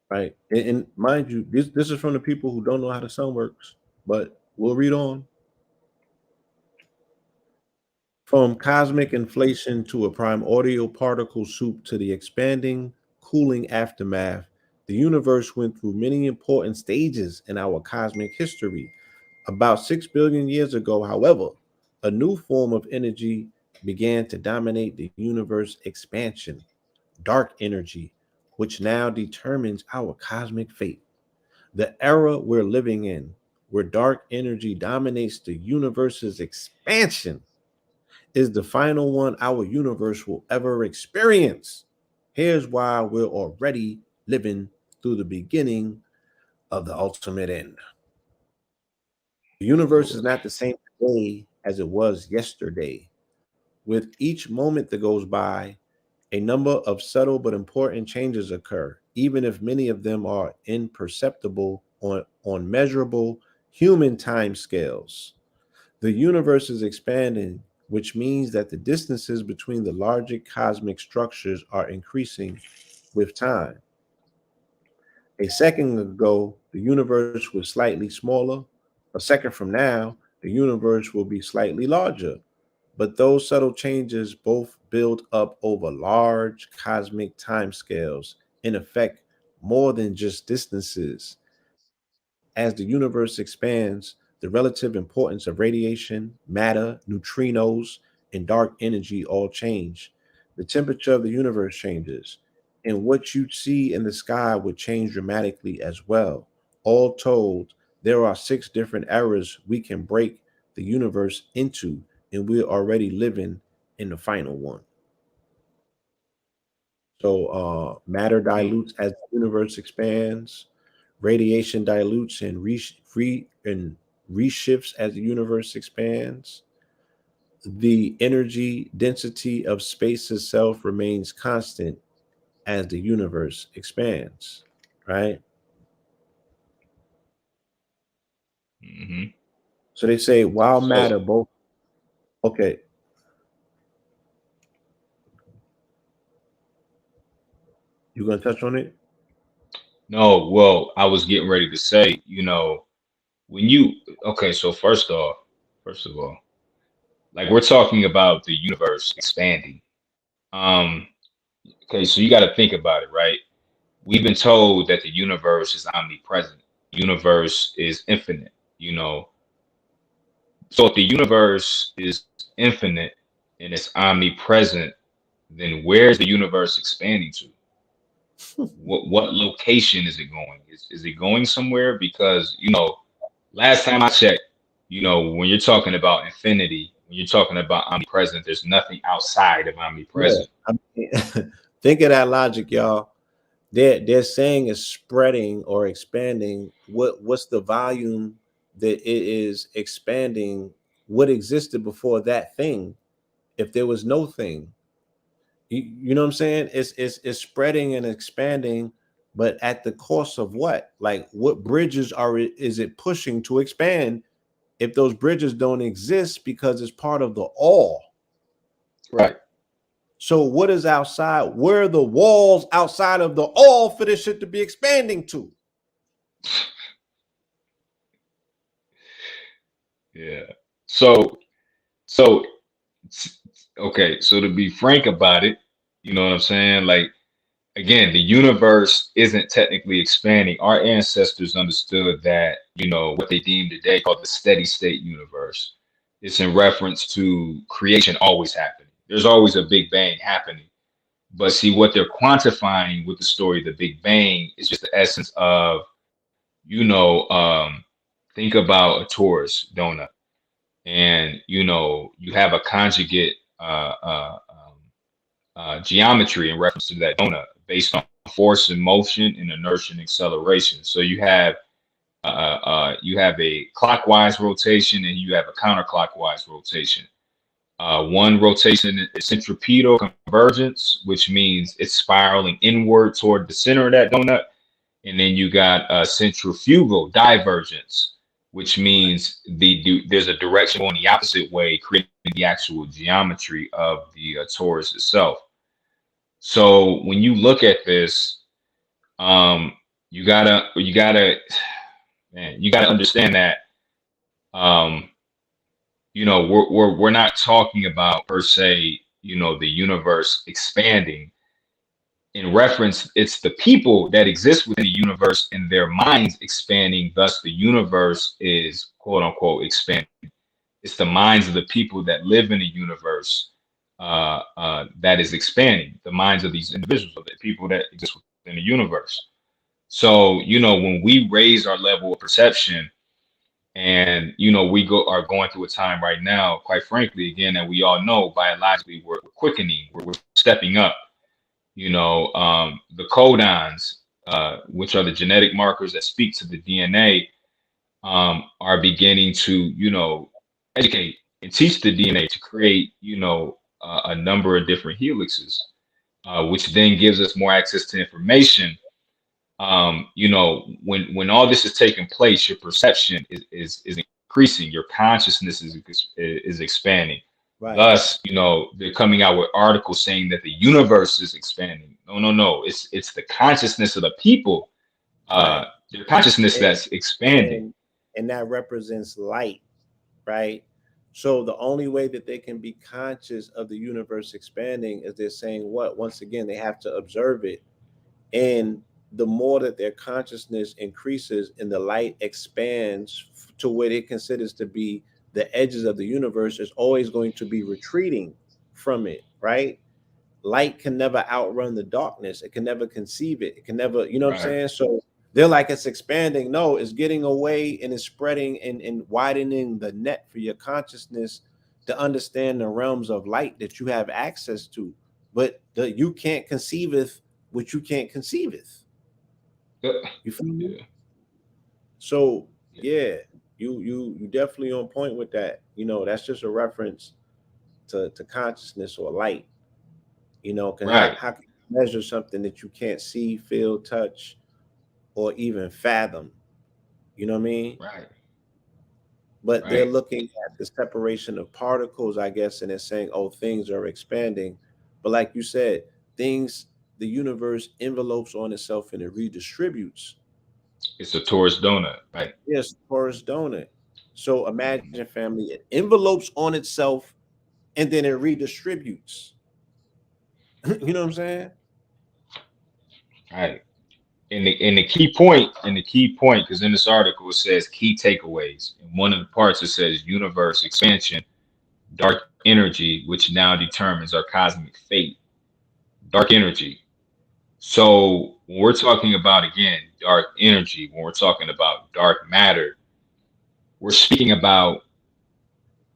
S1: right? And mind you, this is from the people who don't know how the sun works, but we'll read on. From cosmic inflation to a primordial particle soup to the expanding, cooling aftermath, the universe went through many important stages in our cosmic history. About 6 billion years ago, however, a new form of energy began to dominate the universe expansion, dark energy, which now determines our cosmic fate. The era we're living in, where dark energy dominates the universe's expansion, is the final one our universe will ever experience. Here's why we're already living through the beginning of the ultimate end. The universe is not the same today as it was yesterday. With each moment that goes by, a number of subtle but important changes occur, even if many of them are imperceptible on measurable human time scales. The universe is expanding, which means that the distances between the larger cosmic structures are increasing with time. A second ago, the universe was slightly smaller. A second from now, the universe will be slightly larger. But those subtle changes both build up over large cosmic timescales, in effect, more than just distances. As the universe expands, the relative importance of radiation, matter, neutrinos, and dark energy all change. The temperature of the universe changes, and what you see in the sky would change dramatically as well. All told, there are six different eras we can break the universe into, and we're already living in the final one. So matter
S2: Mm.
S1: dilutes as the universe expands. Radiation dilutes and reshifts as the universe expands. The energy density of space itself remains constant as the universe expands. Right.
S2: Hmm.
S1: So they say while matter
S2: So
S1: both. Okay, you gonna touch on it?
S2: no, well, I was getting ready to say, when you okay, so first of all, like we're talking about the universe expanding. Um, okay, so you got to think about it, right? We've been told that the universe is omnipresent. Universe is infinite, you know. So if the universe is infinite and it's omnipresent, then where's the universe expanding to? What location is it going? Is it going somewhere? Because last time I checked, when you're talking about infinity, when you're talking about omnipresent, there's nothing outside of
S1: Yeah.
S2: omnipresent.
S1: I mean, think of that logic, y'all. They're saying it's spreading or expanding. What's the volume that it is expanding? What existed before that thing? If there was no thing, you know what I'm saying? It's spreading and expanding, but at the cost of what? Like what bridges is it pushing to expand? If those bridges don't exist because it's part of the all.
S2: Right.
S1: So what is outside? Where are the walls outside of the all for this shit to be expanding to?
S2: Yeah. So so okay, so to be frank about it, you know what I'm saying? Like again, the universe isn't technically expanding. Our ancestors understood that, what they deemed today called the steady state universe. It's in reference to creation always happening. There's always a Big Bang happening. But see, what they're quantifying with the story of the Big Bang is just the essence of, you know, um, think about a torus donut, and you have a conjugate geometry in reference to that donut based on force and motion and inertia and acceleration. So you have a clockwise rotation and you have a counterclockwise rotation. One rotation is centripetal convergence, which means it's spiraling inward toward the center of that donut. And then you got centrifugal divergence, which means there's a direction going the opposite way, creating the actual geometry of the torus itself. So when you look at this, um, you gotta understand that, um, we're not talking about per se, the universe expanding. In reference, it's the people that exist within the universe and their minds expanding. Thus, the universe is quote unquote expanding. It's the minds of the people that live in the universe that is expanding. The minds of these individuals, of the people that exist within the universe. So, when we raise our level of perception, and we are going through a time right now, quite frankly, again, that we all know biologically we're quickening, we're stepping up. The codons, which are the genetic markers that speak to the DNA, are beginning to, educate and teach the DNA to create, a number of different helixes, which then gives us more access to information. When all this is taking place, your perception is increasing, your consciousness is expanding.
S1: Right.
S2: Thus, they're coming out with articles saying that the universe is expanding. No. It's the consciousness of the people,
S1: Right.
S2: their consciousness that's expanding.
S1: And that represents light, right? So the only way that they can be conscious of the universe expanding is they're saying what? Once again, they have to observe it. And the more that their consciousness increases and the light expands to what it considers to be the edges of the universe, is always going to be retreating from it, right? Light can never outrun the darkness. It can never conceive it. It can never, you know what I'm saying? So they're like, it's expanding. No, it's getting away and it's spreading and widening the net for your consciousness to understand the realms of light that you have access to. But you can't conceiveth what you can't conceiveth. You feel me?
S2: Yeah.
S1: So yeah, you definitely on point with that. That's just a reference to consciousness or light. How can you measure something that you can't see, feel, touch, or even fathom? You know what I mean?
S2: Right.
S1: But they're looking at the separation of particles, I guess, and they're saying, oh, things are expanding. But like you said, the universe envelopes on itself and it redistributes.
S2: It's a torus donut, right?
S1: Yes, torus donut. So imagine, family, it envelopes on itself and then it redistributes. You know what I'm saying?
S2: Right. And the key point, because in this article it says key takeaways. And one of the parts it says universe expansion, dark energy, which now determines our cosmic fate. Dark energy. So when we're talking about, again, dark energy, when we're talking about dark matter, we're speaking about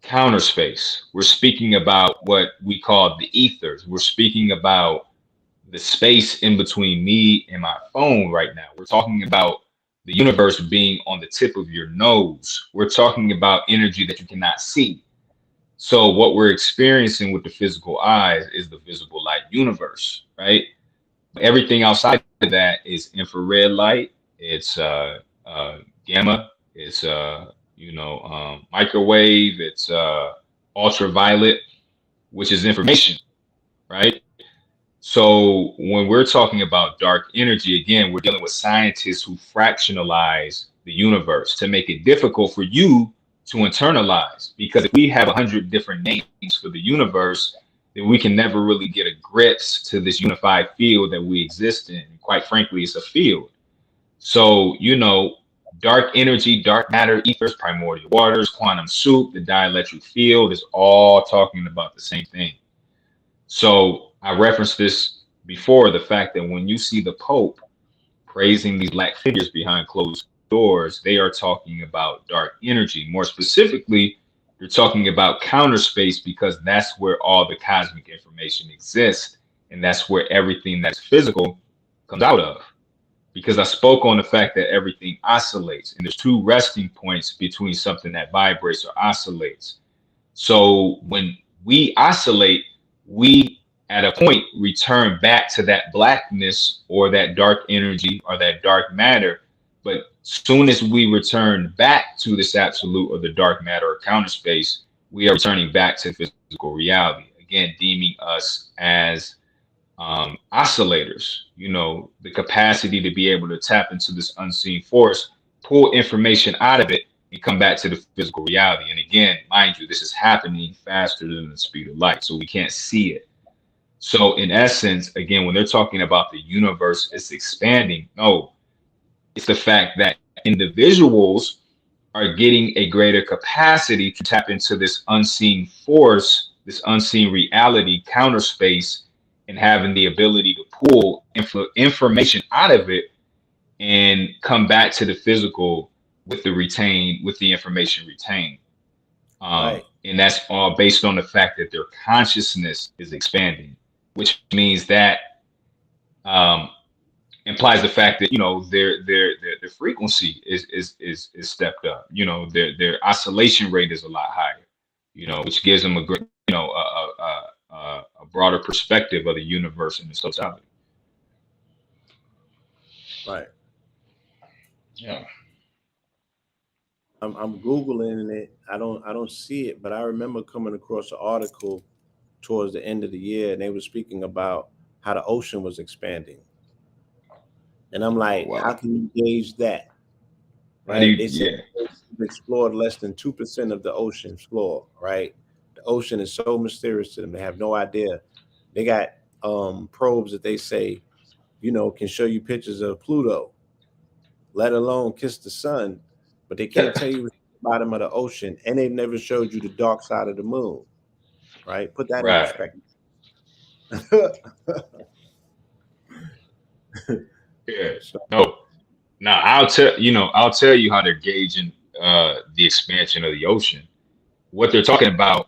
S2: counter space. We're speaking about what we call the ethers. We're speaking about the space in between me and my phone right now. We're talking about the universe being on the tip of your nose. We're talking about energy that you cannot see. So what we're experiencing with the physical eyes is the visible light universe, right? Everything outside of that is infrared light. It's gamma. It's microwave. It's ultraviolet, which is information, right? So when we're talking about dark energy, again, we're dealing with scientists who fractionalize the universe to make it difficult for you to internalize. Because if we have 100 different names for the universe, then we can never really get a grips to this unified field that we exist in. Quite frankly, it's a field. So, dark energy, dark matter, ethers, primordial waters, quantum soup, the dielectric field is all talking about the same thing. So I referenced this before, the fact that when you see the Pope praising these black figures behind closed doors, they are talking about dark energy. More specifically, you're talking about counter space, because that's where all the cosmic information exists. And that's where everything that's physical comes out of. Because I spoke on the fact that everything oscillates, and there's two resting points between something that vibrates or oscillates. So when we oscillate, we at a point return back to that blackness or that dark energy or that dark matter. But soon as we return back to this absolute or the dark matter or counter space, we are returning back to physical reality, again deeming us as oscillators, the capacity to be able to tap into this unseen force, pull information out of it, and come back to the physical reality. And again, mind you, this is happening faster than the speed of light, so we can't see it. So in essence, again, when they're talking about the universe is expanding, no, it's the fact that individuals are getting a greater capacity to tap into this unseen force, this unseen reality, counter space, and having the ability to pull information out of it and come back to the physical with the information retained.
S1: Right.
S2: And that's all based on the fact that their consciousness is expanding, which means that implies the fact that their frequency is stepped up. Their oscillation rate is a lot higher. Which gives them a great a broader perspective of the universe and its totality.
S1: Right.
S2: Yeah.
S1: I'm Googling it. I don't see it, but I remember coming across an article towards the end of the year, and they were speaking about how the ocean was expanding. And I'm like,
S2: Wow.
S1: How can you gauge that? Right? They said
S2: Yeah.
S1: they've explored less than 2% of the ocean floor, right? The ocean is so mysterious to them. They have no idea. They got probes that they say, can show you pictures of Pluto, let alone kiss the sun, but they can't tell you what's at the bottom of the ocean, and they've never showed you the dark side of the moon. Right? Put that in perspective.
S2: Yeah. No. Now I'll tell you how they're gauging the expansion of the ocean. What they're talking about,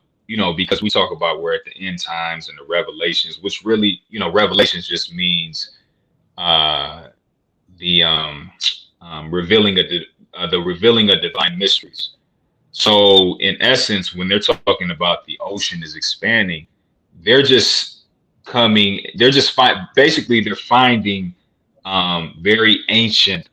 S2: because we talk about we're at the end times and the revelations, which really, revelations just means the revealing of divine mysteries. So in essence, when they're talking about the ocean is expanding, they're basically they're finding very ancient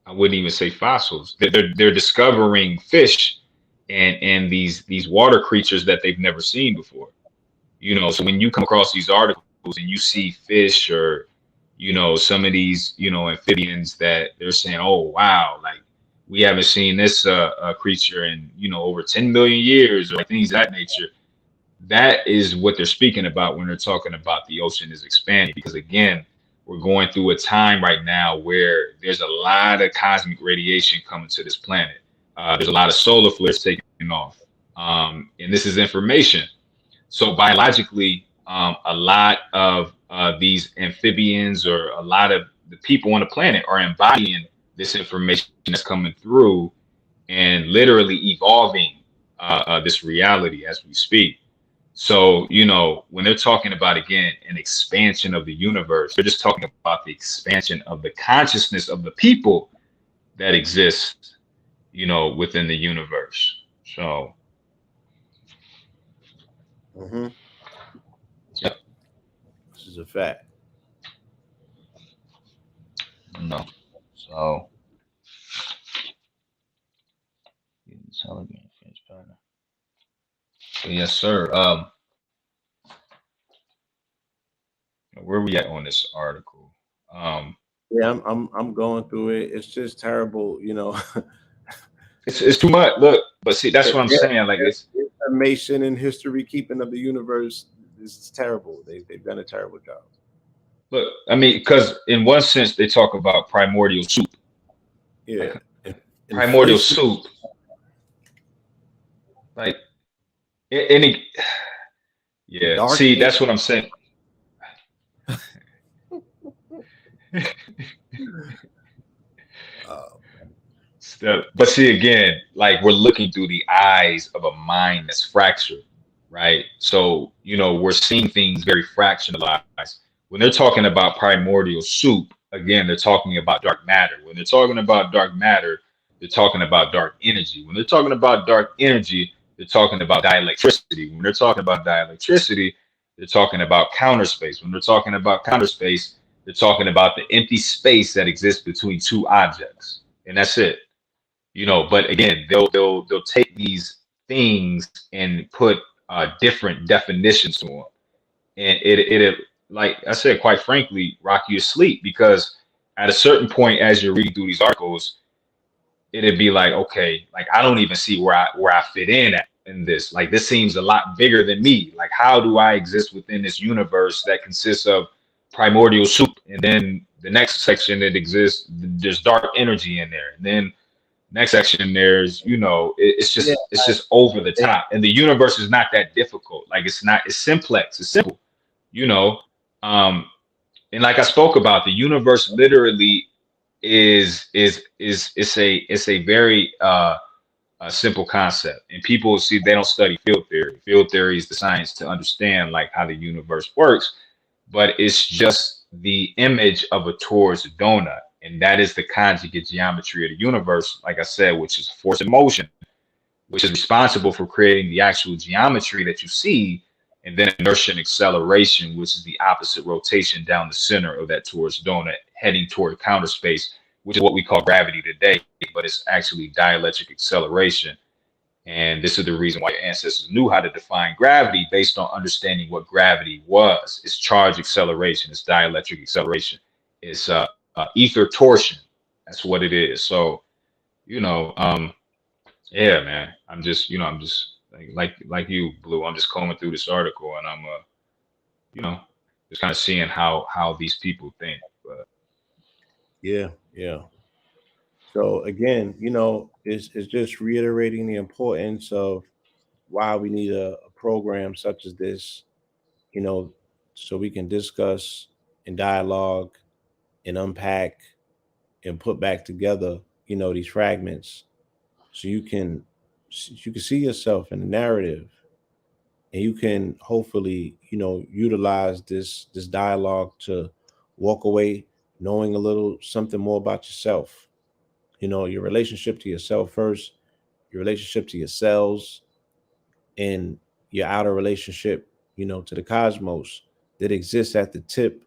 S2: I wouldn't even say fossils. They're discovering fish and these water creatures that they've never seen before. So when you come across these articles and you see fish or some of these amphibians that they're saying, oh wow, like we haven't seen this creature in over 10 million years or things of that nature. That is what they're speaking about when they're talking about the ocean is expanding, because again, we're going through a time right now where there's a lot of cosmic radiation coming to this planet. There's a lot of solar flares taking off, and this is information. So biologically, a lot of these amphibians or a lot of the people on the planet are embodying this information that's coming through and literally evolving this reality as we speak. So, when they're talking about, again, an expansion of the universe, they're just talking about the expansion of the consciousness of the people that exist, within the universe. So.
S1: Yep. This is a fact.
S2: No. So. Yes, sir. Where are we at on this article?
S1: Yeah, I'm going through it. It's just terrible,
S2: It's too much. Look, but see, that's what I'm saying. Like, it's
S1: information and history keeping of the universe is terrible. They've done a terrible job.
S2: Look, I mean, because in one sense they talk about primordial soup.
S1: Yeah,
S2: primordial soup. Like any. Yeah. Dark see, age. That's what I'm saying. But see, again, like we're looking through the eyes of a mind that's fractured, right? So, we're seeing things very fractionalized. When they're talking about primordial soup, again, they're talking about dark matter. When they're talking about dark matter, they're talking about dark energy. When they're talking about dark energy, they're talking about dielectricity. When they're talking about dielectricity, they're talking about counter space. When they're talking about counter space, they're talking about the empty space that exists between two objects, and that's it. But again, they'll take these things and put different definitions to them, and it like I said, quite frankly, rock you to sleep, because at a certain point, as you're reading through these articles, it'd be like, okay, like I don't even see where I fit in at in this. Like this seems a lot bigger than me. Like how do I exist within this universe that consists of primordial soup, and then the next section that exists, there's dark energy in there, and then next section there's it's
S1: Yeah,
S2: just over the top, and the universe is not that difficult. Like it's simplex, it's simple, you know um and like I spoke about, the universe literally is it's a very a simple concept, and people see they don't study field theory. Field theory is the science to understand like how the universe works, but it's just the image of a torus donut, and that is the conjugate geometry of the universe, like I said, which is force and motion, which is responsible for creating the actual geometry that you see, and then inertia and acceleration, which is the opposite rotation down the center of that torus donut, heading toward counter space, which is what we call gravity today, but it's actually dielectric acceleration. And this is the reason why your ancestors knew how to define gravity, based on understanding what gravity was. It's charge acceleration, it's dielectric acceleration, it's ether torsion. That's what it is. So, you know, yeah, man. I'm just like you, Blue. I'm just combing through this article, and I'm you know, just kind of seeing how these people think. But
S1: yeah, yeah. So again, it's just reiterating the importance of why we need a program such as this, you know, so we can discuss and dialogue and unpack and put back together, these fragments, so you can see yourself in the narrative, and you can hopefully, utilize this dialogue to walk away knowing a little something more about yourself. Your relationship to yourself first, your relationship to your cells, and your outer relationship, to the cosmos that exists at the tip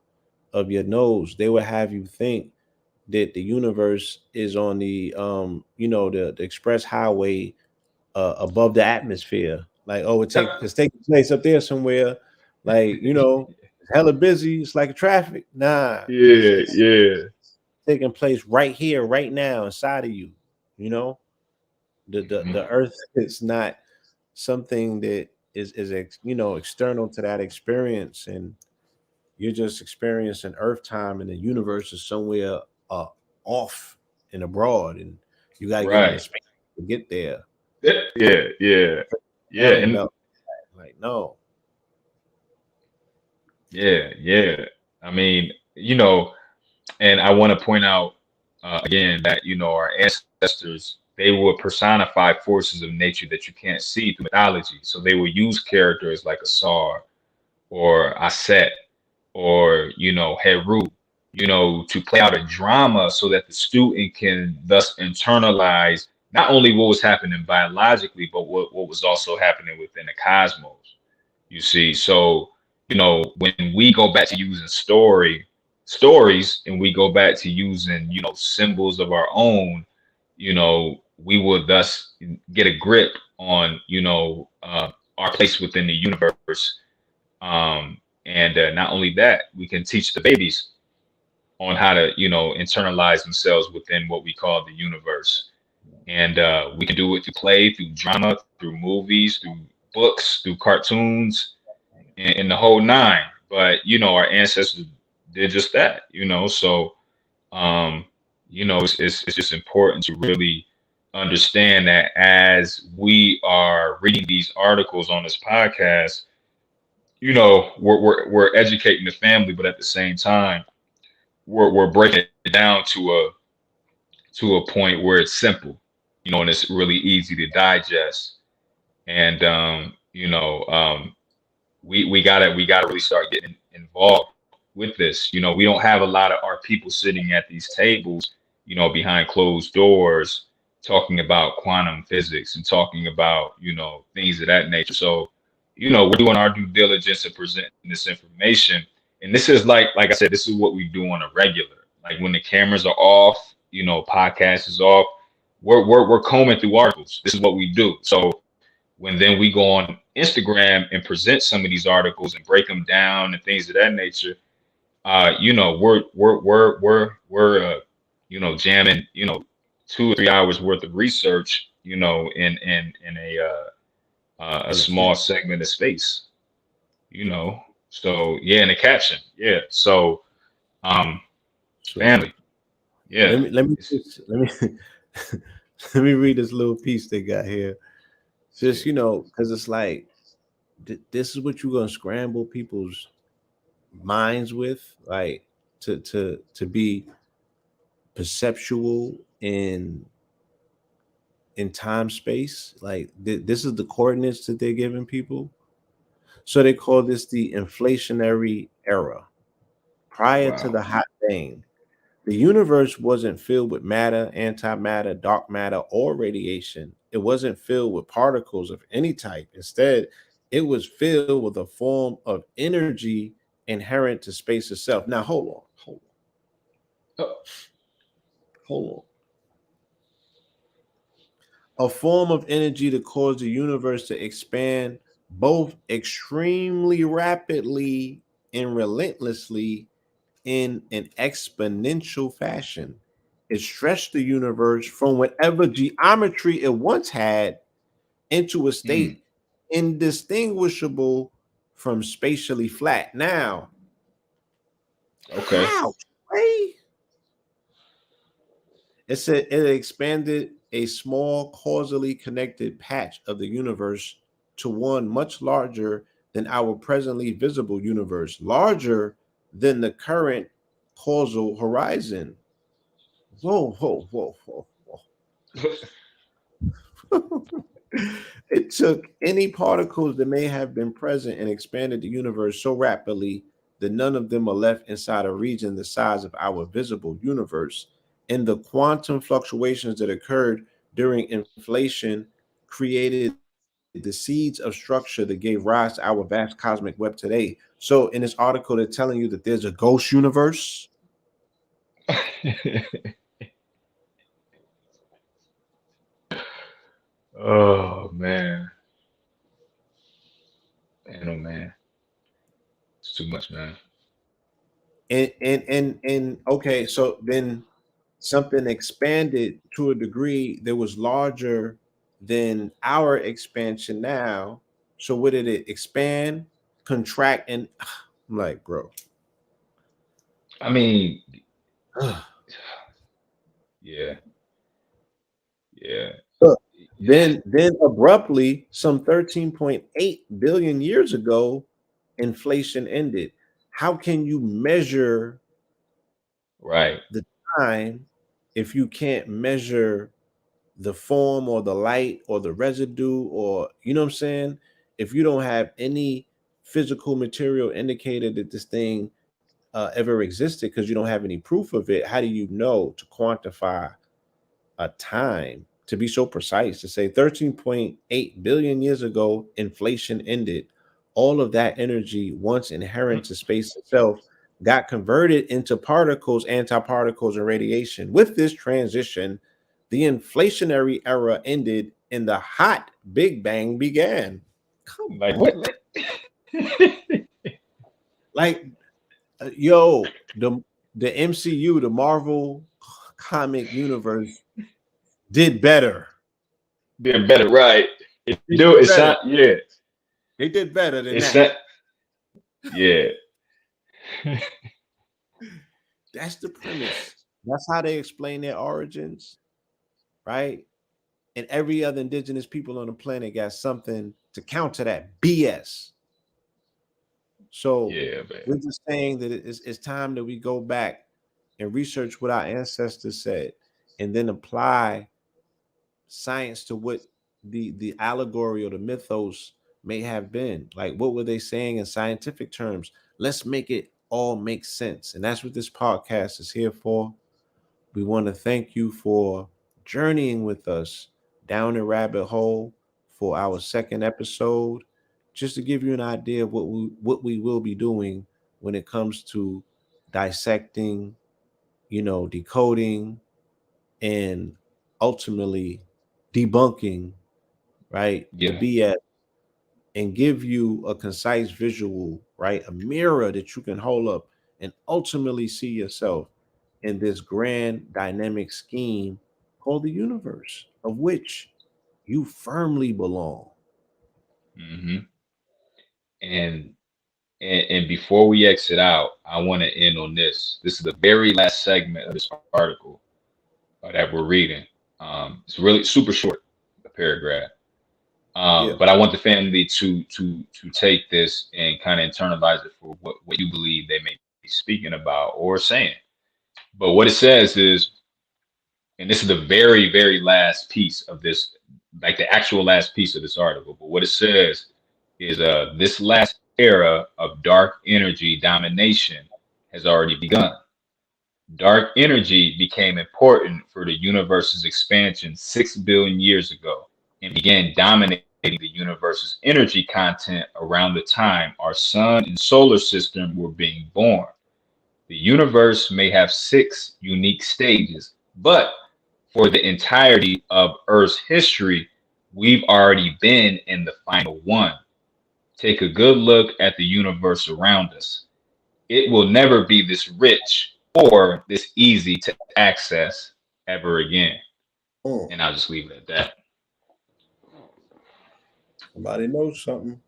S1: of your nose. They would have you think that the universe is on the express highway above the atmosphere. Like, oh, it's taking place up there somewhere. Like, it's hella busy. It's like traffic. Nah,
S2: yeah, yeah,
S1: taking place right here, right now, inside of you. You know, the Earth is not something that is external to that experience, and you're just experiencing Earth time, and the universe is somewhere off and abroad, and you got to get into
S2: right.
S1: space to get there.
S2: Yeah, yeah, yeah,
S1: Telling
S2: and
S1: about like no,
S2: yeah. I mean, and I want to point out again that our ancestors, they would personify forces of nature that you can't see through mythology. So they would use characters like Asar or Aset or Heru, to play out a drama so that the student can thus internalize not only what was happening biologically, but what was also happening within the cosmos. You see, so when we go back to using stories, and we go back to using symbols of our own, we will thus get a grip on our place within the universe. And not only that, we can teach the babies on how to internalize themselves within what we call the universe. And we can do it through play, through drama, through movies, through books, through cartoons, and the whole nine. But our ancestors did just that. So it's just important to really understand that as we are reading these articles on this podcast, we're educating the family, but at the same time, we're breaking it down to a point where it's simple, and it's really easy to digest. And we gotta really start getting involved with this. We don't have a lot of our people sitting at these tables, behind closed doors, talking about quantum physics and talking about, things of that nature. So, we're doing our due diligence and presenting this information. And this is like I said, this is what we do on a regular. Like when the cameras are off, podcast is off, we're combing through articles. This is what we do. So when then we go on Instagram and present some of these articles and break them down and things of that nature, we're jamming, 2 or 3 hours worth of research, in a
S1: in a
S2: small
S1: few.
S2: segment of space, you know. So yeah, and the caption, yeah. So um,
S1: So
S2: family, yeah. It's
S1: let me let me read this little piece they got here. Just,
S2: shit.
S1: because it's like this is what you're gonna scramble people's minds with, like to be perceptual in time space. Like this is the coordinates that they're giving people. So they call this the inflationary era. Prior to
S2: Wow.
S1: the hot bang, the universe wasn't filled with matter, antimatter, dark matter, or radiation. It wasn't filled with particles of any type. Instead, it was filled with a form of energy inherent to space itself. Now,
S2: Oh,
S1: hold on. A form of energy that caused the universe to expand both extremely rapidly and relentlessly in an exponential fashion. It stretched the universe from whatever geometry it once had into a
S2: mm,
S1: state indistinguishable from spatially flat. Now,
S2: okay.
S1: how? Right? It said it expanded a small causally connected patch of the universe to one much larger than our presently visible universe, larger than the current causal horizon. Whoa, whoa, whoa, whoa, whoa. It took any particles that may have been present and expanded the universe so rapidly that none of them are left inside a region the size of our visible universe. And the quantum fluctuations that occurred during inflation created the seeds of structure that gave rise to our vast cosmic web today. So, in this article, they're telling you that there's a ghost universe.
S2: Oh man, man, oh man, it's too much, man.
S1: And okay, so then something expanded to a degree that was larger than our expansion now. So what did it expand, contract, and I'm like, bro.
S2: I mean, yeah, yeah,
S1: Look, then abruptly, some 13.8 billion years ago, inflation ended. How can you measure
S2: right.
S1: the time if you can't measure the form or the light or the residue, or you know what I'm saying? If you don't have any physical material indicator that this thing ever existed, because you don't have any proof of it, how do you know to quantify a time to be so precise to say 13.8 billion years ago inflation ended? All of that energy, once inherent to space itself, got converted into particles, antiparticles, and radiation. With this transition, the inflationary era ended and the hot big bang began. Come
S2: Like
S1: on,
S2: what?
S1: man. Like, yo, the MCU, the Marvel comic universe, did better.
S2: They're better, right? It
S1: They
S2: do.
S1: did
S2: It's
S1: better.
S2: not. Yeah.
S1: They did better than
S2: It's
S1: that.
S2: not. Yeah.
S1: That's the premise. That's how they explain their origins, right? And every other indigenous people on the planet got something to counter that BS. So
S2: Yeah, man.
S1: we're just saying that it's time that we go back and research what our ancestors said, and then apply science to what the allegory or the mythos may have been. Like, what were they saying in scientific terms? Let's make it all make sense. And that's what this podcast is here for. We want to thank you for journeying with us down the rabbit hole for our second episode, just to give you an idea of what we will be doing when it comes to dissecting, decoding, and ultimately debunking, right, the
S2: Yeah.
S1: BS, and give you a concise visual, right, a mirror that you can hold up and ultimately see yourself in this grand dynamic scheme called the universe, of which you firmly belong.
S2: hmm And, and before we exit out, I want to end on this. This is the very last segment of this article that we're reading. It's really super short, a paragraph.
S1: Yeah.
S2: But I want the family to take this and kind of internalize it for what you believe they may be speaking about or saying. But what it says is, and this is the very, very last piece of this, like the actual last piece of this article. But what it says is this last era of dark energy domination has already begun. Dark energy became important for the universe's expansion 6 billion years ago and began dominating the universe's energy content around the time our sun and solar system were being born. The universe may have 6 unique stages, but for the entirety of Earth's history, we've already been in the final one. Take a good look at the universe around us. It will never be this rich or this easy to access ever again.
S1: Mm.
S2: And I'll just leave it at that.
S1: Somebody knows something.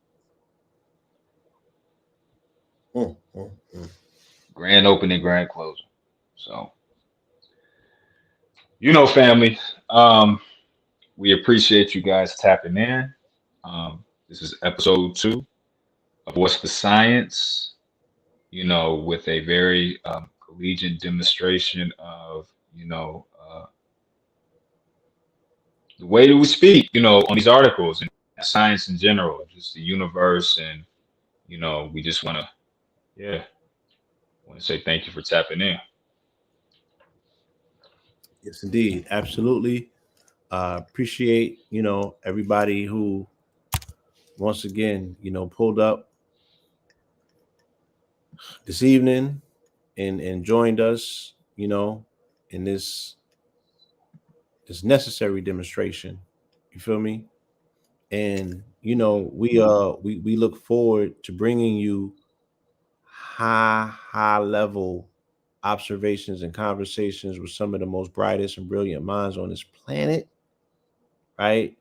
S1: Mm, mm, mm.
S2: Grand opening, grand closing. So, family, we appreciate you guys tapping in. This is episode 2 of What's the Science, with a very collegiate demonstration of, the way that we speak, on these articles and science in general, just the universe. And, we just yeah, want to say thank you for tapping in.
S1: Yes, indeed. Absolutely. Appreciate, everybody who once again, pulled up this evening and joined us, in this necessary demonstration. You feel me? And we look forward to bringing you high level observations and conversations with some of the most brightest and brilliant minds on this planet, right?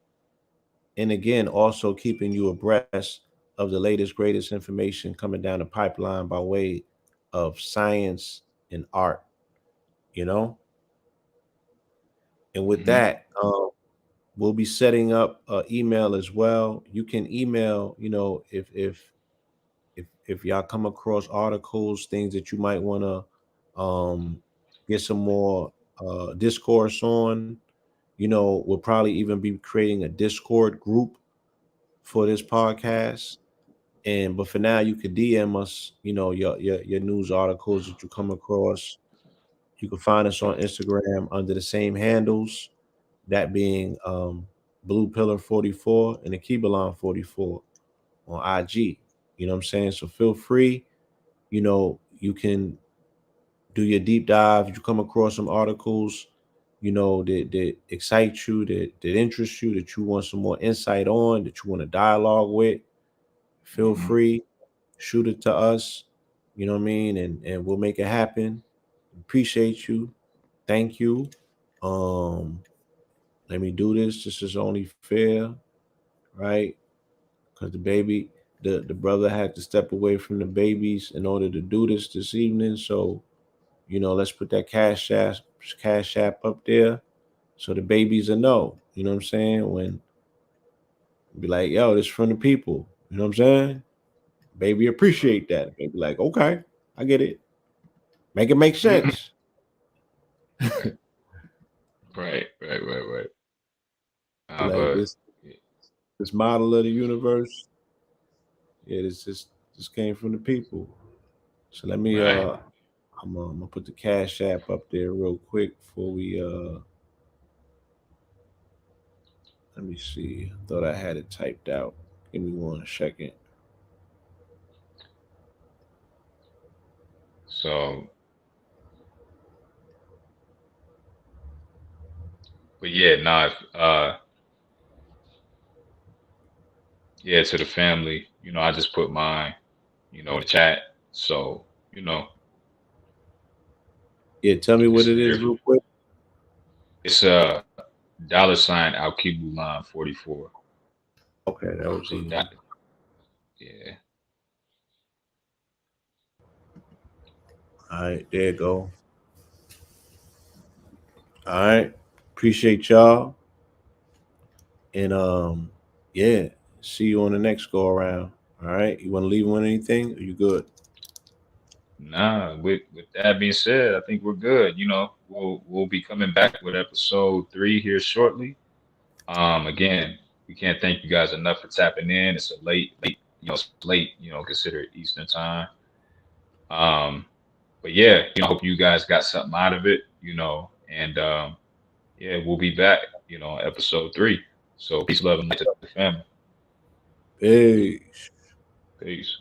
S1: And again, also keeping you abreast of the latest, greatest information coming down the pipeline by way of science and art, you know? And with
S2: hmm
S1: that, we'll be setting up email as well. You can email, if y'all come across articles, things that you might want to get some more discourse on. We'll probably even be creating a Discord group for this podcast. And but for now, you could DM us, your news articles that you come across. You can find us on Instagram under the same handles, that being BluePillar44 and Alkebulan44 on IG. You know what I'm saying? So feel free. You can do your deep dive. You come across some articles, that excite you, that interest you, that you want some more insight on, that you want to dialogue with. Feel
S2: hmm
S1: free, shoot it to us. You know what I mean, and we'll make it happen. Appreciate you. Thank you. Um, Let me do this. This is only fair, right? Because the brother had to step away from the babies in order to do this evening. So let's put that cash app up there so the babies will know. You know what I'm saying? When be like, yo, this from the people. You know what I'm saying? Baby appreciate that. Baby like, okay, I get it. Make it make sense.
S2: Right, right.
S1: Be like
S2: But
S1: this model of the universe. Yeah, this came from the people. So let me
S2: right,
S1: I'm gonna put the cash app up there real quick before we Let me see. I thought I had it typed out. Give me 1 second.
S2: So, but yeah, nah, yeah, to the family, I just put mine, in the chat. So,
S1: Yeah, tell me what
S2: it's
S1: it is
S2: there.
S1: real quick.
S2: It's a $ Alkebulan44.
S1: Okay, that was
S2: So
S1: easy.
S2: that, yeah,
S1: All right, there you go. All right. Appreciate y'all. And yeah, see you on the next go around. All right. You want to leave with anything? Are you good?
S2: nah. With that being said, I think we're good. We'll be coming back with episode 3 here shortly. Again, we can't thank you guys enough for tapping in. It's a it's late, consider it Eastern time. Um, but yeah, hope you guys got something out of it, and yeah, we'll be back, on episode 3. So peace, love, and light to the family.
S1: Hey.
S2: Peace.